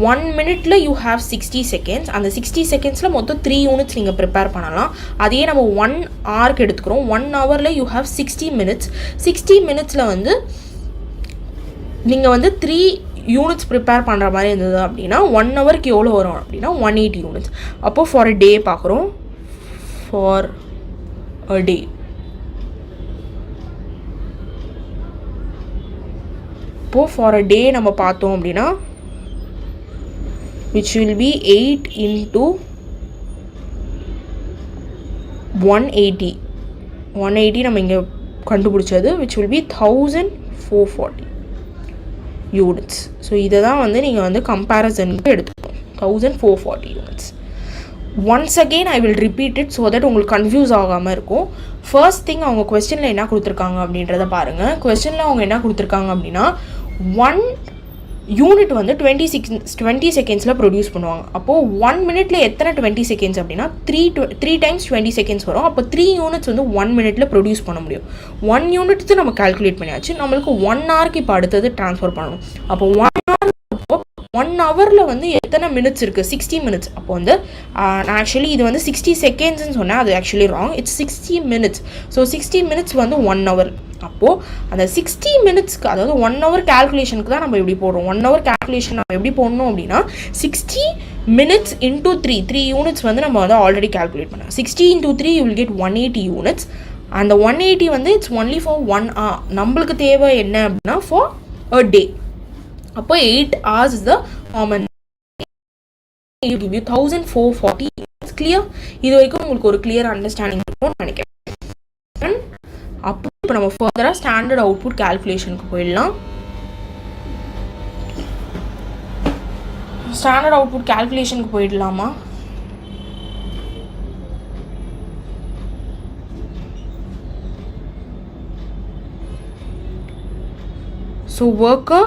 1 மினிட்ல யூ ஹேவ் 60 செகண்ட்ஸ். அந்த 60 செகண்ட்ஸில் மொத்தம் 3 யூனிட்ஸ் நீங்கள் ப்ரிப்பேர் பண்ணலாம். அதையே நம்ம 1 ஹவருக்கு எடுத்துக்கிறோம். 1 ஹவரில் யூ ஹேவ் 60 மினிட்ஸ். 60 மினிட்ஸில் வந்து நீங்கள் வந்து 3 யூனிட்ஸ் ப்ரிப்பேர் பண்ணுற மாதிரி இருந்தது அப்படின்னா 1 ஹவருக்கு எவ்வளோ வரும் அப்படின்னா 180 யூனிட்ஸ். அப்போது ஃபார் அ டே பார்க்குறோம். ஃபார் அ டே இப்போது ஃபார் அ டே நம்ம பார்த்தோம் அப்படின்னா which will be 8 into 180 நம்ம இங்கே கண்டுபிடிச்சது, which will be 1440 units. So இதை தான் வந்து நீங்கள் வந்து கம்பேரிசனுக்கு எடுத்துக்கணும். 1440 units. Once again I will repeat it so that உங்களுக்கு கன்ஃபியூஸ் ஆகாமல் இருக்கும். ஃபர்ஸ்ட் திங் அவங்க கொஸ்டினில் என்ன கொடுத்துருக்காங்க அப்படின்றத பாருங்கள். கொஸ்டினில் அவங்க என்ன கொடுத்துருக்காங்க அப்படின்னா 1 யூனிட் வந்து 20 செகண்ட்ஸில் ப்ரொடியூஸ் பண்ணுவாங்க. அப்போது 1 மினிட்ல எத்தனை 20 செகண்ட்ஸ் அப்படின்னா 3 times 20 செகண்ட்ஸ் வரும். அப்போ 3 யூனிட்ஸ் வந்து 1 மினிட்ல ப்ரொடியூஸ் பண்ண முடியும். 1 யூனிட்ஸ் நம்ம கால்குலேட் பண்ணியாச்சு. நம்மளுக்கு 1 ஹவருக்கு இப்போ அடுத்தது ட்ரான்ஸ்ஃபர் பண்ணணும். அப்போ 1 1 ஹவரில் வந்து எத்தனை மினிட்ஸ் இருக்குது? 60 மினிட்ஸ். அப்போ வந்து நான் ஆக்சுவலி இது வந்து 60 செகண்ட்ஸ்ன்னு சொன்னேன், அது actually wrong. It's 60 minutes. So 60 minutes வந்து 1 ஹவர். அப்போது அந்த 60 மினிட்ஸ்க்கு, அதாவது 1 ஹவர் கேல்குலேஷனுக்கு தான் நம்ம எப்படி போடுறோம். 1 ஹவர் கேல்குலேஷன் நம்ம எப்படி போடணும் அப்படின்னா 60 மினிட்ஸ் இன்டூ 3 யூனிட்ஸ் வந்து நம்ம வந்து ஆல்ரெடி கேல்குலேட் பண்ணோம். 60 into 3 you will get 180 units. அந்த 180 வந்து இட்ஸ் ஒன்லி ஃபார் 1 hour. நம்மளுக்கு தேவை என்ன அப்படின்னா ஃபார் அ டே. அப்போ 8 hours is the common. You give you 1440 units. Clear? இது வரைக்கும் உங்களுக்கு ஒரு clear understanding இருக்கும்னு நினைக்கிறேன். அப்போ இப்போ நம்ம ஃபர்தராக ஸ்டாண்டர்ட் அவுட்புட் கேல்குலேஷனுக்கு போயிடலாம். ஸ்டாண்டர்ட் அவுட்புட் கேல்குலேஷனுக்கு போயிடலாமா? So worker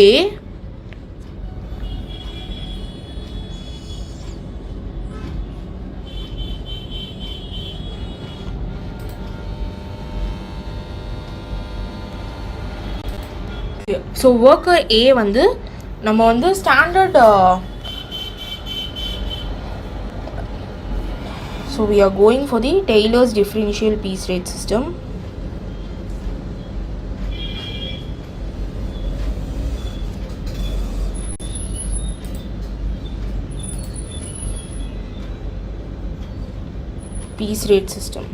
A so worker A வந்து நம்ம வந்து standard so we are going for the Taylor's differential piece rate system. Piece rate system.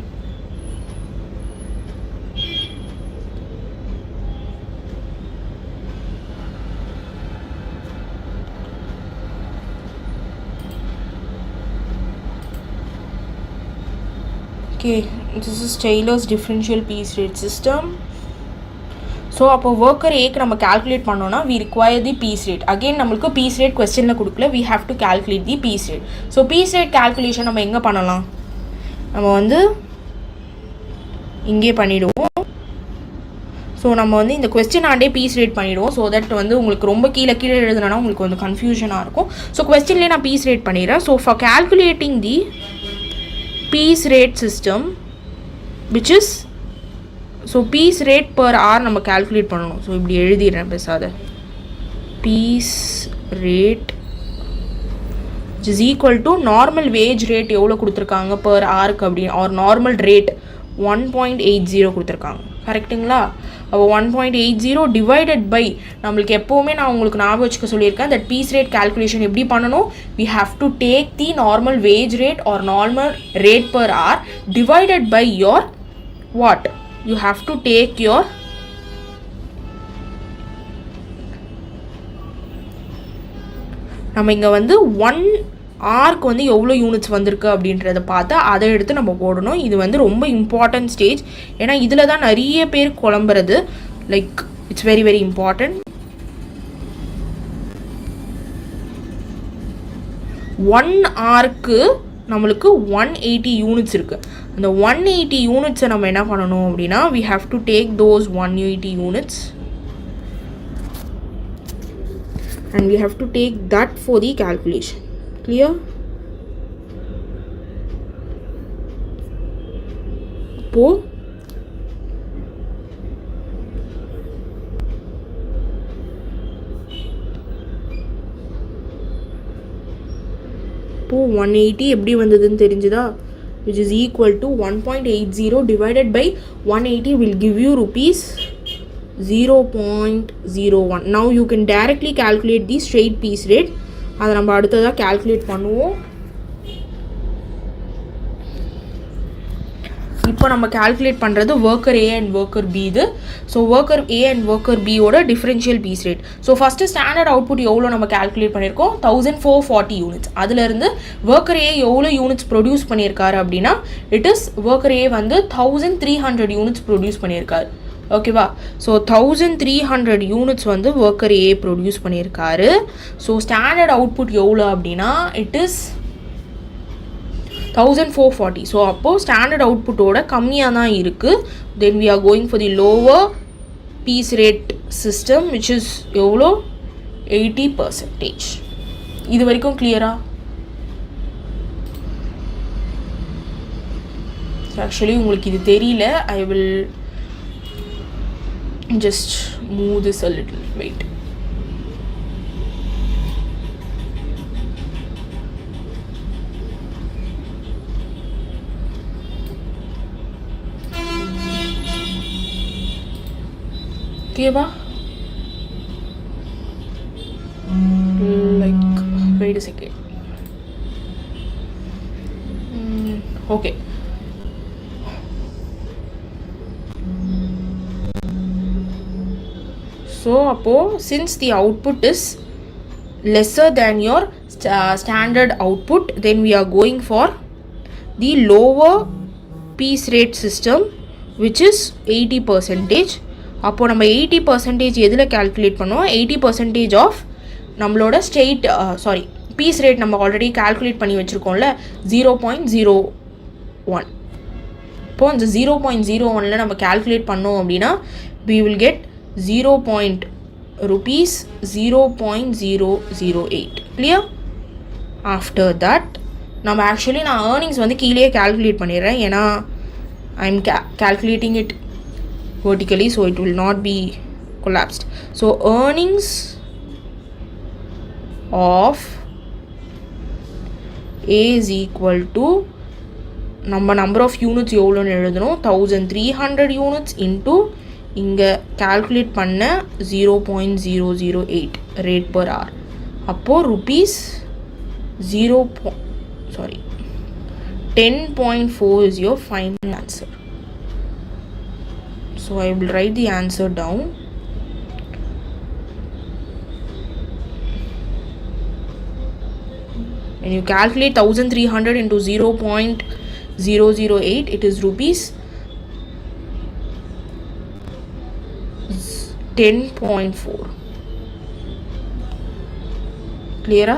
Okay, this is Taylor's differential piece rate system. So அப்போ worker A நம்ம calculate பண்ணோம்னா we require the piece rate. Again நம்மளுக்கு piece rate questionல கொடுக்கல, we have to calculate the piece rate. So piece rate calculation நம்ம எங்கே பண்ணலாம்? நம்ம வந்து இங்கே பண்ணிவிடுவோம். ஸோ நம்ம வந்து இந்த கொஸ்டின் ஆண்டே பீஸ் ரேட் பண்ணிவிடுவோம். ஸோ தட் வந்து உங்களுக்கு ரொம்ப கீழே எழுதுனா உங்களுக்கு வந்து கன்ஃபியூஷனாக இருக்கும். ஸோ கொஸ்டின்லேயே நான் பீஸ் ரேட் பண்ணிடுறேன். So for calculating the piece rate system which is, so piece rate per hour நம்ம கேல்குலேட் பண்ணணும். ஸோ இப்படி எழுதிடுறேன் பேசாத. Piece rate which is equal to normal wage rate எவ்வளோ கொடுத்துருக்காங்க பர் ஆருக்கு அப்படின்னு, ஆர் நார்மல் ரேட் 1.80 கொடுத்துருக்காங்க. கரெக்டுங்களா? அப்போ 1.80 டிவைடட் பை, நம்மளுக்கு எப்போவுமே நான் உங்களுக்கு ஞாபகம் வச்சுக்க சொல்லியிருக்கேன் தட் பீஸ் ரேட் கேல்குலேஷன் எப்படி பண்ணணும். we have to take the normal wage rate or normal rate per hour divided by your what? You have to take your நம்ம இங்கே வந்து 1 hourக்கு வந்து எவ்வளோ யூனிட்ஸ் வந்திருக்கு அப்படின்றத பார்த்து அதை எடுத்து நம்ம போடணும். இது வந்து ரொம்ப இம்பார்ட்டன்ட் ஸ்டேஜ். ஏன்னா இதில் தான் நிறைய பேர் குழம்புறது. Like it's very very important. 1 hourக்கு நம்மளுக்கு 180 யூனிட்ஸ் இருக்குது. அந்த 180 யூனிட்ஸை நம்ம என்ன பண்ணணும் அப்படின்னா we have to take those 180 units and we have to take that for the calculation. Clear? இப்போ 180 எப்படி வந்ததுன்னு தெரிஞ்சுதா? which is equal to 1.80 divided by 180 will give you rupees 0.01. now you can directly calculate the straight piece rate. அதை நம்ம அடுத்ததாக calculate பண்ணுவோம். இப்போ நம்ம calculate பண்ணுறது worker A and worker B இது. So worker A and worker B ஓட differential piece rate. So first standard output எவ்வளோ நம்ம calculate பண்ணியிருக்கோம்? 1440 யூனிட்ஸ். அதுலேருந்து worker A எவ்வளோ யூனிட்ஸ் ப்ரொடியூஸ் பண்ணியிருக்காரு அப்படின்னா இட் இஸ் worker A வந்து 1300 யூனிட்ஸ் ப்ரொடியூஸ் பண்ணியிருக்காரு. ஓகேவா? ஸோ 1300 யூனிட்ஸ் வந்து ஒர்க்கர் ஏ ப்ரொடியூஸ் பண்ணியிருக்காரு. ஸோ ஸ்டாண்டர்ட் அவுட்புட் எவ்வளோ அப்படின்னா இட் இஸ் 1440. ஸோ அப்போது ஸ்டாண்டர்ட் அவுட்புட்டோட கம்மியாக தான் இருக்குது. Then we are going for the lower piece rate system which is எவ்வளோ 80%. இது வரைக்கும் கிளியரா? ஆக்சுவலி உங்களுக்கு இது தெரியல, I will just move this a little. Wait. Kiva? Like, wait a second. Okay. So since the output is lesser than your standard output, then we are going for the lower piece rate system, which is 80%. அப்போ நம்ம 80% எதில் calculate பண்ணுவோம்? 80% of நம்மளோட state piece rate நம்ம already calculate பண்ணி வச்சுருக்கோம்ல 0.01. இப்போ அந்த 0.01ல் நம்ம calculate பண்ணோம் அப்படின்னா we will get 0.008. Clear? After that நம்ம ஆக்சுவலி நான் earnings வந்து கீழே calculate பண்ணிடுறேன், ஏன்னா I am calculating it vertically, so it will not be collapsed. So earnings of A is equal to நம்ம number of units எவ்வளோன்னு எழுதணும், 1300 units into இங்கே calculate பண்ண 0.008 rate per hour. அப்போது rupees 10.4 is your final answer. So I will write the answer down. When you calculate 1300 into 0.008, it is rupees 10.4. Clear?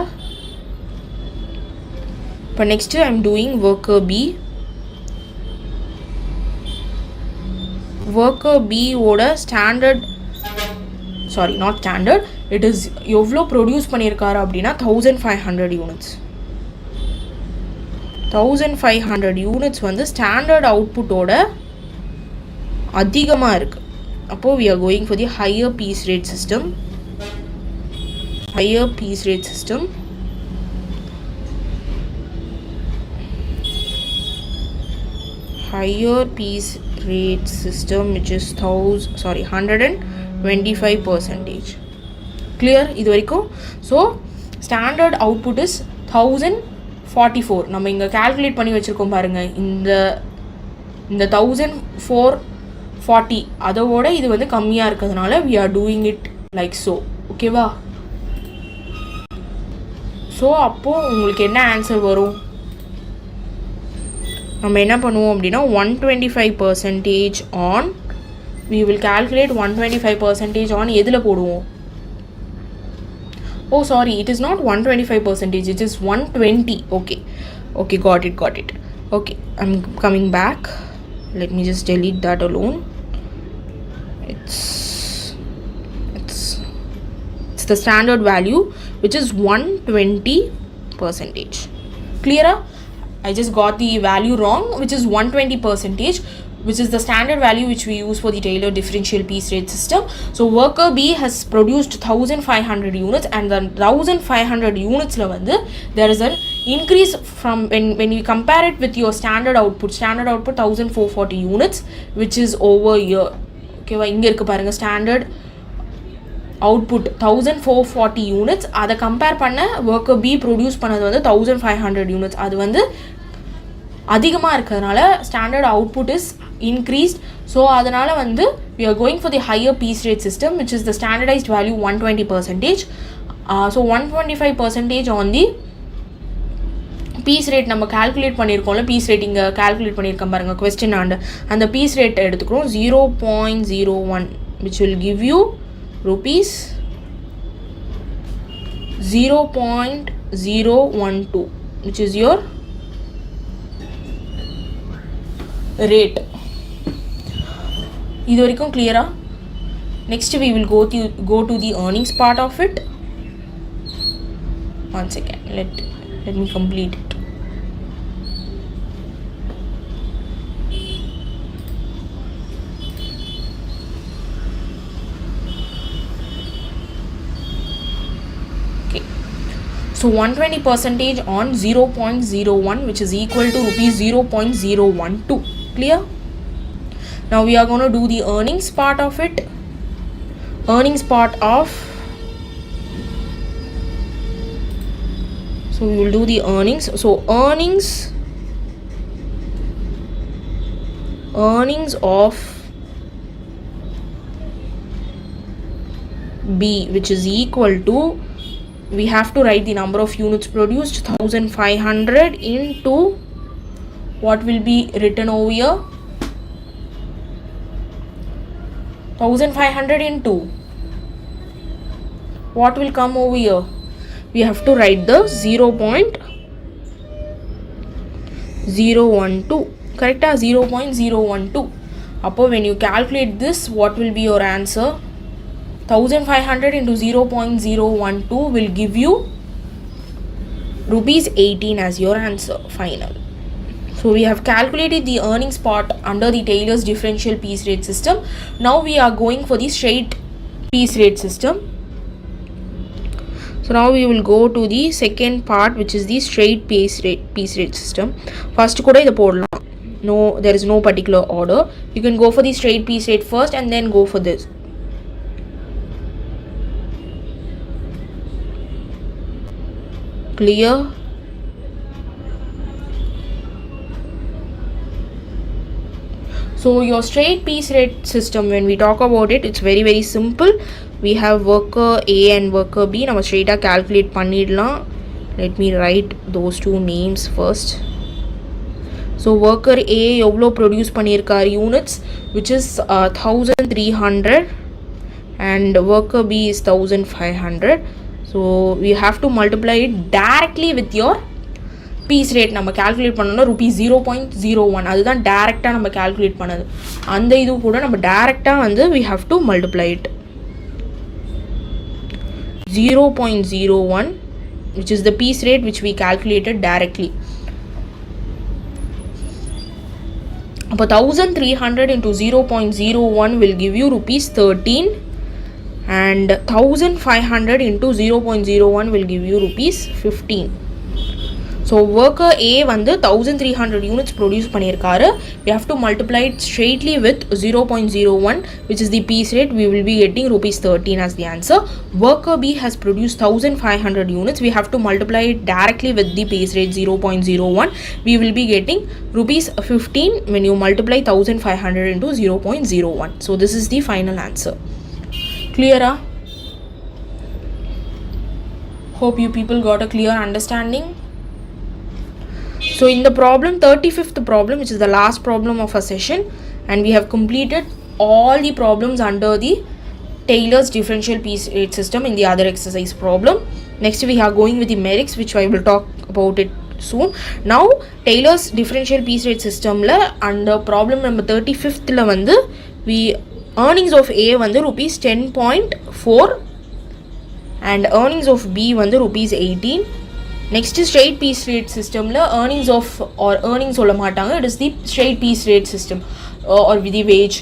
But next I am doing worker B. Worker B oda standard, not standard, it is எவ்வளோ produce பண்ணியிருக்காரு அப்படின்னா 1500 units. 1500 units வந்து standard அவுட்புட்டோட அதிகமாக இருக்குது. அப்போது we are going for the higher piece rate system. Higher piece rate system. Higher piece rate system, which is 125%. Clear? இது வரைக்கும். So standard output is 1044. நம்ம இங்கே calculate பண்ணி வச்சுருக்கோம் பாருங்க, இந்த 1440 அதோட இது வந்து கம்மியாக இருக்கிறதுனால we are doing it like so. ஓகேவா? ஸோ அப்போது உங்களுக்கு என்ன ஆன்சர் வரும்? நம்ம என்ன பண்ணுவோம் அப்படின்னா 125% on, we will calculate 125% on எதில் போடுவோம்? Oh sorry, it is not 125%, it is 120. Okay, got it. Okay, I'm coming back. Let me just delete that alone. It's the standard value, which is 120%. Clear? I just got the value wrong, which is 120%, which is the standard value which we use for the Taylor differential piece rate system. So worker B has produced 1500 units, and the 1500 units la vandu there is an increase from when you compare it with your standard output 1440 units, which is over here. Okay va, inga irukku parunga standard output 1440 units, அதை compare பண்ண worker B produce பண்ணது வந்து 1500 units. அது வந்து அதிகமாக இருக்கிறதுனால standard output is increased. So அதனால வந்து we are going for the higher piece rate system, which is the standardized value 120%. So 125% on the piece rate நம்ம calculate பண்ணியிருக்கோம்ல, piece rate இங்கே calculate பண்ணியிருக்கோம் பாருங்க question அந்த piece rate எடுத்துக்கிறோம் 0.01, which will give you rupees 0.012, which is your rate. இது வரைக்கும் clear? Next we will go to the earnings part of it. One second, let me complete it. So 120% on 0.01, which is equal to rupees 0.012. Clear? Now we are going to do the earnings part of it. Earnings part of, so we will do the earnings. So earnings of B, which is equal to, we have to write the number of units produced, 1500 into what will be written over here, 1500 into what will come over here. We have to write the 0.012, correct? 0.012. Upper, when you calculate this, what will be your answer? 1500 into 0.012 will give you rupees 18 as your answer final. So we have calculated the earnings part under the Taylor's differential piece rate system. Now we are going for the straight piece rate system. So now we will go to the second part, which is the straight piece rate system. First kuda idu podlam. No, there is no particular order. You can go for the straight piece rate first and then go for this. Clear? So your straight piece rate system, when we talk about it, it's very, very simple. We have worker A and worker B. Now straight calculate pannidlam. Let me write those two names first. So worker A evlo produce pannirkar units, which is 1300, and worker B is 1500. So we have to multiply it directly with your piece rate. நம்ம calculate பண்ணனும் rupees 0.01. அதுதான் டைரக்டா நம்ம calculate பண்ணது. அந்த இது கூட நம்ம டைரக்டா வந்து we have to multiply it. 0.01, which is the piece rate which we calculated directly. அப்போ 1300 into 0.01 will give you rupees 13, and 1500 into 0.01 will give you rupees 15. So worker A வந்து 1300 units produce பண்ணியிருக்காரு. We have to multiply it straightly with 0.01, which is the piece rate. We will be getting rupees 13 as the answer. Worker B has produced 1500 units. We have to multiply it directly with the piece rate 0.01. We will be getting rupees 15 when you multiply 1500 into 0.01. So this is the final answer. Clear? Hope you people got a clear understanding. So in the problem, 35th problem, which is the last problem of our session, and we have completed all the problems under the Taylor's differential piece rate system in the other exercise problem. Next we are going with the merits, which I will talk about it soon. Now Taylor's differential piece rate system la under problem number 35th la vandu we earnings of A vandu rupees 10.4 and earnings of B vandu rupees 18. Next is straight piece rate system la earnings of or earnings solla maatanga. It is the straight piece rate system or with the wage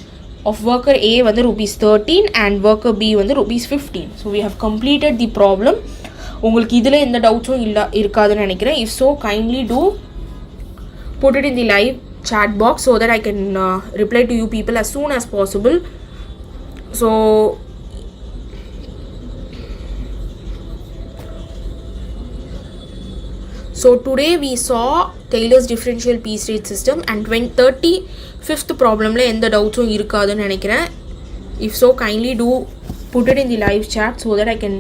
of worker A vandu rupees 13 and worker B vandu rupees 15. So we have completed the problem. உங்களுக்கு இதில் எந்த டவுட்ஸும் இருக்காதுன்னு நினைக்கிறேன். If so, kindly do put it in the live chat box so that I can reply to you people as soon as possible. So today we saw Taylor's differential piece rate system, and 35th problem la எந்த டவுட்ஸும் இருக்காதுன்னு நினைக்கிறேன். If so, kindly do put it in the live chat so that I can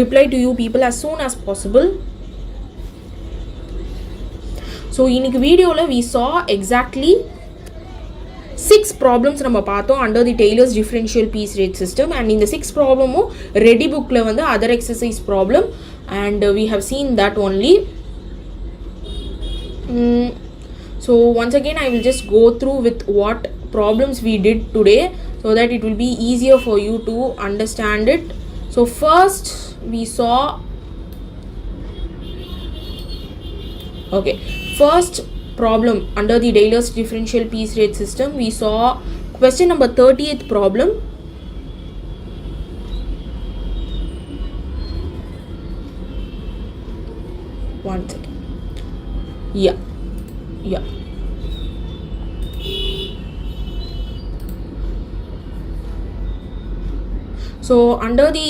reply to you people as soon as possible. So இன்னைக்கு வீடியோல we saw exactly 6 problems நம்ம பார்த்தோம் under the Taylor's differential piece rate system, and in the 6 problemும் Reddy bookல வந்து other exercise problem, and we have seen that only. So once again I will just go through with what problems we did today so that it will be easier for you to understand it. So first we saw, first problem under the Taylor's differential piece rate system, we saw Question number 30th problem. One second. Yeah. So under the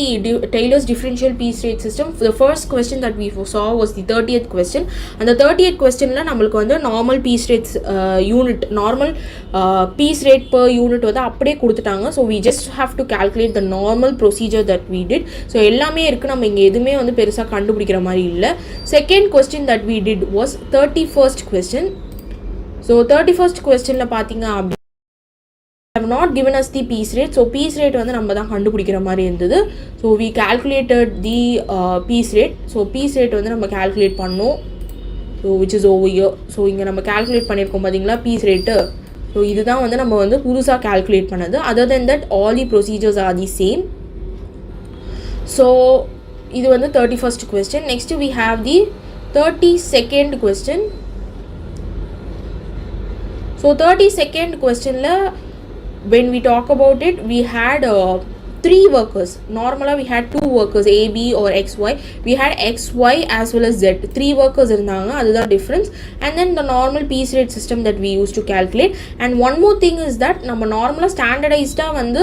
Taylor's differential piece rate system, the first question that we saw was the 30th question. And the 30th question la namalku vandu normal piece rates unit, normal piece rate per unit vandu appadiye kuduthitaanga. So we just have to calculate the normal procedure that we did. So ellame irukku, நம்ம இங்க எதுமே வந்து பெருசா கண்டுபிடிக்கிற மாதிரி இல்ல. Second question that we did was 31st question. So 31st question la pathinga have not given us the piece rate. So piece rate வந்து நம்ம தான் கண்டுபிடிக்கிற மாதிரி இருந்தது. So we calculated the piece rate. So piece rate வந்து நம்ம calculate பண்ணோம். So which is over here. So இங்க நம்ம calculate பண்ணிருக்கோம் பாத்தீங்களா piece rate. So இதுதான் வந்து நம்ம வந்து புதுசா calculate பண்ணது. Other than that all the procedures are the same. So இது வந்து 31st question. Next we have the 32nd question. So 32nd question la when we talk about it, we had 3 workers. Normally we had 2 workers, A, B or XY. We had XY as well as Z. 3 workers irundanga, that's the difference. And then the normal piece rate system that we used to calculate. And one more thing is that நம்ம நார்மலா ஸ்டாண்டர்டைஸ்டா வந்து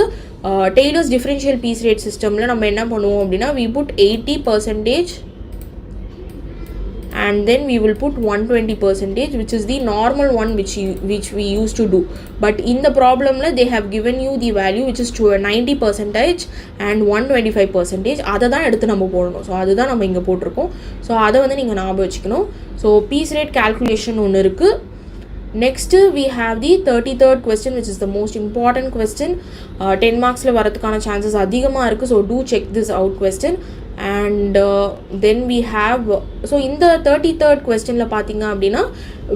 Taylor's differential piece rate systemல நம்ம என்ன பண்ணுவோம் அப்படினா we put 80% and then we will put 120%, which is the normal one which we used to do. But in the problem la they have given you the value which is to 90% and 125%. adha dhaan eduthu நம்ம போடணும். So அதுதான் நம்ம இங்க போட்டுருக்கோம். So அதை வந்து நீங்க ஞாபகம் வச்சுக்கணும். So piece rate calculation ஒன்னு இருக்கு. Next we have the 33rd question, which is the most important question. 10 marks la வரதுக்கான chances அதிகமா இருக்கு. So do check this out question. And then we have, so in the 33rd question la pathinga appadina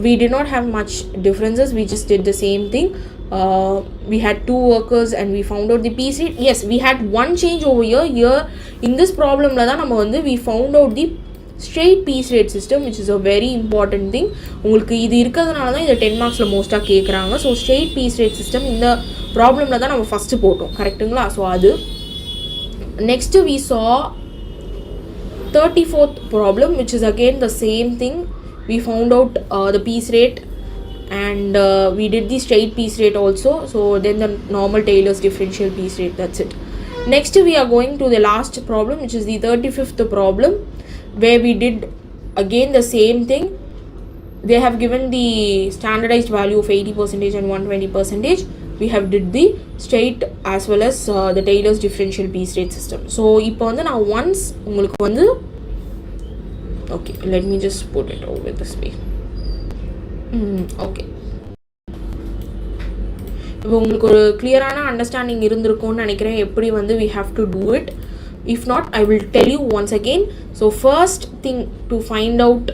we did not have much differences. We just did the same thing. We had 2 workers and we found out the piece rate. Yes, we had one change over here in this problem la da nama vandu we found out the straight piece rate system, which is a very important thing. உங்களுக்கு இது இருக்கிறதுனால தான் இந்த 10 marks ல மோஸ்டா கேக்குறாங்க. So straight piece rate system இந்த ப்ராப்ளம்ல தான் நம்ம ஃபர்ஸ்ட் போட்டோம், கரெக்ட்டுங்களா? So அது next we saw 34th problem, which is again the same thing. We found out the piece rate and we did the straight piece rate also. So then the normal Taylor's differential piece rate, that's it. Next we are going to the last problem, which is the 35th problem, where we did again the same thing. They have given the standardized value of 80% and 120%. We have did the straight as well as the Taylor's differential piece rate system. So இப்போ வந்து நான் once உங்களுக்கு வந்து okay, let me just put it over this way. Okay, இப்போ உங்களுக்கு ஒரு கிளியரான understanding இருந்திருக்கும்னு நினைக்கிறேன் எப்படி வந்து we have to do it. If not, I will tell you once again. So first thing to find out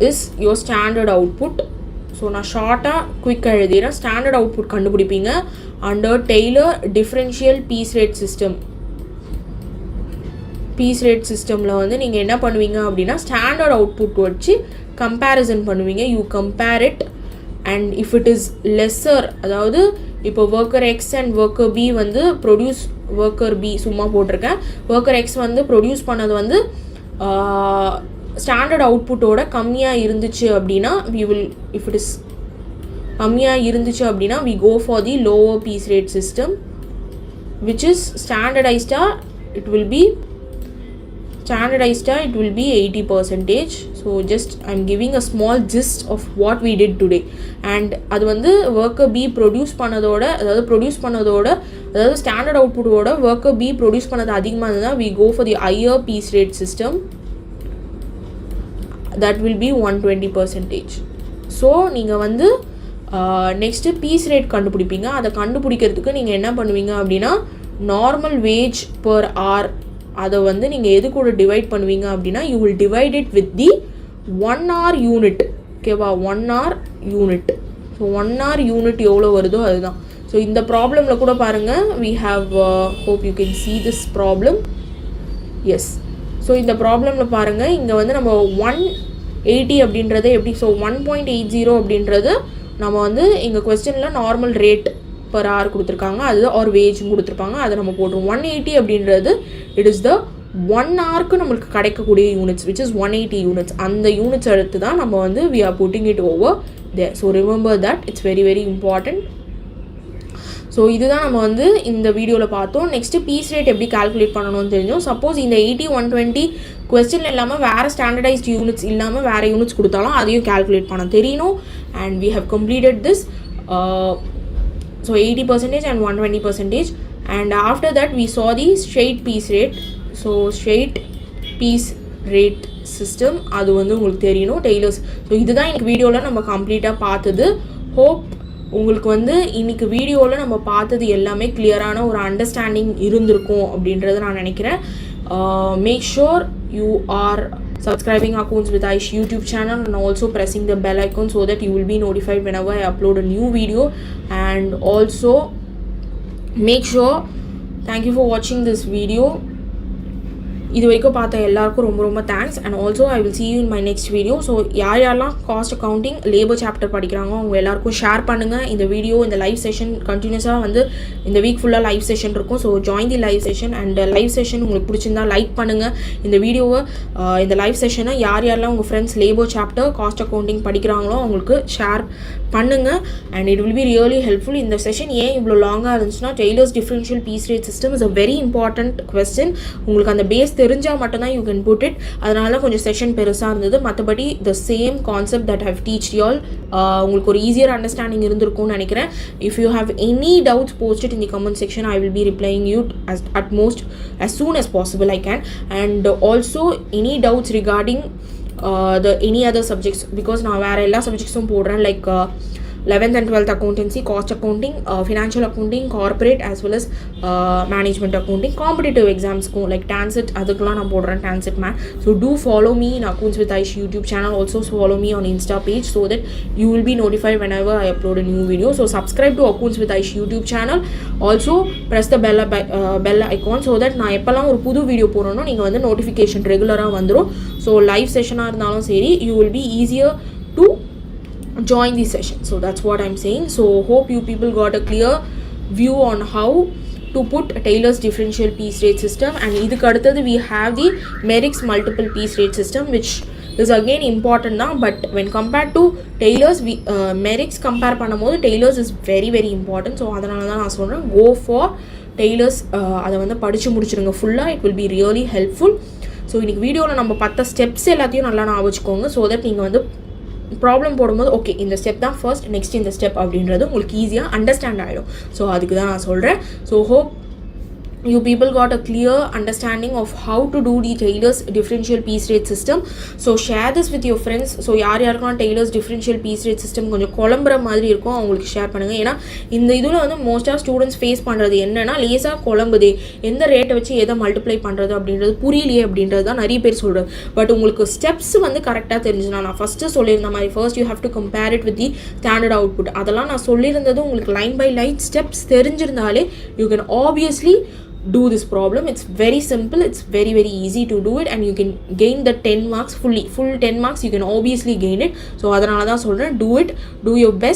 is your standard output. So நான் ஷார்ட்டாக குயிக்காக எழுதிடுறேன். ஸ்டாண்டர்ட் அவுட்புட் கண்டுபிடிப்பீங்க under Taylor differential piece rate system. Piece rate சிஸ்டமில் வந்து நீங்கள் என்ன பண்ணுவீங்க அப்படின்னா ஸ்டாண்டர்ட் அவுட்புட் வச்சு கம்பேரிசன் பண்ணுவீங்க. You compare it and if it is lesser, அதாவது இப்போ worker X and worker B வந்து ப்ரொடியூஸ், ஒர்க்கர் பி சும்மா போட்டிருக்கேன், ஒர்க்கர் எக்ஸ் வந்து ப்ரொடியூஸ் பண்ணது வந்து ஸ்டாண்டர்ட் அவுட்புட்டோட கம்மியாக இருந்துச்சு அப்படின்னா we will, if it is கம்மியாக இருந்துச்சு அப்படின்னா we go for the lower piece rate system, which is standardized it will be 80%. So just I'm giving a small gist of what we did today. And அது வந்து worker B produce பண்ணதோட, அதாவது standard அவுட்புட்டோட worker B produce பண்ணது அதிகமாக இருந்தால் we go for the higher piece rate system. That will be 120%. So நீங்கள் வந்து next piece rate கண்டுபிடிப்பீங்க. அதை கண்டுபிடிக்கிறதுக்கு நீங்கள் என்ன பண்ணுவீங்க அப்படின்னா நார்மல் வேஜ் பர் ஆர் அதை வந்து நீங்கள் எது கூட டிவைட் பண்ணுவீங்க அப்படின்னா you will divide it with the 1 hour unit. ஓகேவா? 1 hour unit. So 1 hour unit எவ்வளோ வருதோ அதுதான். ஸோ இந்த ப்ராப்ளமில் கூட பாருங்கள், we have hope you can see this problem. Yes. So இந்த ப்ராப்ளமில் பாருங்கள், இங்கே வந்து நம்ம 180 அப்படின்றது எப்படி, ஸோ 1.80 அப்படின்றது நம்ம வந்து இங்கே கொஸ்டினில் நார்மல் ரேட் பர் ஹவர் கொடுத்துருக்காங்க, அது ஆர் வேஜும் கொடுத்துருப்பாங்க, அதை நம்ம போடுறோம். 180 அப்படின்றது இட் இஸ் த 1 ஹவருக்கு நம்மளுக்கு கிடைக்கக்கூடிய யூனிட்ஸ் விச் இஸ் 180 யூனிட்ஸ். அந்த யூனிட்ஸ் எடுத்து தான் நம்ம வந்து we are putting it over there. So remember that, it's very very important. So இதுதான் நம்ம வந்து இந்த வீடியோவில் பார்த்தோம். நெக்ஸ்ட்டு பீஸ் ரேட் எப்படி கால்குலேட் பண்ணணும்னு தெரிஞ்சோம். சப்போஸ் இந்த 80, 120 கொஸ்டின் இல்லாமல் வேறு ஸ்டாண்டர்டைஸ்ட் யூனிட்ஸ் இல்லாமல் வேறு யூனிட்ஸ் கொடுத்தாலும் அதையும் கால்குலேட் பண்ண தெரியணும். And we have completed this. So 80% and 120%. And after that we saw the straight piece rate. So straight piece rate system அது வந்து உங்களுக்கு தெரியணும், டெய்லர்ஸ். ஸோ இதுதான் எனக்கு வீடியோவில் நம்ம கம்ப்ளீட்டாக பார்த்தது. ஹோப் உங்களுக்கு வந்து இன்றைக்கி வீடியோவில் நம்ம பார்த்தது எல்லாமே கிளியரான ஒரு அண்டர்ஸ்டாண்டிங் இருந்திருக்கும் அப்படின்றத நான் நினைக்கிறேன். Make sure you are subscribing Accounts with Aish YouTube channel and also pressing the bell icon so that you will be notified whenever I upload a new video. And also make sure, thank you for watching this video. இது வரைக்கும் பார்த்த எல்லாருக்கும் ரொம்ப ரொம்ப thanks. And also I will see you in my next video. So யாரெல்லாம் cost accounting labour chapter படிக்கிறாங்க அவங்க எல்லாருக்கும் ஷேர் பண்ணுங்கள் இந்த வீடியோ. இந்த லைவ் செஷன் கண்டினியூஸாக வந்து இந்த வீக் ஃபுல்லாக லைவ் செஷன் இருக்கும். So join the live session. And live session உங்களுக்கு பிடிச்சிருந்தா லைக் பண்ணுங்கள் இந்த வீடியோவை. இந்த லைவ் செஷனை யாரெல்லாம் உங்கள் friends labour chapter cost accounting படிக்கிறாங்களோ அவங்களுக்கு ஷேர் பண்ணுங்கள். And it will be really helpful. இந்த செஷன் ஏன் இவ்வளோ லாங்காக இருந்துச்சுன்னா Taylor's differential piece rate system is a very important question. உங்களுக்கு அந்த பேஸ் தெரிஞ்சால் மட்டும்தான் யூ கேன் புட் இட். அதனால கொஞ்சம் செஷன் பெருசாக இருந்தது. மற்றபடி the same concept that have teach you all உங்களுக்கு ஒரு ஈஸியர் அண்டர்ஸ்டாண்டிங் இருந்திருக்கும்னு நினைக்கிறேன். If you have any doubts post it in the comment section. I will be replying you at most as soon as possible I can. And also any doubts regarding the any other subjects, because நான் வேறு எல்லா சப்ஜெக்ட்ஸும் போடுறேன், like 11th and 12th accountancy, cost accounting, financial accounting, corporate as well as management accounting, competitive exams like TANCET அதுக்கெல்லாம் நான் போடுறேன், TANCET man. So do follow me in Accounts with Aish YouTube channel. Also follow me on Insta page so that you will be notified whenever I upload a new video. So subscribe to Accounts with Aish YouTube channel. Also press the bell icon so that நான் எப்போல்லாம் ஒரு புது video போடுறேனோ நீங்கள் வந்து notification ரெகுலராக வந்துடும். So live செஷனாக இருந்தாலும் சரி, you will be easier to join the session. So that's what I'm saying. So hope you people got a clear view on how to put Taylor's differential piece rate system. And idhukku aduthathu we have the Merrick's multiple piece rate system, which is again important now, but when compared to Taylor's we Merrick's compare பண்ணும்போது Taylor's is very very important. So அதனால தான் நான் சொல்றேன், go for Taylor's. அதை வந்து படிச்சு முடிச்சிருங்க ஃபுல்லாக, it will be really helpful. So இன்னைக்கு வீடியோவில் நம்ம பார்த்த ஸ்டெப்ஸ் எல்லாத்தையும் நல்லா ஞாபகம் வச்சுக்கோங்க. ஸோ தட் நீங்கள் வந்து ப்ராப்ளம் போடும்போது ஓகே இந்த ஸ்டெப் தான் ஃபர்ஸ்ட், நெக்ஸ்ட் இந்த ஸ்டெப் அப்படின்றது உங்களுக்கு ஈஸியாக அண்டர்ஸ்டாண்ட் ஆகிடும். ஸோ அதுக்கு தான் நான் சொல்கிறேன். So hope you people got a clear understanding of how to do the Taylor's differential piece rate system. So share this with your friends. So யாருக்கெல்லாம் Taylor's differential piece rate system கொஞ்சம் குழம்புற மாதிரி இருக்கும் அவங்களுக்கு share பண்ணுங்கள். ஏன்னா இந்த இதில் வந்து மோஸ்ட் ஆஃப் ஸ்டூடெண்ட்ஸ் ஃபேஸ் பண்ணுறது என்னென்னா, லேசாக குழம்புதே, எந்த ரேட்டை வச்சு எதை மல்டிப்ளை பண்ணுறது அப்படின்றது புரியலையே அப்படின்றது தான் நிறைய பேர் சொல்கிறது. பட் உங்களுக்கு ஸ்டெப்ஸ் வந்து கரெக்டாக தெரிஞ்சுனா, நான் ஃபஸ்ட்டு சொல்லியிருந்த மாதிரி first you have to compare it with the standard output, அதெல்லாம் நான் சொல்லியிருந்தது உங்களுக்கு லைன் பை லைன் ஸ்டெப்ஸ் தெரிஞ்சிருந்தாலே you can obviously do this problem. It's very simple, it's very very easy to do it, and you can gain the 10 marks full 10 marks you can obviously gain it. So adanala da solren, do it, do your best.